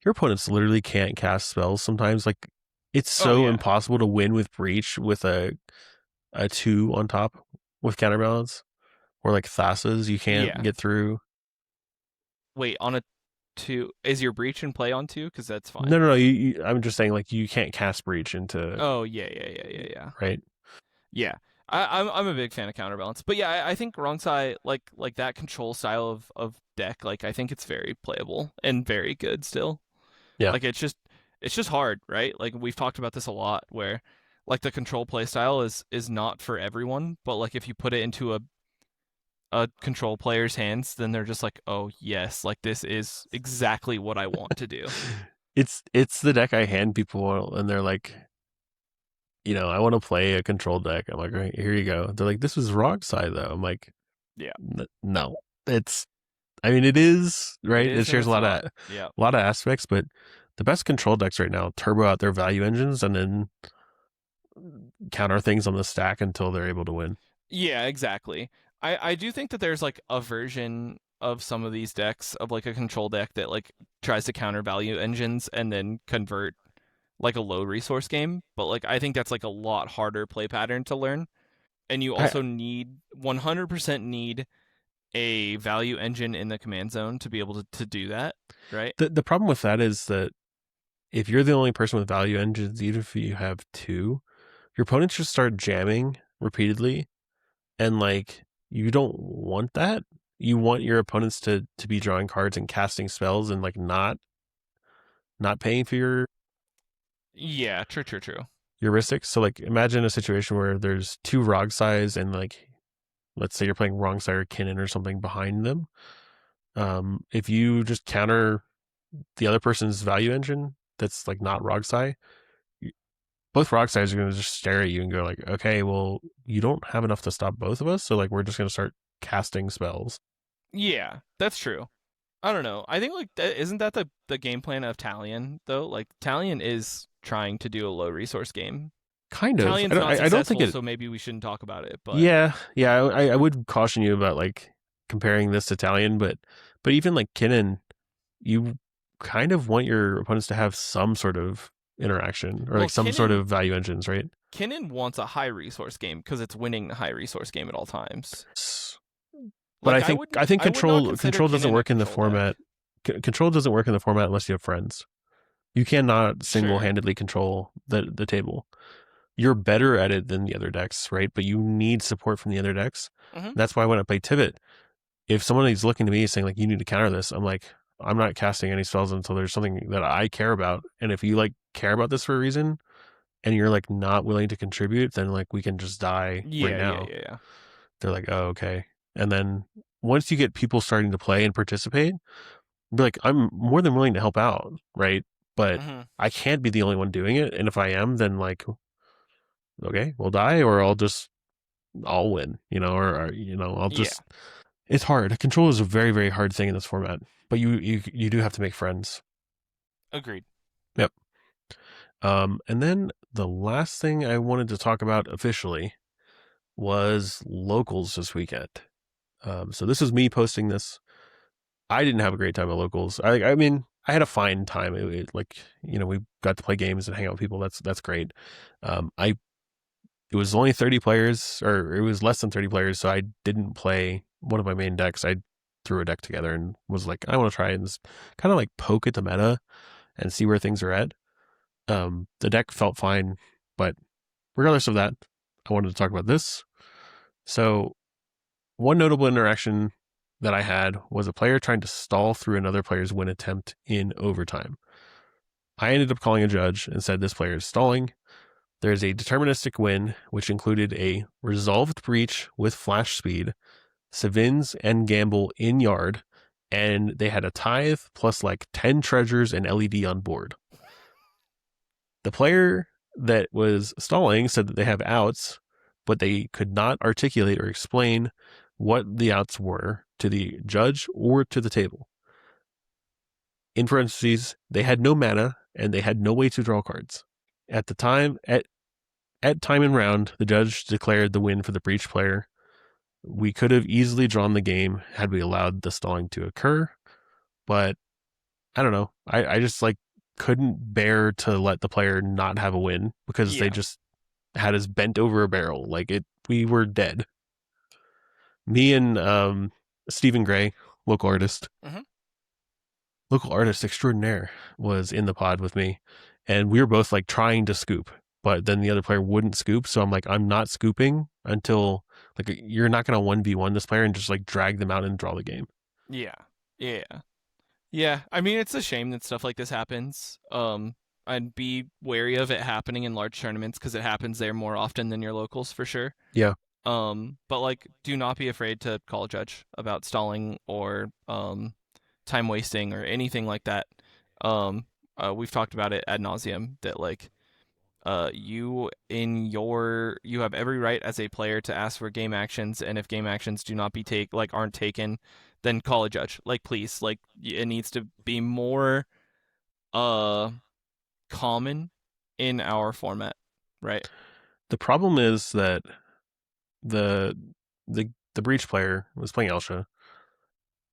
[SPEAKER 3] your opponents literally can't cast spells sometimes. Like, it's so impossible to win with Breach with a 2 on top with Counterbalance. or like Thassa's you can't
[SPEAKER 2] Yeah.
[SPEAKER 3] get through.
[SPEAKER 2] Wait, on a 2, is your breach in play on 2? Because that's fine.
[SPEAKER 3] No. I'm just saying like you can't cast breach into.
[SPEAKER 2] Oh yeah.
[SPEAKER 3] Right.
[SPEAKER 2] Yeah, I'm a big fan of counterbalance, but yeah, I think wrong side like that control style of deck, like I think it's very playable and very good still.
[SPEAKER 3] Yeah.
[SPEAKER 2] Like it's just hard, right? Like we've talked about this a lot, where like the control play style is not for everyone, but like if you put it into a control player's hands, then they're just like, oh yes, like this is exactly what I want to do.
[SPEAKER 3] It's the deck I hand people and they're like, I want to play a control deck. I'm like, right, here you go. They're like, this is wrong side though. I'm like,
[SPEAKER 2] Yeah,
[SPEAKER 3] no, I mean, it is, right?
[SPEAKER 2] it
[SPEAKER 3] It
[SPEAKER 2] is, and
[SPEAKER 3] shares a
[SPEAKER 2] it's
[SPEAKER 3] lot
[SPEAKER 2] not.
[SPEAKER 3] of
[SPEAKER 2] Yeah.
[SPEAKER 3] a lot of aspects, but the best control decks right now turbo out their value engines and then counter things on the stack until they're able to win.
[SPEAKER 2] Yeah, exactly. I do think that there's like a version of some of these decks of like a control deck that like tries to counter value engines and then convert like a low resource game, but like I think that's like a lot harder play pattern to learn. And you
[SPEAKER 3] I,
[SPEAKER 2] also need 100% need a value engine in the command zone to be able to do that, right?
[SPEAKER 3] the problem with that is that if you're the only person with value engines, even if you have two, your opponents just start jamming repeatedly, and like you don't want that. You want your opponents to be drawing cards and casting spells and like not paying for
[SPEAKER 2] Yeah, true.
[SPEAKER 3] your heuristics. So like imagine a situation where there's two Rog size and like let's say you're playing wrong side or Kinnan or something behind them. If you just counter the other person's value engine that's like not Rogsai, both Rogsides are going to just stare at you and go like, okay, well, you don't have enough to stop both of us, so like we're just going to start casting spells.
[SPEAKER 2] Yeah, that's true. I don't know. I think like isn't that the game plan of Talion though? Like Talion is trying to do a low resource game.
[SPEAKER 3] Kind of.
[SPEAKER 2] Talion's not
[SPEAKER 3] I don't think
[SPEAKER 2] successful,
[SPEAKER 3] it.
[SPEAKER 2] so maybe we shouldn't talk about it. But
[SPEAKER 3] Yeah. I would caution you about like comparing this to Talion, but even like Kinnan, you kind of want your opponents to have some sort of interaction or
[SPEAKER 2] Well,
[SPEAKER 3] like some sort
[SPEAKER 2] Kinnan-
[SPEAKER 3] of value engines, right?
[SPEAKER 2] Kinnan wants a high resource game because it's winning the high resource game at all times.
[SPEAKER 3] But
[SPEAKER 2] Like,
[SPEAKER 3] I think
[SPEAKER 2] I would not
[SPEAKER 3] control
[SPEAKER 2] consider
[SPEAKER 3] doesn't
[SPEAKER 2] Kinnan a
[SPEAKER 3] work in the
[SPEAKER 2] control
[SPEAKER 3] format.
[SPEAKER 2] deck.
[SPEAKER 3] Control doesn't work in the format unless you have friends. You cannot single handedly control the table. You're better at it than the other decks, right? But you need support from the other decks.
[SPEAKER 2] Mhm.
[SPEAKER 3] That's why when I play Tivit, if someone is looking to me saying like you need to counter this, I'm like, I'm not casting any spells until there's something that I care about. And if you like care about this for a reason and you're like not willing to contribute, then like we can just die right now.
[SPEAKER 2] Yeah.
[SPEAKER 3] They're like, oh, okay. And then once you get people starting to play and participate, be like, I'm more than willing to help out, right? But
[SPEAKER 2] Mhm.
[SPEAKER 3] I can't be the only one doing it. And if I am, then like, okay, we'll die, or I'll win, or I'll just.
[SPEAKER 2] Yeah.
[SPEAKER 3] It's hard. Control is a very, very hard thing in this format, but you do have to make friends.
[SPEAKER 2] Agreed.
[SPEAKER 3] Yep. And then the last thing I wanted to talk about officially was locals this weekend. So this is me posting this. I didn't have a great time at locals. I mean, I had a fine time. We got to play games and hang out with people. That's great. It was only 30 players, or it was less than 30 players, so I didn't play one of my main decks. I threw a deck together and was like, I want to try and just kind of like poke at the meta and see where things are at. The deck felt fine, but regardless of that, I wanted to talk about this. So one notable interaction that I had was a player trying to stall through another player's win attempt in overtime. I ended up calling a judge and said this player is stalling. There's a deterministic win, which included a resolved breach with flash speed, Savins and Gamble in yard, and they had a tithe plus like 10 treasures and LED on board. The player that was stalling said that they have outs, but they could not articulate or explain what the outs were to the judge or to the table. In parentheses, they had no mana and they had no way to draw cards. At the time, at time and round, the judge declared the win for the breach player. We could have easily drawn the game had we allowed the stalling to occur, but I don't know. I just like couldn't bear to let the player not have a win because they just had us bent over a barrel. Like we were dead. Me and Stephen Gray, local artist,
[SPEAKER 2] Mhm.
[SPEAKER 3] local artist extraordinaire, was in the pod with me, and we were both like trying to scoop, but then the other player wouldn't scoop. So I'm like, I'm not scooping until like you're not gonna 1v1 this player and just like drag them out and draw the game.
[SPEAKER 2] Yeah. Yeah. Yeah. I mean, it's a shame that stuff like this happens. And be wary of it happening in large tournaments because it happens there more often than your locals for sure.
[SPEAKER 3] Yeah.
[SPEAKER 2] But like, do not be afraid to call a judge about stalling or time wasting or anything like that. We've talked about it ad nauseum that like you have every right as a player to ask for game actions, and if game actions do not aren't taken, then call a judge. Like, please, like, it needs to be more common in our format, right?
[SPEAKER 3] The problem is that the the breach player was playing Elsha.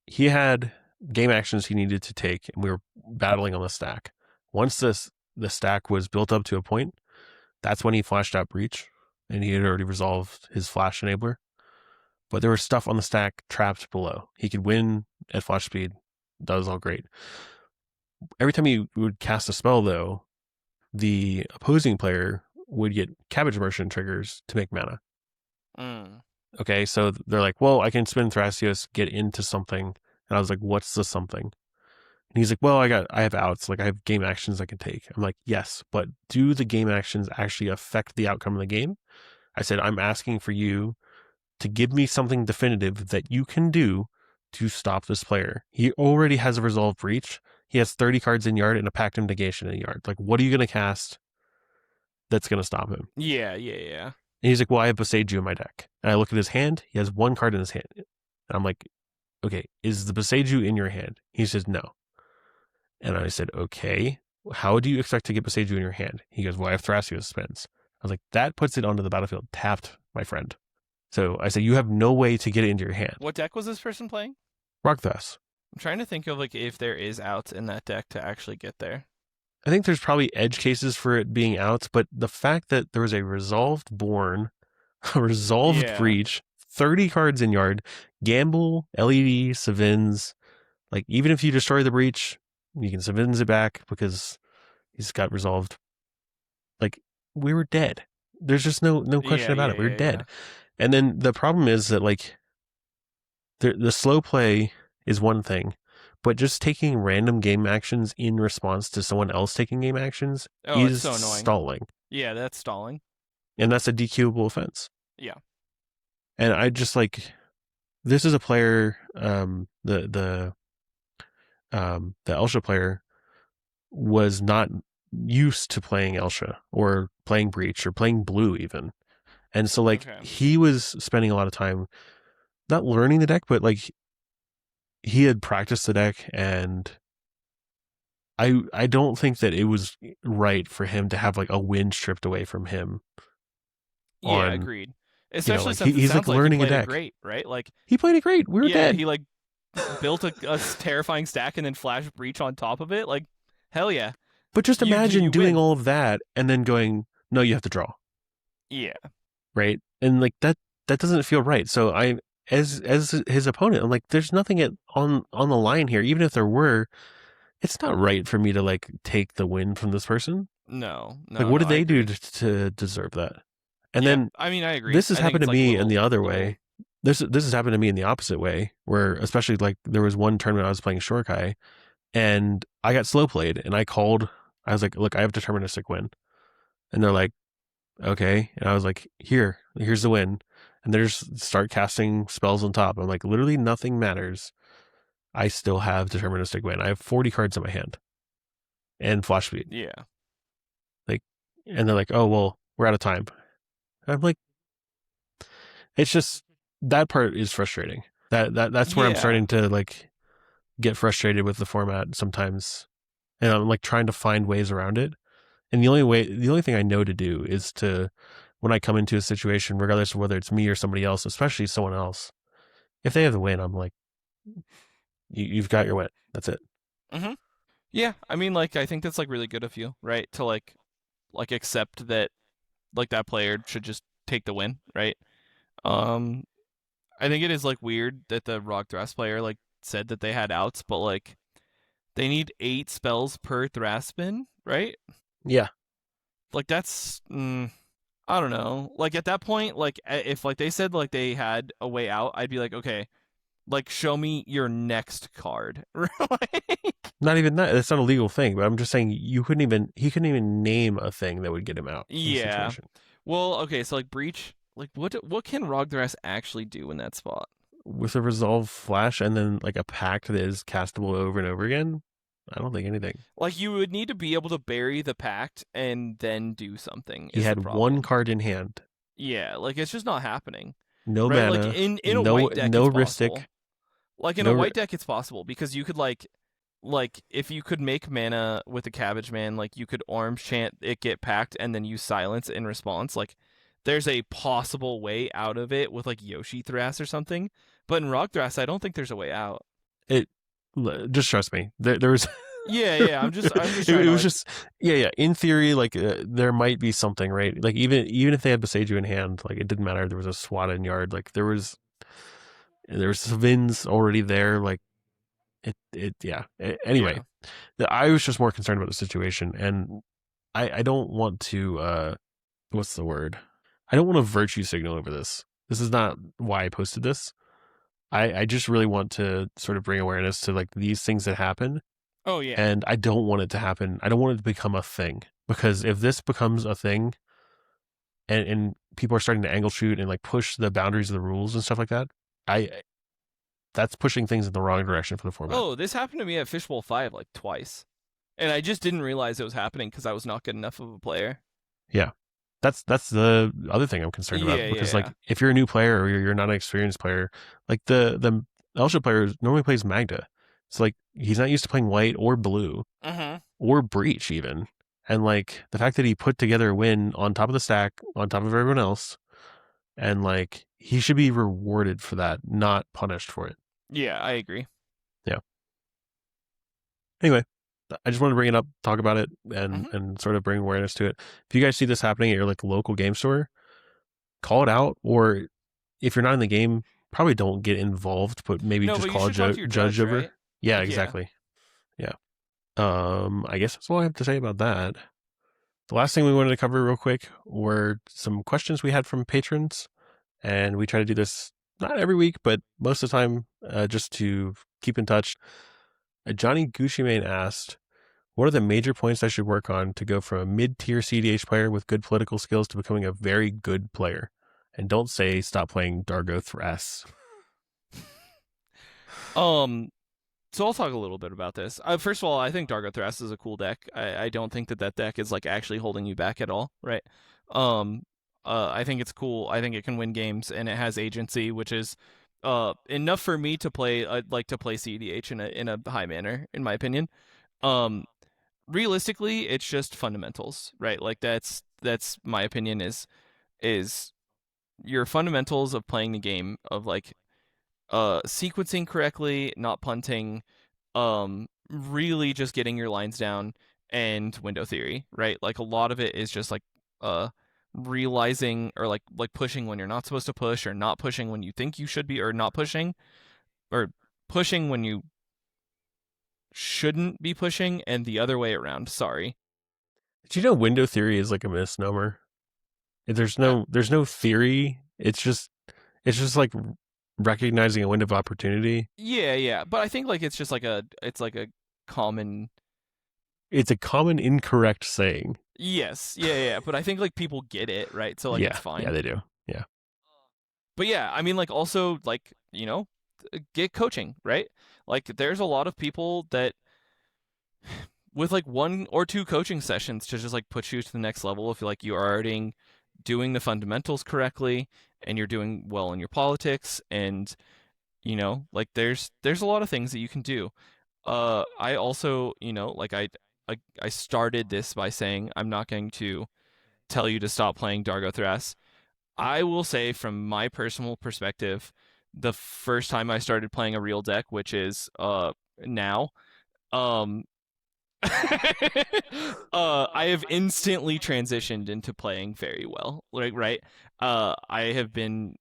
[SPEAKER 3] He had game actions he needed to take, and we were battling on the stack. Once the stack was built up to a point, that's when he flashed out breach, and he had already resolved his flash enabler. But there was stuff on the stack trapped below. He could win at flash speed. That was all great. Every time he would cast a spell, though, the opposing player would get Cabbage Merchant triggers to make mana.
[SPEAKER 2] Mm.
[SPEAKER 3] Okay, so they're like, well, I can spin Thrasios, get into something. And I was like, what's the something? And he's like, well, I have outs. Like, I have game actions I can take. I'm like, yes, but do the game actions actually affect the outcome of the game? I said, I'm asking for you to give me something definitive that you can do to stop this player. He already has a resolve breach. He has 30 cards in yard and a pact of negation in yard. Like, what are you going to cast that's going to stop him?
[SPEAKER 2] Yeah.
[SPEAKER 3] And he's like, well, I have Boseiju in my deck. And I look at his hand. He has one card in his hand. And I'm like, okay, is the Boseiju in your hand? He says, no. And I said, okay, how do you expect to get Boseiju in your hand? He goes, well, I have Thrasios spins. I was like, that puts it onto the battlefield tapped, my friend. So I said, you have no way to get it into your hand.
[SPEAKER 2] What deck was this person playing?
[SPEAKER 3] Rockthras.
[SPEAKER 2] I'm trying to think of like if there is outs in that deck to actually get there.
[SPEAKER 3] I think there's probably edge cases for it being out, but the fact that there was a resolved Born, a resolved Breach, 30 cards in yard, Gamble, LED, Savins, like even if you destroy the Breach, you can Savins it back because he's got resolved. Like, we were dead. There's just no question about it. We were dead. And then the problem is that like the slow play is one thing, but just taking random game actions in response to someone else taking game actions is
[SPEAKER 2] so annoying.
[SPEAKER 3] Stalling.
[SPEAKER 2] Yeah, that's stalling.
[SPEAKER 3] And that's a DQable offense.
[SPEAKER 2] Yeah.
[SPEAKER 3] And I just like, this is a player, the Elsha player was not used to playing Elsha or playing Breach or playing Blue even. And so like he was spending a lot of time not learning the deck, but like he had practiced the deck, and I don't think that it was right for him to have like a win stripped away from him.
[SPEAKER 2] Yeah, agreed. Especially
[SPEAKER 3] like,
[SPEAKER 2] since
[SPEAKER 3] he's
[SPEAKER 2] like
[SPEAKER 3] learning
[SPEAKER 2] he
[SPEAKER 3] a
[SPEAKER 2] played
[SPEAKER 3] deck.
[SPEAKER 2] Great, right? Like
[SPEAKER 3] he played it great. We were dead.
[SPEAKER 2] He like built a terrifying stack and then flash breach on top of it. Like, hell yeah.
[SPEAKER 3] But just imagine doing all of that and then going, no, you have to draw.
[SPEAKER 2] Yeah.
[SPEAKER 3] Right. And like that doesn't feel right. So I, as his opponent, I'm like, there's nothing on the line here. Even if there were, it's not right for me to like take the win from this person.
[SPEAKER 2] No.
[SPEAKER 3] Like, what did they do to deserve that? And then,
[SPEAKER 2] I mean, I agree.
[SPEAKER 3] This has happened to me in the other way. This has happened to me in the opposite way, where especially like there was one tournament I was playing Shorekai, and I got slow played, and I was like, look, I have deterministic win, and they're like, okay, and I was like, here's the win, and they just start casting spells on top. I'm like, literally nothing matters. I still have deterministic win. I have 40 cards in my hand, and flash speed.
[SPEAKER 2] Yeah.
[SPEAKER 3] Like, and they're like, oh well, we're out of time. I'm like, it's just, that part is frustrating. That's where I'm starting to like get frustrated with the format sometimes, and I'm like trying to find ways around it. And the only thing I know to do is to, when I come into a situation, regardless of whether it's me or somebody else, especially someone else, if they have the win, I'm like, you've got your win. That's it.
[SPEAKER 2] Mm-hmm. Yeah, I mean, like, I think that's like really good of you, right? To like accept that like that player should just take the win, right? I think it is like weird that the Rock Thras player like said that they had outs, but like they need 8 spells per Thras spin, right?
[SPEAKER 3] Yeah.
[SPEAKER 2] Like that's I don't know. Like at that point, like if like they said like they had a way out, I'd be like, okay, like show me your next card.
[SPEAKER 3] Not even that. That's not a legal thing. But I'm just saying he couldn't even name a thing that would get him out. In the
[SPEAKER 2] Yeah.
[SPEAKER 3] situation.
[SPEAKER 2] Well, okay, so like Breach, like what can Rogdrass actually do in that spot?
[SPEAKER 3] With a resolve flash and then like a pact that is castable over and over again, I don't think anything.
[SPEAKER 2] Like you would need to be able to bury the pact and then do something.
[SPEAKER 3] He had one card in hand.
[SPEAKER 2] Yeah, like it's just not happening.
[SPEAKER 3] No
[SPEAKER 2] right?
[SPEAKER 3] mana.
[SPEAKER 2] Like in
[SPEAKER 3] no,
[SPEAKER 2] a white deck,
[SPEAKER 3] no
[SPEAKER 2] it's
[SPEAKER 3] Ristic.
[SPEAKER 2] possible. Like in a white deck, it's possible because you could like if you could make mana with the Cabbage Man, like you could Orange Chant it, get packed, and then use Silence in response. Like there's a possible way out of it with like Yoshi Thras or something. But in Rock Thras, I don't think there's a way out.
[SPEAKER 3] Just trust me. There was.
[SPEAKER 2] Yeah. I'm just.
[SPEAKER 3] It was just. Yeah. In theory, like there might be something, right? Like even if they had Boseiju in hand, like it didn't matter. There was a SWAT in yard. Like there was Svins already there. Like yeah. Anyway, I was just more concerned about the situation, and I don't want to. What's the word? I don't want to virtue signal over this. This is not why I posted this. I just really want to sort of bring awareness to like these things that happen.
[SPEAKER 2] Oh yeah.
[SPEAKER 3] And I don't want it to happen. I don't want it to become a thing, because if this becomes a thing and people are starting to angle shoot and like push the boundaries of the rules and stuff like that, that's pushing things in the wrong direction for the format.
[SPEAKER 2] Oh, this happened to me at Fishbowl 5 like twice. And I just didn't realize it was happening because I was not good enough of a player.
[SPEAKER 3] Yeah. That's the other thing I'm concerned about, because like if you're a new player or you're not an experienced player, like the Elsha player normally plays Magda. So like he's not used to playing white or blue or Breach even. And like the fact that he put together a win on top of the stack, on top of everyone else, and like he should be rewarded for that, not punished for it.
[SPEAKER 2] Yeah, I agree.
[SPEAKER 3] Yeah. Anyway, I just wanted to bring it up, talk about it, and sort of bring awareness to it. If you guys see this happening at your like local game store, call it out. Or if you're not in the game, probably don't get involved, but maybe just call a judge over.
[SPEAKER 2] Right?
[SPEAKER 3] Yeah, exactly. Yeah. I guess that's all I have to say about that. The last thing we wanted to cover real quick were some questions we had from patrons, and we try to do this not every week, but most of the time, just to keep in touch. Johnny Gushimane asked, what are the major points I should work on to go from a mid-tier cEDH player with good political skills to becoming a very good player? And don't say stop playing Dargo Thras.
[SPEAKER 2] So I'll talk a little bit about this. First of all, I think Dargo Thras is a cool deck. I don't think that deck is like actually holding you back at all, right? I think it's cool. I think it can win games, and it has agency, which is enough for me to play play cEDH in a high manner, in my opinion. Realistically, it's just fundamentals, right? Like that's my opinion is your fundamentals of playing the game, of like sequencing correctly, not punting, really just getting your lines down, and window theory, right? Like a lot of it is just like realizing, or like pushing when you're not supposed to push, or not pushing when you think you should be, or not pushing, or pushing when you shouldn't be pushing, and the other way around. Sorry.
[SPEAKER 3] Did you know window theory is like a misnomer? There's no theory. It's just like recognizing a window of opportunity.
[SPEAKER 2] Yeah, but I think like it's a common
[SPEAKER 3] incorrect saying.
[SPEAKER 2] Yes, yeah, but I think like people get it, right? So like it's fine.
[SPEAKER 3] Yeah, they do. Yeah.
[SPEAKER 2] But yeah, I mean like also like, get coaching, right? Like there's a lot of people that with like 1 or 2 coaching sessions to just like put you to the next level, if like you are already doing the fundamentals correctly and you're doing well in your politics, and like there's a lot of things that you can do. I also, like I started this by saying I'm not going to tell you to stop playing Dargo Thras. I will say from my personal perspective, the first time I started playing a real deck, which is now, I have instantly transitioned into playing very well. Like, right? I have been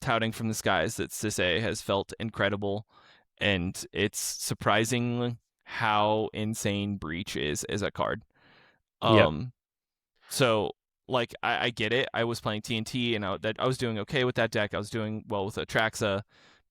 [SPEAKER 2] touting from the skies that Sisay has felt incredible, and it's surprising how insane Breach is as a card.
[SPEAKER 3] Yeah.
[SPEAKER 2] So like I get it. I was playing TNT and I was doing okay with that deck. I was doing well with Atraxa,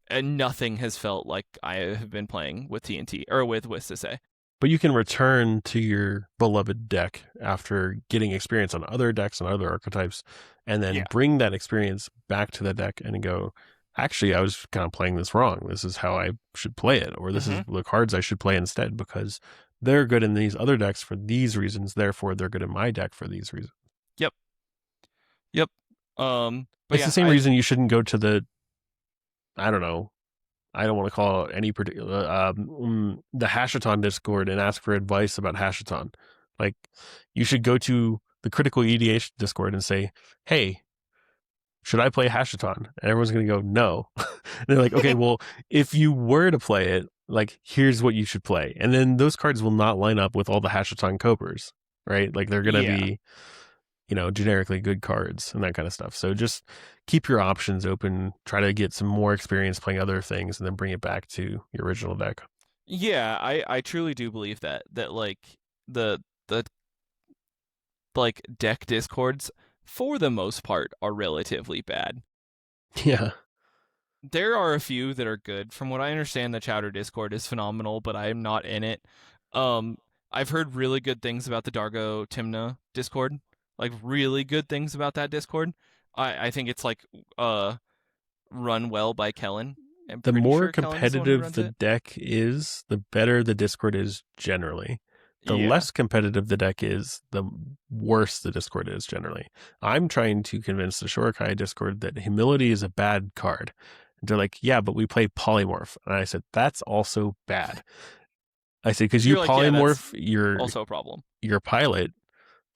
[SPEAKER 2] and nothing has felt like I have been playing with TNT or with Sisay.
[SPEAKER 3] But you can return to your beloved deck after getting experience on other decks and other archetypes, and then bring that experience back to the deck and go, actually, I was kind of playing this wrong. This is how I should play it, or this is the cards I should play instead because they're good in these other decks for these reasons. Therefore, they're good in my deck for these reasons.
[SPEAKER 2] Yep.
[SPEAKER 3] But it's the same reason you shouldn't go to the, I don't know, I don't want to call it any particular, the Hashathon Discord and ask for advice about Hashathon. Like, you should go to the Critical EDH Discord and say, hey, should I play Hashathon? And everyone's going to go, no. And they're like, okay, well, if you were to play it, like, here's what you should play. And then those cards will not line up with all the Hashathon Copers, right? Like, they're going to be, generically good cards and that kind of stuff. So just keep your options open, try to get some more experience playing other things, and then bring it back to your original deck.
[SPEAKER 2] Yeah, I truly do believe that like the like deck discords for the most part are relatively bad.
[SPEAKER 3] Yeah.
[SPEAKER 2] There are a few that are good. From what I understand, the Chowder Discord is phenomenal, but I am not in it. I've heard really good things about the Dargo Timna Discord. Like really good things about that Discord. I think it's like run well by Kellen.
[SPEAKER 3] The more competitive the deck is, the better the Discord is generally. The less competitive the deck is, the worse the Discord is generally. I'm trying to convince the Shorakai Discord that Humility is a bad card. And they're like, yeah, but we play Polymorph. And I said, that's also bad. I said, because you polymorph your
[SPEAKER 2] also a problem.
[SPEAKER 3] Your pilot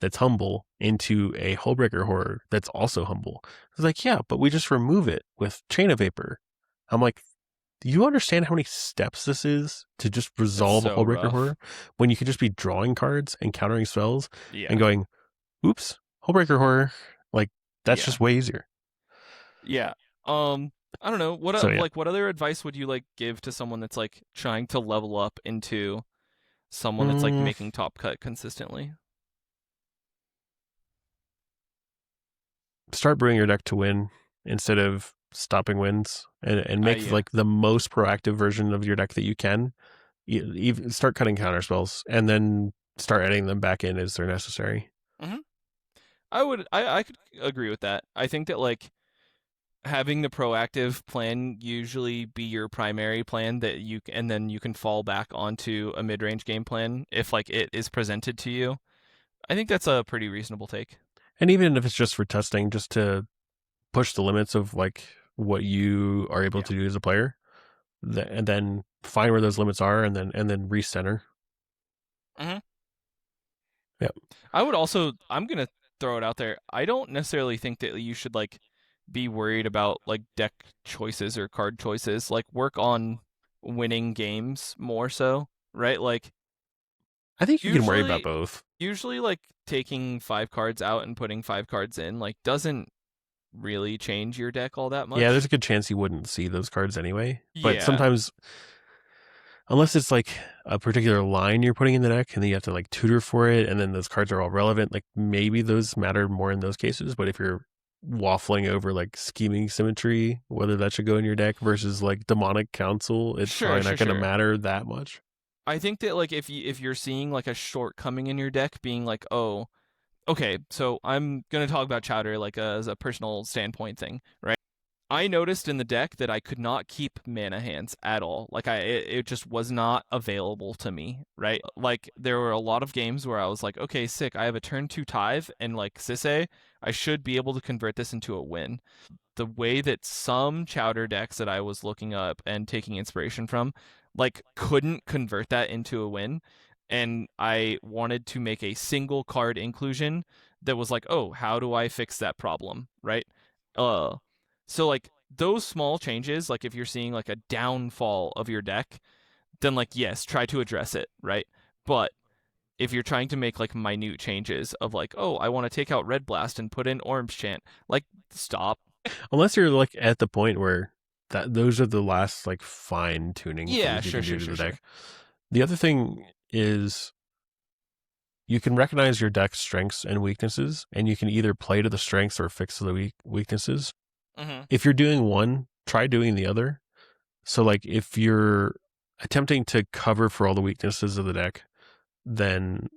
[SPEAKER 3] that's humble into a Hullbreaker Horror that's also humble. It's like, yeah, but we just remove it with Chain of Vapor. I'm like, do you understand how many steps this is to just resolve a Hullbreaker Horror when you could just be drawing cards and countering spells and going, oops, Hullbreaker Horror. Like, that's just way easier.
[SPEAKER 2] Yeah. I don't know. What other advice would you like give to someone that's like trying to level up into someone that's like making top cut consistently?
[SPEAKER 3] Start brewing your deck to win instead of stopping wins, and make like the most proactive version of your deck that you can. Even start cutting counter spells and then start adding them back in as they're necessary.
[SPEAKER 2] I could agree with that. I think that like having the proactive plan usually be your primary plan and then you can fall back onto a mid-range game plan if like it is presented to you. I think that's a pretty reasonable take.
[SPEAKER 3] And even if it's just for testing, just to push the limits of like what you are able to do as a player, and then find where those limits are, and then recenter.
[SPEAKER 2] Yeah.
[SPEAKER 3] I
[SPEAKER 2] would also. I'm gonna throw it out there. I don't necessarily think that you should like be worried about like deck choices or card choices. Like work on winning games more so, right? Like
[SPEAKER 3] I think you can worry about both.
[SPEAKER 2] Usually like taking 5 cards out and putting 5 cards in like doesn't really change your deck all that much.
[SPEAKER 3] Yeah, there's a good chance you wouldn't see those cards anyway. But sometimes, unless it's like a particular line you're putting in the deck and then you have to like tutor for it and then those cards are all relevant, like maybe those matter more in those cases. But if you're waffling over like Scheming Symmetry, whether that should go in your deck versus like Demonic Council, it's probably not going to matter that much.
[SPEAKER 2] I think that like if you're seeing like a shortcoming in your deck being like, oh, okay, so I'm going to talk about Chowder like as a personal standpoint thing, right? I noticed in the deck that I could not keep mana hands at all. Like it just was not available to me, right? Like there were a lot of games where I was like, okay, sick, I have a turn 2 Tithe and like Sisay, I should be able to convert this into a win. The way that some Chowder decks that I was looking up and taking inspiration from, like couldn't convert that into a win. And I wanted to make a single card inclusion that was like, oh, how do I fix that problem, right? So like those small changes, like if you're seeing like a downfall of your deck, then like yes, try to address it, right? But if you're trying to make like minute changes of like, oh, I want to take out Red Blast and put in Orange Chant, like stop,
[SPEAKER 3] Unless you're like at the point where those are the last like fine tuning
[SPEAKER 2] Yeah,
[SPEAKER 3] things you
[SPEAKER 2] sure,
[SPEAKER 3] can do
[SPEAKER 2] sure,
[SPEAKER 3] to the
[SPEAKER 2] sure,
[SPEAKER 3] deck. The other thing is you can recognize your deck's strengths and weaknesses, and you can either play to the strengths or fix the weaknesses.
[SPEAKER 2] Mm-hmm.
[SPEAKER 3] If you're doing one, try doing the other. So like if you're attempting to cover for all the weaknesses of the deck, then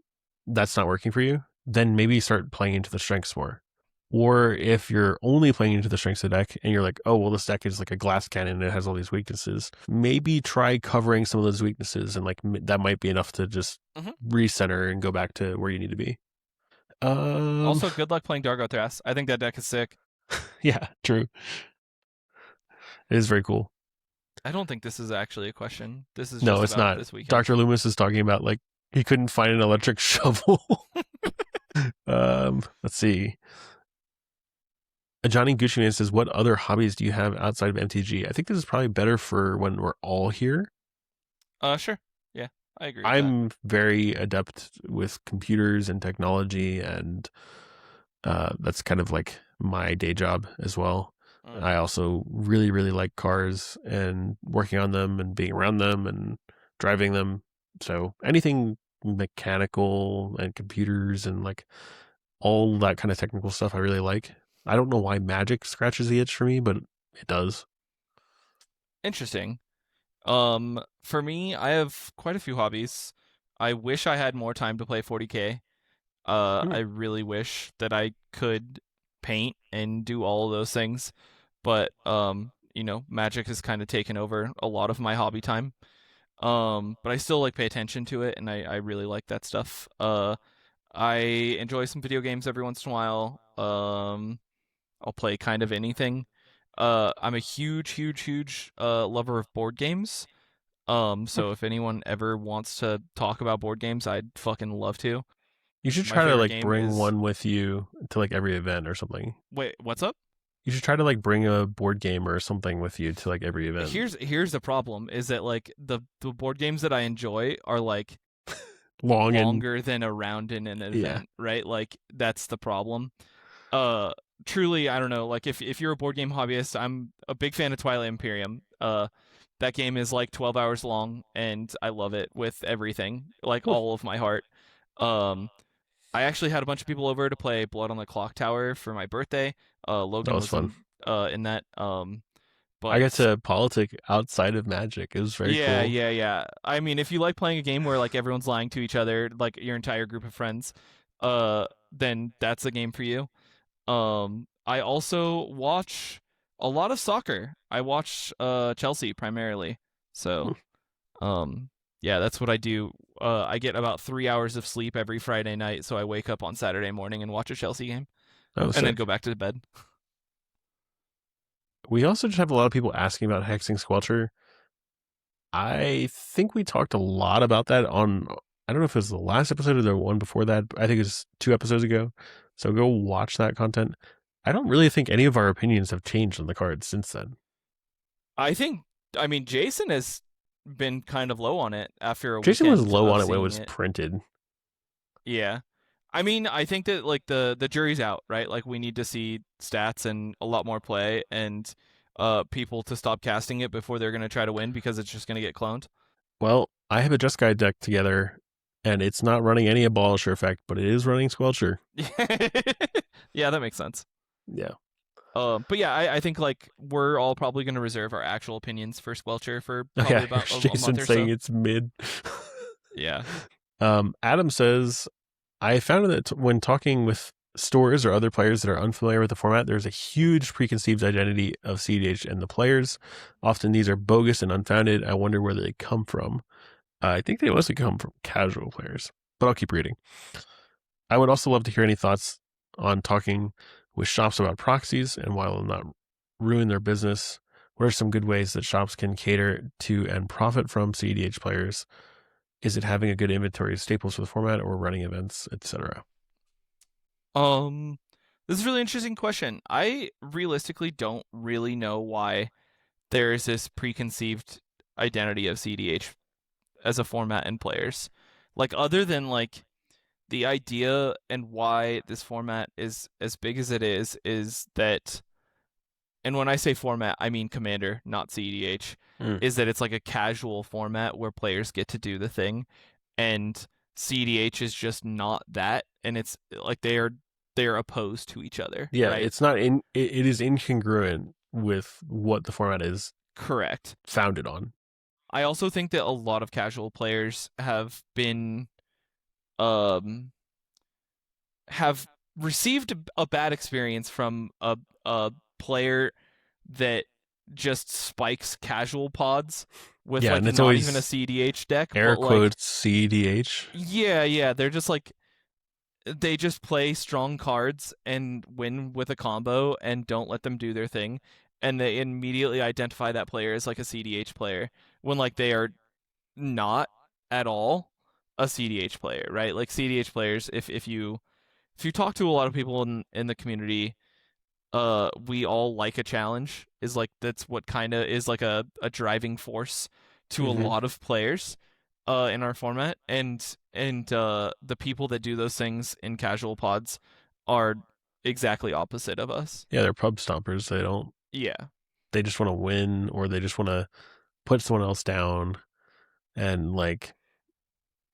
[SPEAKER 3] that's not working for you. Then maybe start playing into the strengths more. Or if you're only playing into the strengths of the deck and you're like, oh, well, this deck is like a glass cannon and it has all these weaknesses, maybe try covering some of those weaknesses. And like that might be enough to just recenter and go back to where you need to be.
[SPEAKER 2] Also, good luck playing Dargo Thras. I think that deck is sick.
[SPEAKER 3] Yeah, true. It is very cool.
[SPEAKER 2] I don't think this is actually a question. This is
[SPEAKER 3] No,
[SPEAKER 2] just
[SPEAKER 3] it's
[SPEAKER 2] about
[SPEAKER 3] not.
[SPEAKER 2] this weekend.
[SPEAKER 3] Dr. Loomis is talking about like he couldn't find an electric shovel. Let's see. Johnny Gucci Man says, what other hobbies do you have outside of MTG? I think this is probably better for when we're all here.
[SPEAKER 2] Sure. Yeah, I agree with
[SPEAKER 3] I'm very adept with computers and technology, and that's kind of like my day job as well.
[SPEAKER 2] that.
[SPEAKER 3] I also really, really like cars and working on them and being around them and driving them. So anything mechanical and computers and like all that kind of technical stuff I really like. I don't know why Magic scratches the itch for me, but it does.
[SPEAKER 2] Interesting. For me, I have quite a few hobbies. I wish I had more time to play 40K. I really wish that I could paint and do all of those things, but Magic has kind of taken over a lot of my hobby time. But I still like pay attention to it, and I really like that stuff. I enjoy some video games every once in a while. I'll play kind of anything. I'm a huge lover of board games. So if anyone ever wants to talk about board games, I'd fucking love to.
[SPEAKER 3] You should
[SPEAKER 2] My
[SPEAKER 3] try to
[SPEAKER 2] favorite
[SPEAKER 3] like
[SPEAKER 2] game
[SPEAKER 3] bring
[SPEAKER 2] is-
[SPEAKER 3] one with you to like every event or something.
[SPEAKER 2] Wait, what's up?
[SPEAKER 3] You should try to like bring a board game or something with you to like every event.
[SPEAKER 2] Here's the problem is that like the board games that I enjoy are like
[SPEAKER 3] longer
[SPEAKER 2] than a round in an event,
[SPEAKER 3] Yeah.
[SPEAKER 2] right? Like that's the problem. Truly, I don't know. Like if you're a board game hobbyist, I'm a big fan of Twilight Imperium. That game is like 12 hours long, and I love it with everything, like all of my heart. I actually had a bunch of people over to play Blood on the Clock Tower for my birthday. Logan
[SPEAKER 3] That was fun.
[SPEAKER 2] in that. But
[SPEAKER 3] I got to politic outside of Magic. It was very cool.
[SPEAKER 2] Yeah. I mean, if you like playing a game where like everyone's lying to each other, like your entire group of friends, then that's a game for you. I also watch a lot of soccer. I watch Chelsea primarily. So, yeah, that's what I do. I get about 3 hours of sleep every Friday night, so I wake up on Saturday morning and watch a Chelsea game, and then go back to bed.
[SPEAKER 3] We also just have a lot of people asking about Hexing Squelcher. I think we talked a lot about that on, I don't know if it was the last episode or the one before that, but I think it was 2 episodes ago. So go watch that content. I don't really think any of our opinions have changed on the cards since then.
[SPEAKER 2] I mean, Jason has been kind of low on it after a
[SPEAKER 3] Jason was
[SPEAKER 2] weekend
[SPEAKER 3] low
[SPEAKER 2] of
[SPEAKER 3] on it when it
[SPEAKER 2] seeing
[SPEAKER 3] was printed.
[SPEAKER 2] Yeah. I mean, I think that like the jury's out, right? Like we need to see stats and a lot more play and people to stop casting it before they're going to try to win because it's just going to get cloned.
[SPEAKER 3] Well, I have a Just Guide deck together and it's not running any Abolisher effect, but it is running Squelcher.
[SPEAKER 2] Yeah, that makes sense.
[SPEAKER 3] Yeah.
[SPEAKER 2] But yeah, I think like we're all probably going to reserve our actual opinions for Squelcher for probably about
[SPEAKER 3] Jason
[SPEAKER 2] a month or
[SPEAKER 3] saying
[SPEAKER 2] so.
[SPEAKER 3] it's mid.
[SPEAKER 2] Yeah.
[SPEAKER 3] Adam says, I found that when talking with stores or other players that are unfamiliar with the format, there's a huge preconceived identity of cEDH and the players. Often these are bogus and unfounded. I wonder where they come from. I think they mostly come from casual players, but I'll keep reading. I would also love to hear any thoughts on talking with shops about proxies and while not ruin their business. What are some good ways that shops can cater to and profit from cEDH players? Is it having a good inventory of staples for the format or running events, etc.?
[SPEAKER 2] This is a really interesting question. I realistically don't really know why there is this preconceived identity of cEDH as a format and players. Like other than like the idea and why this format is as big as it is that and when I say format, I mean Commander, not CEDH,
[SPEAKER 3] Mm.
[SPEAKER 2] is that it's like a casual format where players get to do the thing, and cEDH is just not that, and it's like they're opposed to each other.
[SPEAKER 3] Yeah,
[SPEAKER 2] right?
[SPEAKER 3] it's not it is incongruent with what the format is
[SPEAKER 2] Correct.
[SPEAKER 3] founded on.
[SPEAKER 2] I also think that a lot of casual players um have received a bad experience from a player that just spikes casual pods with
[SPEAKER 3] Yeah,
[SPEAKER 2] like
[SPEAKER 3] and it's
[SPEAKER 2] not
[SPEAKER 3] always
[SPEAKER 2] even a cEDH deck,
[SPEAKER 3] air
[SPEAKER 2] but like
[SPEAKER 3] quotes CEDH.
[SPEAKER 2] yeah, they're just like they just play strong cards and win with a combo and don't let them do their thing, and they immediately identify that player as like a cEDH player when like they are not at all a cEDH player, right? Like cEDH players, if you talk to a lot of people in the community, we all like a challenge. Is like that's what kind of is like a driving force to a
[SPEAKER 3] Mhm.
[SPEAKER 2] lot of players, in our format, and the people that do those things in casual pods are exactly opposite of us.
[SPEAKER 3] Yeah, they're pub stompers.
[SPEAKER 2] Yeah,
[SPEAKER 3] They just want to win, or they just want to put someone else down, and like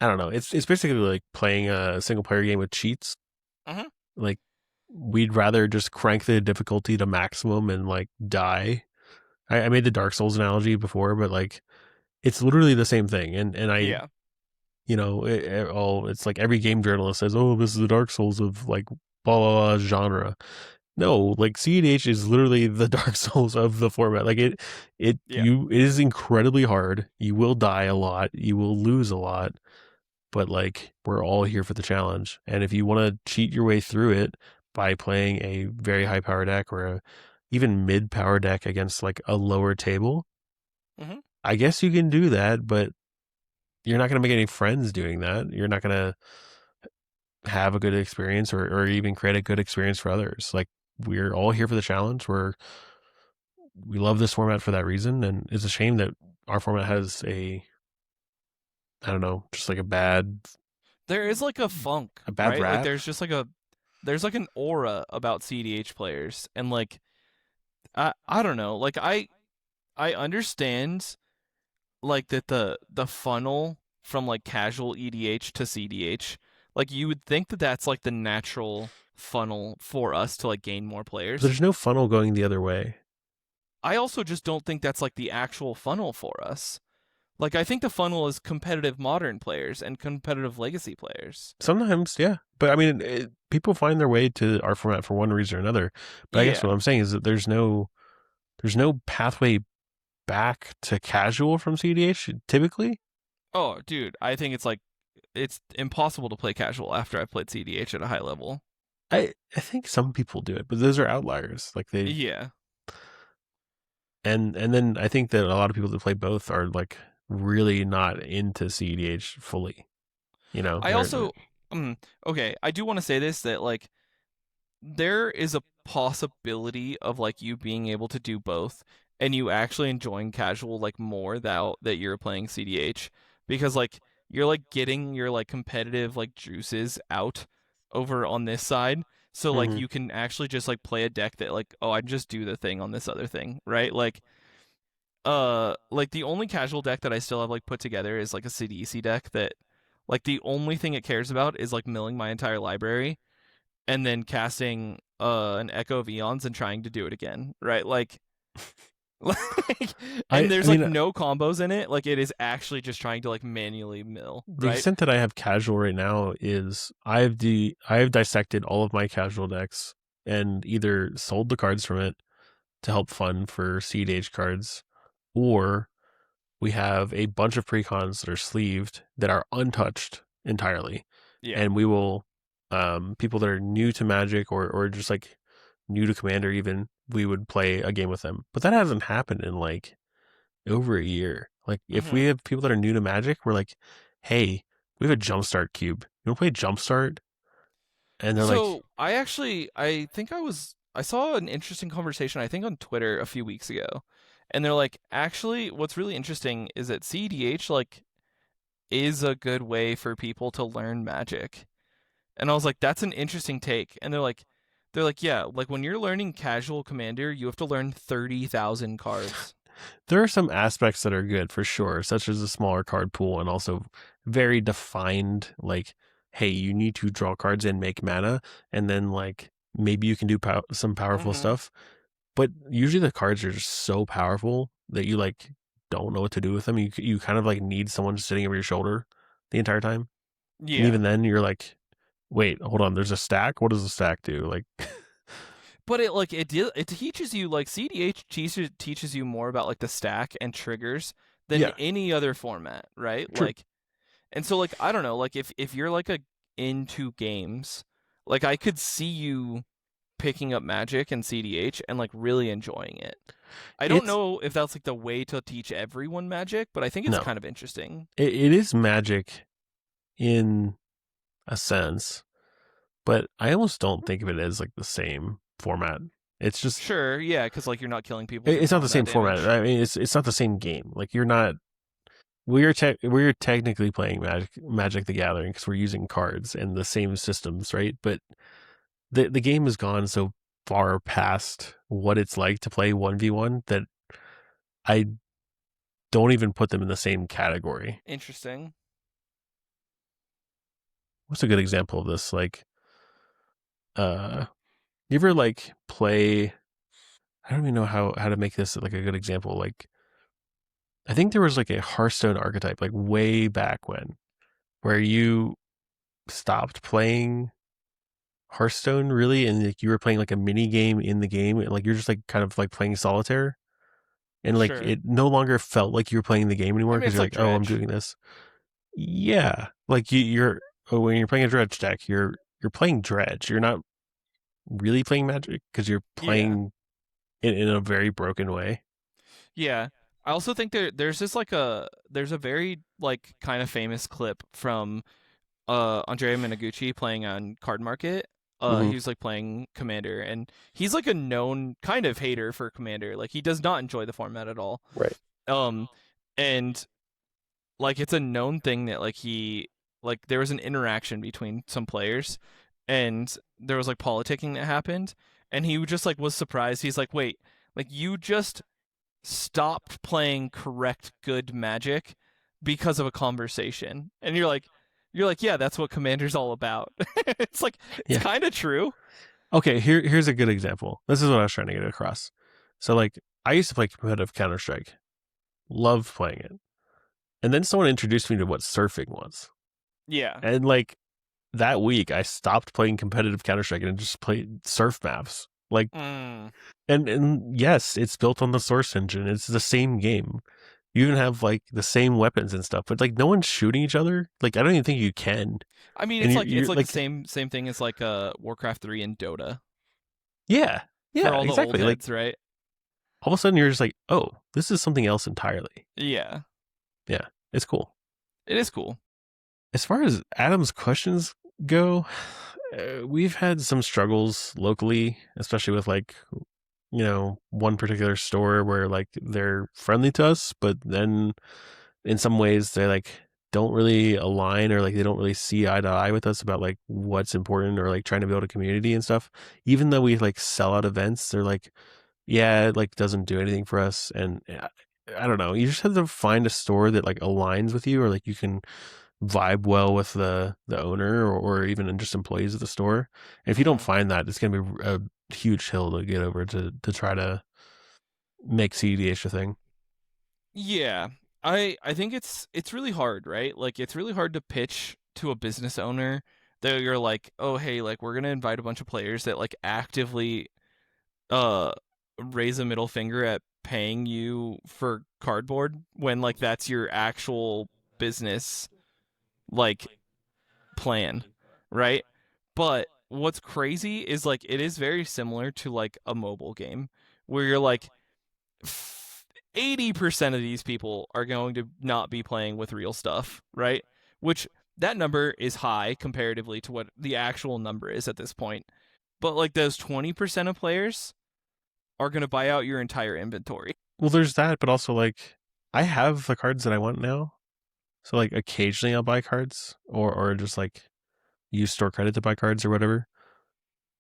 [SPEAKER 3] I don't know. It's basically like playing a single player game with cheats.
[SPEAKER 2] Mhm.
[SPEAKER 3] Like we'd rather just crank the difficulty to maximum and like die. I made the Dark Souls analogy before, but like it's literally the same thing. And I,
[SPEAKER 2] yeah,
[SPEAKER 3] you know, it's like every game journalist says, "Oh, this is the Dark Souls of like blah blah blah genre." No, like cEDH is literally the Dark Souls of the format. Like it
[SPEAKER 2] yeah.
[SPEAKER 3] it is incredibly hard. You will die a lot. You will lose a lot. But like we're all here for the challenge. And if you want to cheat your way through it by playing a very high power deck or a even mid power deck against like a lower table,
[SPEAKER 2] Mhm.
[SPEAKER 3] I guess you can do that, but you're not going to make any friends doing that. You're not going to have a good experience or even create a good experience for others. Like we're all here for the challenge. We love this format for that reason. And it's a shame that our format has I don't know, just like
[SPEAKER 2] There is like a funk,
[SPEAKER 3] a bad
[SPEAKER 2] right? Like
[SPEAKER 3] rap.
[SPEAKER 2] there's like an aura about cEDH players, and like I don't know, like I understand like that the funnel from like casual EDH to cEDH, like you would think that that's like the natural funnel for us to like gain more
[SPEAKER 3] But
[SPEAKER 2] players.
[SPEAKER 3] there's no funnel going the other way.
[SPEAKER 2] I also just don't think that's like the actual funnel for us. Like I think the funnel is competitive modern players and competitive legacy players.
[SPEAKER 3] Sometimes, yeah. But I mean, people find their way to our format for one reason or another. But I guess
[SPEAKER 2] Yeah.
[SPEAKER 3] what I'm saying is that there's no pathway back to casual from CDH typically.
[SPEAKER 2] Oh, dude, I think it's like it's impossible to play casual after I've played cEDH at a high level.
[SPEAKER 3] I think some people do it, but those are outliers. Like
[SPEAKER 2] Yeah.
[SPEAKER 3] and then I think that a lot of people that play both are like really not into CDH fully. You know,
[SPEAKER 2] I also okay, I do want to say this that like there is a possibility of like you being able to do both and you actually enjoying casual like more that you're playing cEDH, because like you're like getting your like competitive like juices out over on this side, so like
[SPEAKER 3] Mhm.
[SPEAKER 2] you can actually just like play a deck that like, oh, I just do the thing on this other thing, right? Like the only casual deck that I still have like put together is like a CDC deck that like the only thing it cares about is like milling my entire library and then casting an Echo of Eons and trying to do it again, right? Like like and
[SPEAKER 3] I
[SPEAKER 2] there's like
[SPEAKER 3] mean,
[SPEAKER 2] no combos in it. Like it is actually just trying to like manually mill,
[SPEAKER 3] the
[SPEAKER 2] right?
[SPEAKER 3] extent that I have casual right now is I have dissected all of my casual decks and either sold the cards from it to help fund for CEDH cards, or we have a bunch of precons that are sleeved that are untouched entirely.
[SPEAKER 2] Yeah.
[SPEAKER 3] And we will people that are new to Magic or just like new to Commander even, we would play a game with them. But that hasn't happened in like over a year. Like if we
[SPEAKER 2] Mhm.
[SPEAKER 3] have people that are new to Magic, we're like, hey, we have a Jumpstart cube. You want to play Jumpstart? And they're like,
[SPEAKER 2] So I think I saw an interesting conversation I think on Twitter a few weeks ago, and they're like, actually, what's really interesting is that CEDH like is a good way for people to learn Magic. And I was like, that's an interesting take. And they're like, They're like, yeah, like when you're learning casual Commander, you have to learn 30,000 cards.
[SPEAKER 3] There are some aspects that are good for sure, such as a smaller card pool and also very defined, like, hey, you need to draw cards and make mana, and then like maybe you can do some powerful stuff. But usually the cards are just so powerful that you like don't know what to do with them. You kind of like need someone sitting over your shoulder the entire time.
[SPEAKER 2] Yeah.
[SPEAKER 3] And even then you're like, wait, hold on, there's a stack? What does the stack do? Like
[SPEAKER 2] But it teaches you, like, cEDH teaches you more about like the stack and triggers than
[SPEAKER 3] Yeah.
[SPEAKER 2] any other format, right?
[SPEAKER 3] True.
[SPEAKER 2] Like, and so like I don't know, like if you're like into games, like I could see you picking up Magic and cEDH and like really enjoying it. I don't know if that's like the way to teach everyone Magic, but I think it's kind of interesting.
[SPEAKER 3] It is Magic in a sense, but I almost don't think of it as like the same format. It's just
[SPEAKER 2] Sure, yeah, because like you're not killing people.
[SPEAKER 3] it's not the same format. I mean, it's not the same game. Like you're not. We're technically playing Magic the Gathering because we're using cards and the same systems, right? But the game has gone so far past what it's like to play 1v1 that I don't even put them in the same category.
[SPEAKER 2] Interesting.
[SPEAKER 3] What's a good example of this? Like, you ever like play? I don't even know how to make this like a good example. Like, I think there was like a Hearthstone archetype like way back when, where you stopped playing Hearthstone really, and like you were playing like a mini game in the game, and like you're just like kind of like playing solitaire, and like it no longer felt like you were playing the game anymore because you're like, oh, I'm doing this. Yeah, like you're when you're playing a dredge deck, you're playing dredge. You're not really playing Magic because you're playing it in a very broken way.
[SPEAKER 2] Yeah. I also think there's a very like kind of famous clip from Andrea Minaguchi playing on Card Market. He was like playing Commander, and he's like a known kind of hater for Commander. Like he does not enjoy the format at all.
[SPEAKER 3] Right.
[SPEAKER 2] And like it's a known thing that like there was an interaction between some players, and there was like politicking that happened, and he just like was surprised. He's like, wait, like you just stopped playing correct good Magic because of a conversation, and you're like, yeah, that's what Commander's all about. It's like it's kind of true.
[SPEAKER 3] Okay, here's a good example. This is what I was trying to get across. So like I used to play competitive Counter-Strike. Loved playing it. And then someone introduced me to what surfing was.
[SPEAKER 2] Yeah.
[SPEAKER 3] And like that week I stopped playing competitive Counter-Strike and just played surf maps. Like and yes, it's built on the Source engine. It's the same game. You even have like the same weapons and stuff, but like no one's shooting each other. Like I don't even think you can.
[SPEAKER 2] I mean, it's like the same thing as like Warcraft 3 and Dota.
[SPEAKER 3] Yeah. Yeah,
[SPEAKER 2] for all
[SPEAKER 3] exactly.
[SPEAKER 2] The old heads, right?
[SPEAKER 3] All of a sudden you're just like, oh, this is something else entirely.
[SPEAKER 2] Yeah.
[SPEAKER 3] Yeah. It's cool.
[SPEAKER 2] It is cool.
[SPEAKER 3] As far as Adam's questions go, we've had some struggles locally, especially with like, you know, one particular store where like they're friendly to us, but then in some ways they like don't really align or like they don't really see eye to eye with us about like what's important or like trying to build a community and stuff. Even though we like sell out events, they're like, yeah, it like doesn't do anything for us. And I don't know. You just have to find a store that like aligns with you or like you can vibe well with the owner or even just employees of the store. And if you don't find that, it's going to be a huge hill to get over to try to make cEDH a thing.
[SPEAKER 2] Yeah. I think it's really hard, right? Like it's really hard to pitch to a business owner that you're like, "Oh, hey, like we're going to invite a bunch of players that like actively raise a middle finger at paying you for cardboard when like that's your actual business like plan, right?" But what's crazy is like it is very similar to like a mobile game where you're like 80% of these people are going to not be playing with real stuff, right? Which that number is high comparatively to what the actual number is at this point. But like those 20% of players are going to buy out your entire inventory.
[SPEAKER 3] Well, there's that, but also like I have the cards that I want now. So like occasionally I'll buy cards or just like use store credit to buy cards or whatever.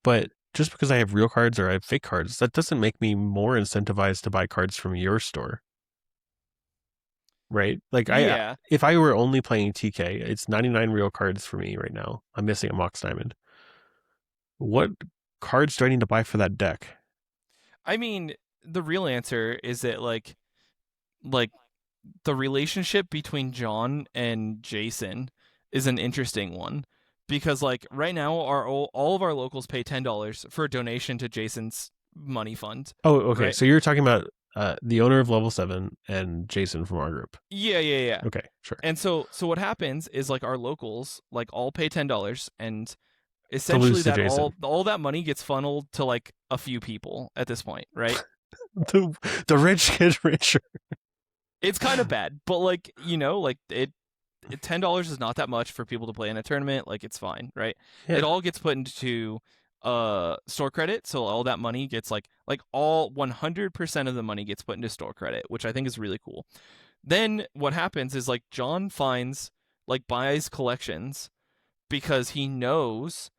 [SPEAKER 3] But just because I have real cards or I have fake cards, that doesn't make me more incentivized to buy cards from your store. Right? Like
[SPEAKER 2] Yeah.
[SPEAKER 3] if I were only playing TK, it's 99 real cards for me right now. I'm missing a Mox Diamond. What cards do I need to buy for that deck?
[SPEAKER 2] I mean, the real answer is that like the relationship between John and Jason is an interesting one because like right now all of our locals pay $10 for a donation to Jason's money fund.
[SPEAKER 3] Oh, okay.
[SPEAKER 2] Right?
[SPEAKER 3] So you're talking about the owner of Level 7 and Jason from our group.
[SPEAKER 2] Yeah.
[SPEAKER 3] Okay, sure.
[SPEAKER 2] And so what happens is like our locals like all pay $10 and essentially
[SPEAKER 3] to
[SPEAKER 2] that
[SPEAKER 3] Jason.
[SPEAKER 2] all that money gets funneled to like a few people at this point, right?
[SPEAKER 3] the rich get richer.
[SPEAKER 2] It's kind of bad, but like, you know, like $10 is not that much for people to play in a tournament. Like it's fine, right?
[SPEAKER 3] Yeah.
[SPEAKER 2] It all gets put into store credit, so all that money gets like all 100% of the money gets put into store credit, which I think is really cool. Then what happens is like John buys collections because he knows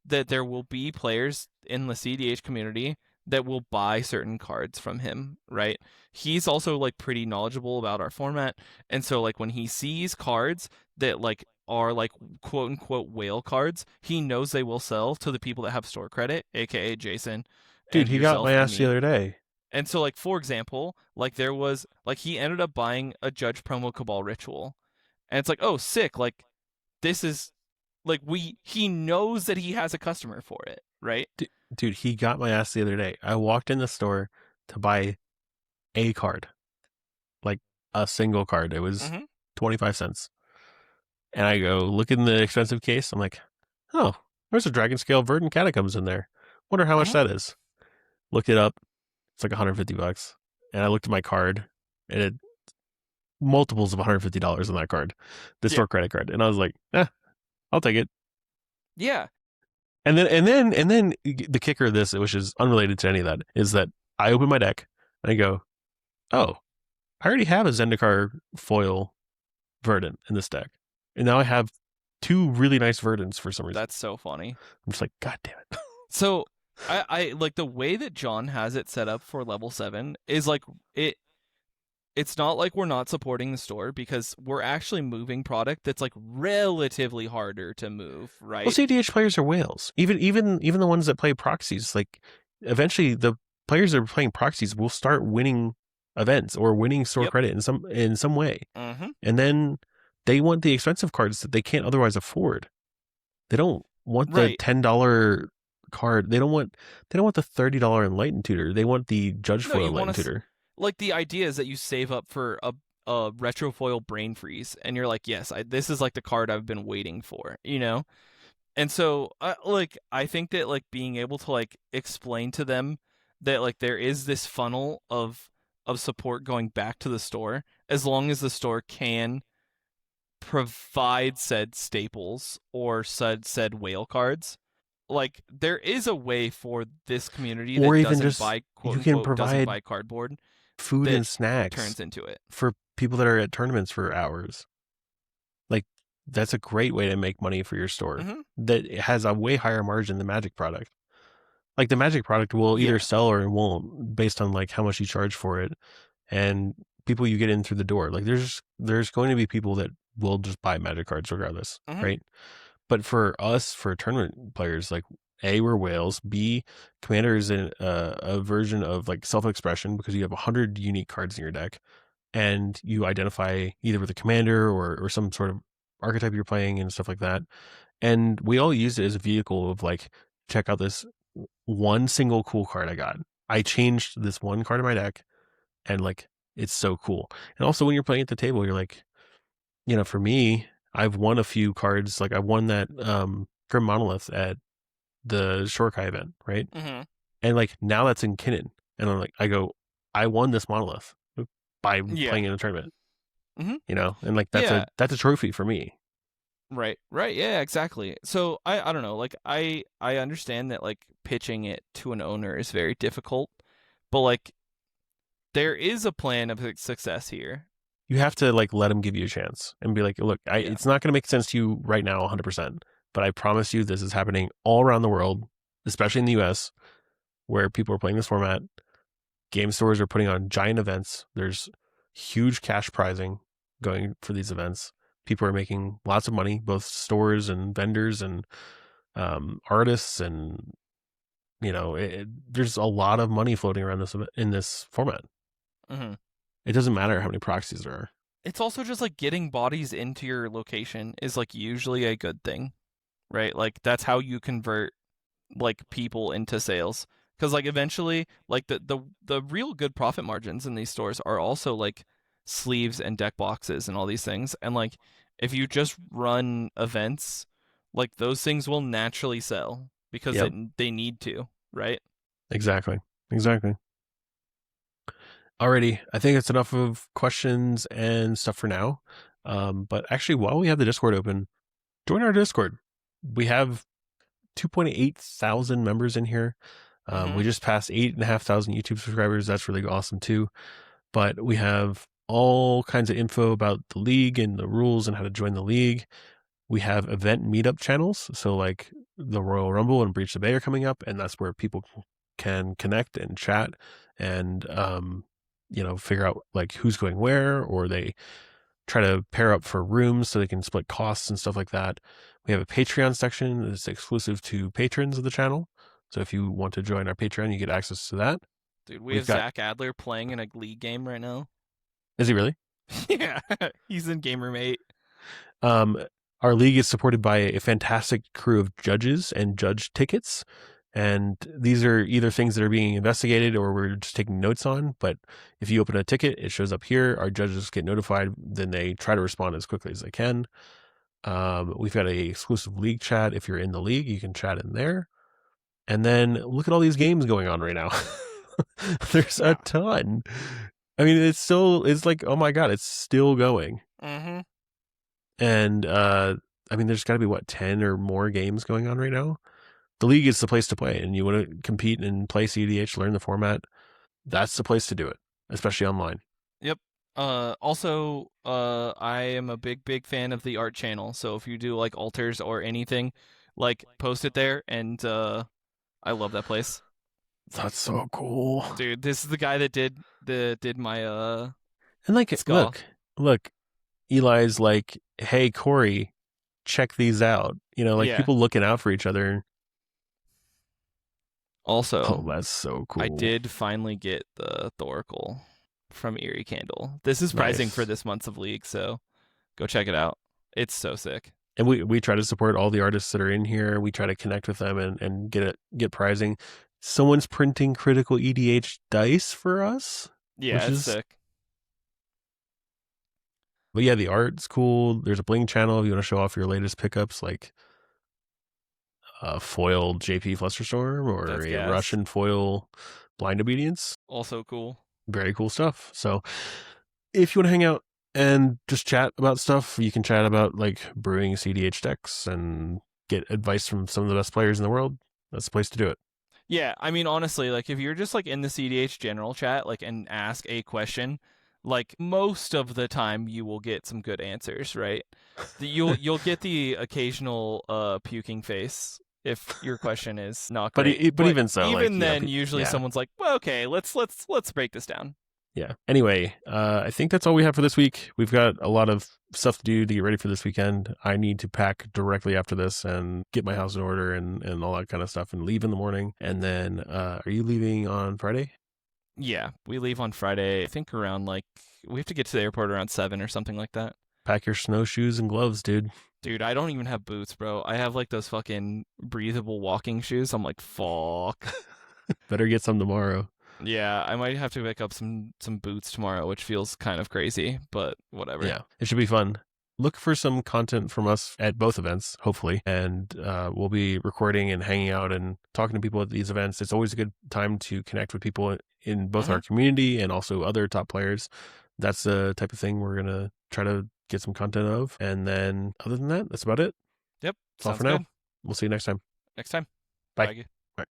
[SPEAKER 2] that there will be players in the cEDH community that will buy certain cards from him, right? He's also like pretty knowledgeable about our format, and so like when he sees cards that like are like quote unquote whale cards, he knows they will sell to the people that have store credit, aka Jason.
[SPEAKER 3] Dude,
[SPEAKER 2] and
[SPEAKER 3] he got
[SPEAKER 2] yourself
[SPEAKER 3] my
[SPEAKER 2] and
[SPEAKER 3] ass
[SPEAKER 2] me.
[SPEAKER 3] the other day.
[SPEAKER 2] And so like for example, like there was like he ended up buying a Judge Promo Cabal Ritual. And it's like, oh sick, like this is like he knows that he has a customer for it, right?
[SPEAKER 3] Dude, he got my ass the other day. I walked in the store to buy a card, like a single card. It was 25 cents. And I go look in the expensive case. I'm like, oh, there's a Dragon Scale Verdant Catacombs in there. Wonder how much that is. Looked it up. It's like $150. And I looked at my card, and it multiples of $150 on that card, the store credit card. And I was like, I'll take it.
[SPEAKER 2] Yeah.
[SPEAKER 3] And then the kicker of this, which is unrelated to any of that, is that I open my deck and I go, oh, I already have a Zendikar foil Verdant in this deck. And now I have two really nice Verdants for some reason.
[SPEAKER 2] That's so funny.
[SPEAKER 3] I'm just like, God damn it.
[SPEAKER 2] So I like the way that John has it set up for level 7 is like it's not like we're not supporting the store because we're actually moving product that's like relatively harder to move, right?
[SPEAKER 3] Well, cEDH players are whales. Even the ones that play proxies, like eventually the players that are playing proxies will start winning events or winning store credit in some way. And then they want the expensive cards that they can't otherwise afford. They don't want the $10 card. They don't want the $30 Enlightened Tutor. They want the Judge Foil Enlightened Tutor.
[SPEAKER 2] Like the idea is that you save up for a retrofoil Brain Freeze, and you're like, yes, this is like the card I've been waiting for, you know. And so, I think that like being able to like explain to them that like there is this funnel of support going back to the store, as long as the store can provide said staples or said whale cards. Like there is a way for this community that doesn't buy quote unquote doesn't buy cardboard.
[SPEAKER 3] Food and snacks
[SPEAKER 2] turns into it
[SPEAKER 3] for people that are at tournaments for hours. Like that's a great way to make money for your store. That has a way higher margin than Magic product. Like the Magic product will either sell or it won't based on like how much you charge for it and people you get in through the door. Like there's going to be people that will just buy Magic cards regardless, right? But for us, for tournament players, like A, we're whales. B, Commander is a version of like self-expression because you have 100 unique cards in your deck, and you identify either with a commander or some sort of archetype you're playing and stuff like that. And we all use it as a vehicle of like, check out this one single cool card I got. I changed this one card in my deck, and like it's so cool. And also when you're playing at the table, you're like, you know, for me, I've won a few cards. Like I won that Grim Monolith at the Shorkai event, right? And like now that's in Kinnan, and I'm like, I won this Monolith by playing in a tournament. You know, and like that's a trophy for me.
[SPEAKER 2] Right. Yeah, exactly. So I don't know. Like I understand that like pitching it to an owner is very difficult, but like there is a plan of success here.
[SPEAKER 3] You have to like let them give you a chance and be like, look, it's not going to make sense to you right now 100%, but I promise you this is happening all around the world, especially in the US, where people are playing this format. Game stores are putting on giant events. There's huge cash prizing going for these events. People are making lots of money, both stores and vendors and artists, and there's a lot of money floating around in this format.
[SPEAKER 2] Mm-hmm.
[SPEAKER 3] It doesn't matter how many proxies there are.
[SPEAKER 2] It's also just like getting bodies into your location is like usually a good thing, right? Like that's how you convert like people into sales. Because like eventually, like the real good profit margins in these stores are also like sleeves and deck boxes and all these things. And like if you just run events, like those things will naturally sell because
[SPEAKER 3] Yep.
[SPEAKER 2] they need to, right?
[SPEAKER 3] Exactly. Alrighty, I think it's enough of questions and stuff for now. But actually, while we have the Discord open, join our Discord. We have 2.8 thousand members in here. We just passed 8,500 YouTube subscribers. That's really awesome too. But we have all kinds of info about the league and the rules and how to join the league. We have event meetup channels. So like the Royal Rumble and Breach the Bay are coming up, and that's where people can connect and chat and figure out like who's going where, or they try to pair up for rooms so they can split costs and stuff like that. We have a Patreon section that's exclusive to patrons of the channel. So if you want to join our Patreon, you get access to that.
[SPEAKER 2] Dude, we have Zach Adler playing in a league game right now.
[SPEAKER 3] Is he really?
[SPEAKER 2] Yeah, he's in GamerMate.
[SPEAKER 3] Our league is supported by a fantastic crew of judges and judge tickets. And these are either things that are being investigated or we're just taking notes on. But if you open a ticket, it shows up here. Our judges get notified. Then they try to respond as quickly as they can. We've got a exclusive league chat. If you're in the league, you can chat in there. And then look at all these games going on right now. There's a ton. I mean, it's like, oh my God, it's still going.
[SPEAKER 2] Mm-hmm.
[SPEAKER 3] And there's got to be 10 or more games going on right now. The league is the place to play, and you want to compete and play cEDH, learn the format. That's the place to do it, especially online.
[SPEAKER 2] Yep. Also, I am a big fan of the art channel. So if you do like alters or anything, like post it there, and I love that place.
[SPEAKER 3] That's so cool,
[SPEAKER 2] dude. This is the guy that did my
[SPEAKER 3] And like,
[SPEAKER 2] skull.
[SPEAKER 3] look, Eli's like, hey Corey, check these out. People looking out for each other.
[SPEAKER 2] Also,
[SPEAKER 3] oh, that's so cool.
[SPEAKER 2] I did finally get the Thoracle from Eerie Candle. This is pricing for this month's of League, so go check it out. It's so sick.
[SPEAKER 3] And we try to support all the artists that are in here. We try to connect with them and get prizing. Someone's printing critical EDH dice for us.
[SPEAKER 2] Yeah, it's sick.
[SPEAKER 3] But yeah, the art's cool. There's a bling channel if you want to show off your latest pickups, like a foiled JP Flusterstorm or a Russian foil Blind Obedience.
[SPEAKER 2] Also cool.
[SPEAKER 3] Very cool stuff. So if you want to hang out and just chat about stuff, you can chat about like brewing cEDH decks and get advice from some of the best players in the world. That's the place to do it.
[SPEAKER 2] Yeah, I mean, honestly, like if you're just like in the cEDH general chat, like and ask a question, like most of the time you will get some good answers, right? You'll get the occasional puking face if your question is not great.
[SPEAKER 3] But even so,
[SPEAKER 2] even then, usually someone's like, well, okay, let's break this down.
[SPEAKER 3] Yeah. Anyway, I think that's all we have for this week. We've got a lot of stuff to do to get ready for this weekend. I need to pack directly after this and get my house in order and all that kind of stuff and leave in the morning. And then, are you leaving on Friday?
[SPEAKER 2] Yeah, we leave on Friday. I think around we have to get to the airport around 7 or something like that.
[SPEAKER 3] Pack your snowshoes and gloves, dude.
[SPEAKER 2] Dude, I don't even have boots, bro. I have like those fucking breathable walking shoes. I'm like, fuck.
[SPEAKER 3] Better get some tomorrow.
[SPEAKER 2] Yeah, I might have to pick up some boots tomorrow, which feels kind of crazy, but whatever.
[SPEAKER 3] Yeah, it should be fun. Look for some content from us at both events, hopefully, and we'll be recording and hanging out and talking to people at these events. It's always a good time to connect with people in both our community and also other top players. That's the type of thing we're going to try to get some content of. And then other than that, that's about it.
[SPEAKER 2] Yep.
[SPEAKER 3] That's all for now. We'll see you next time.
[SPEAKER 2] Next time.
[SPEAKER 3] Bye.
[SPEAKER 2] Bye.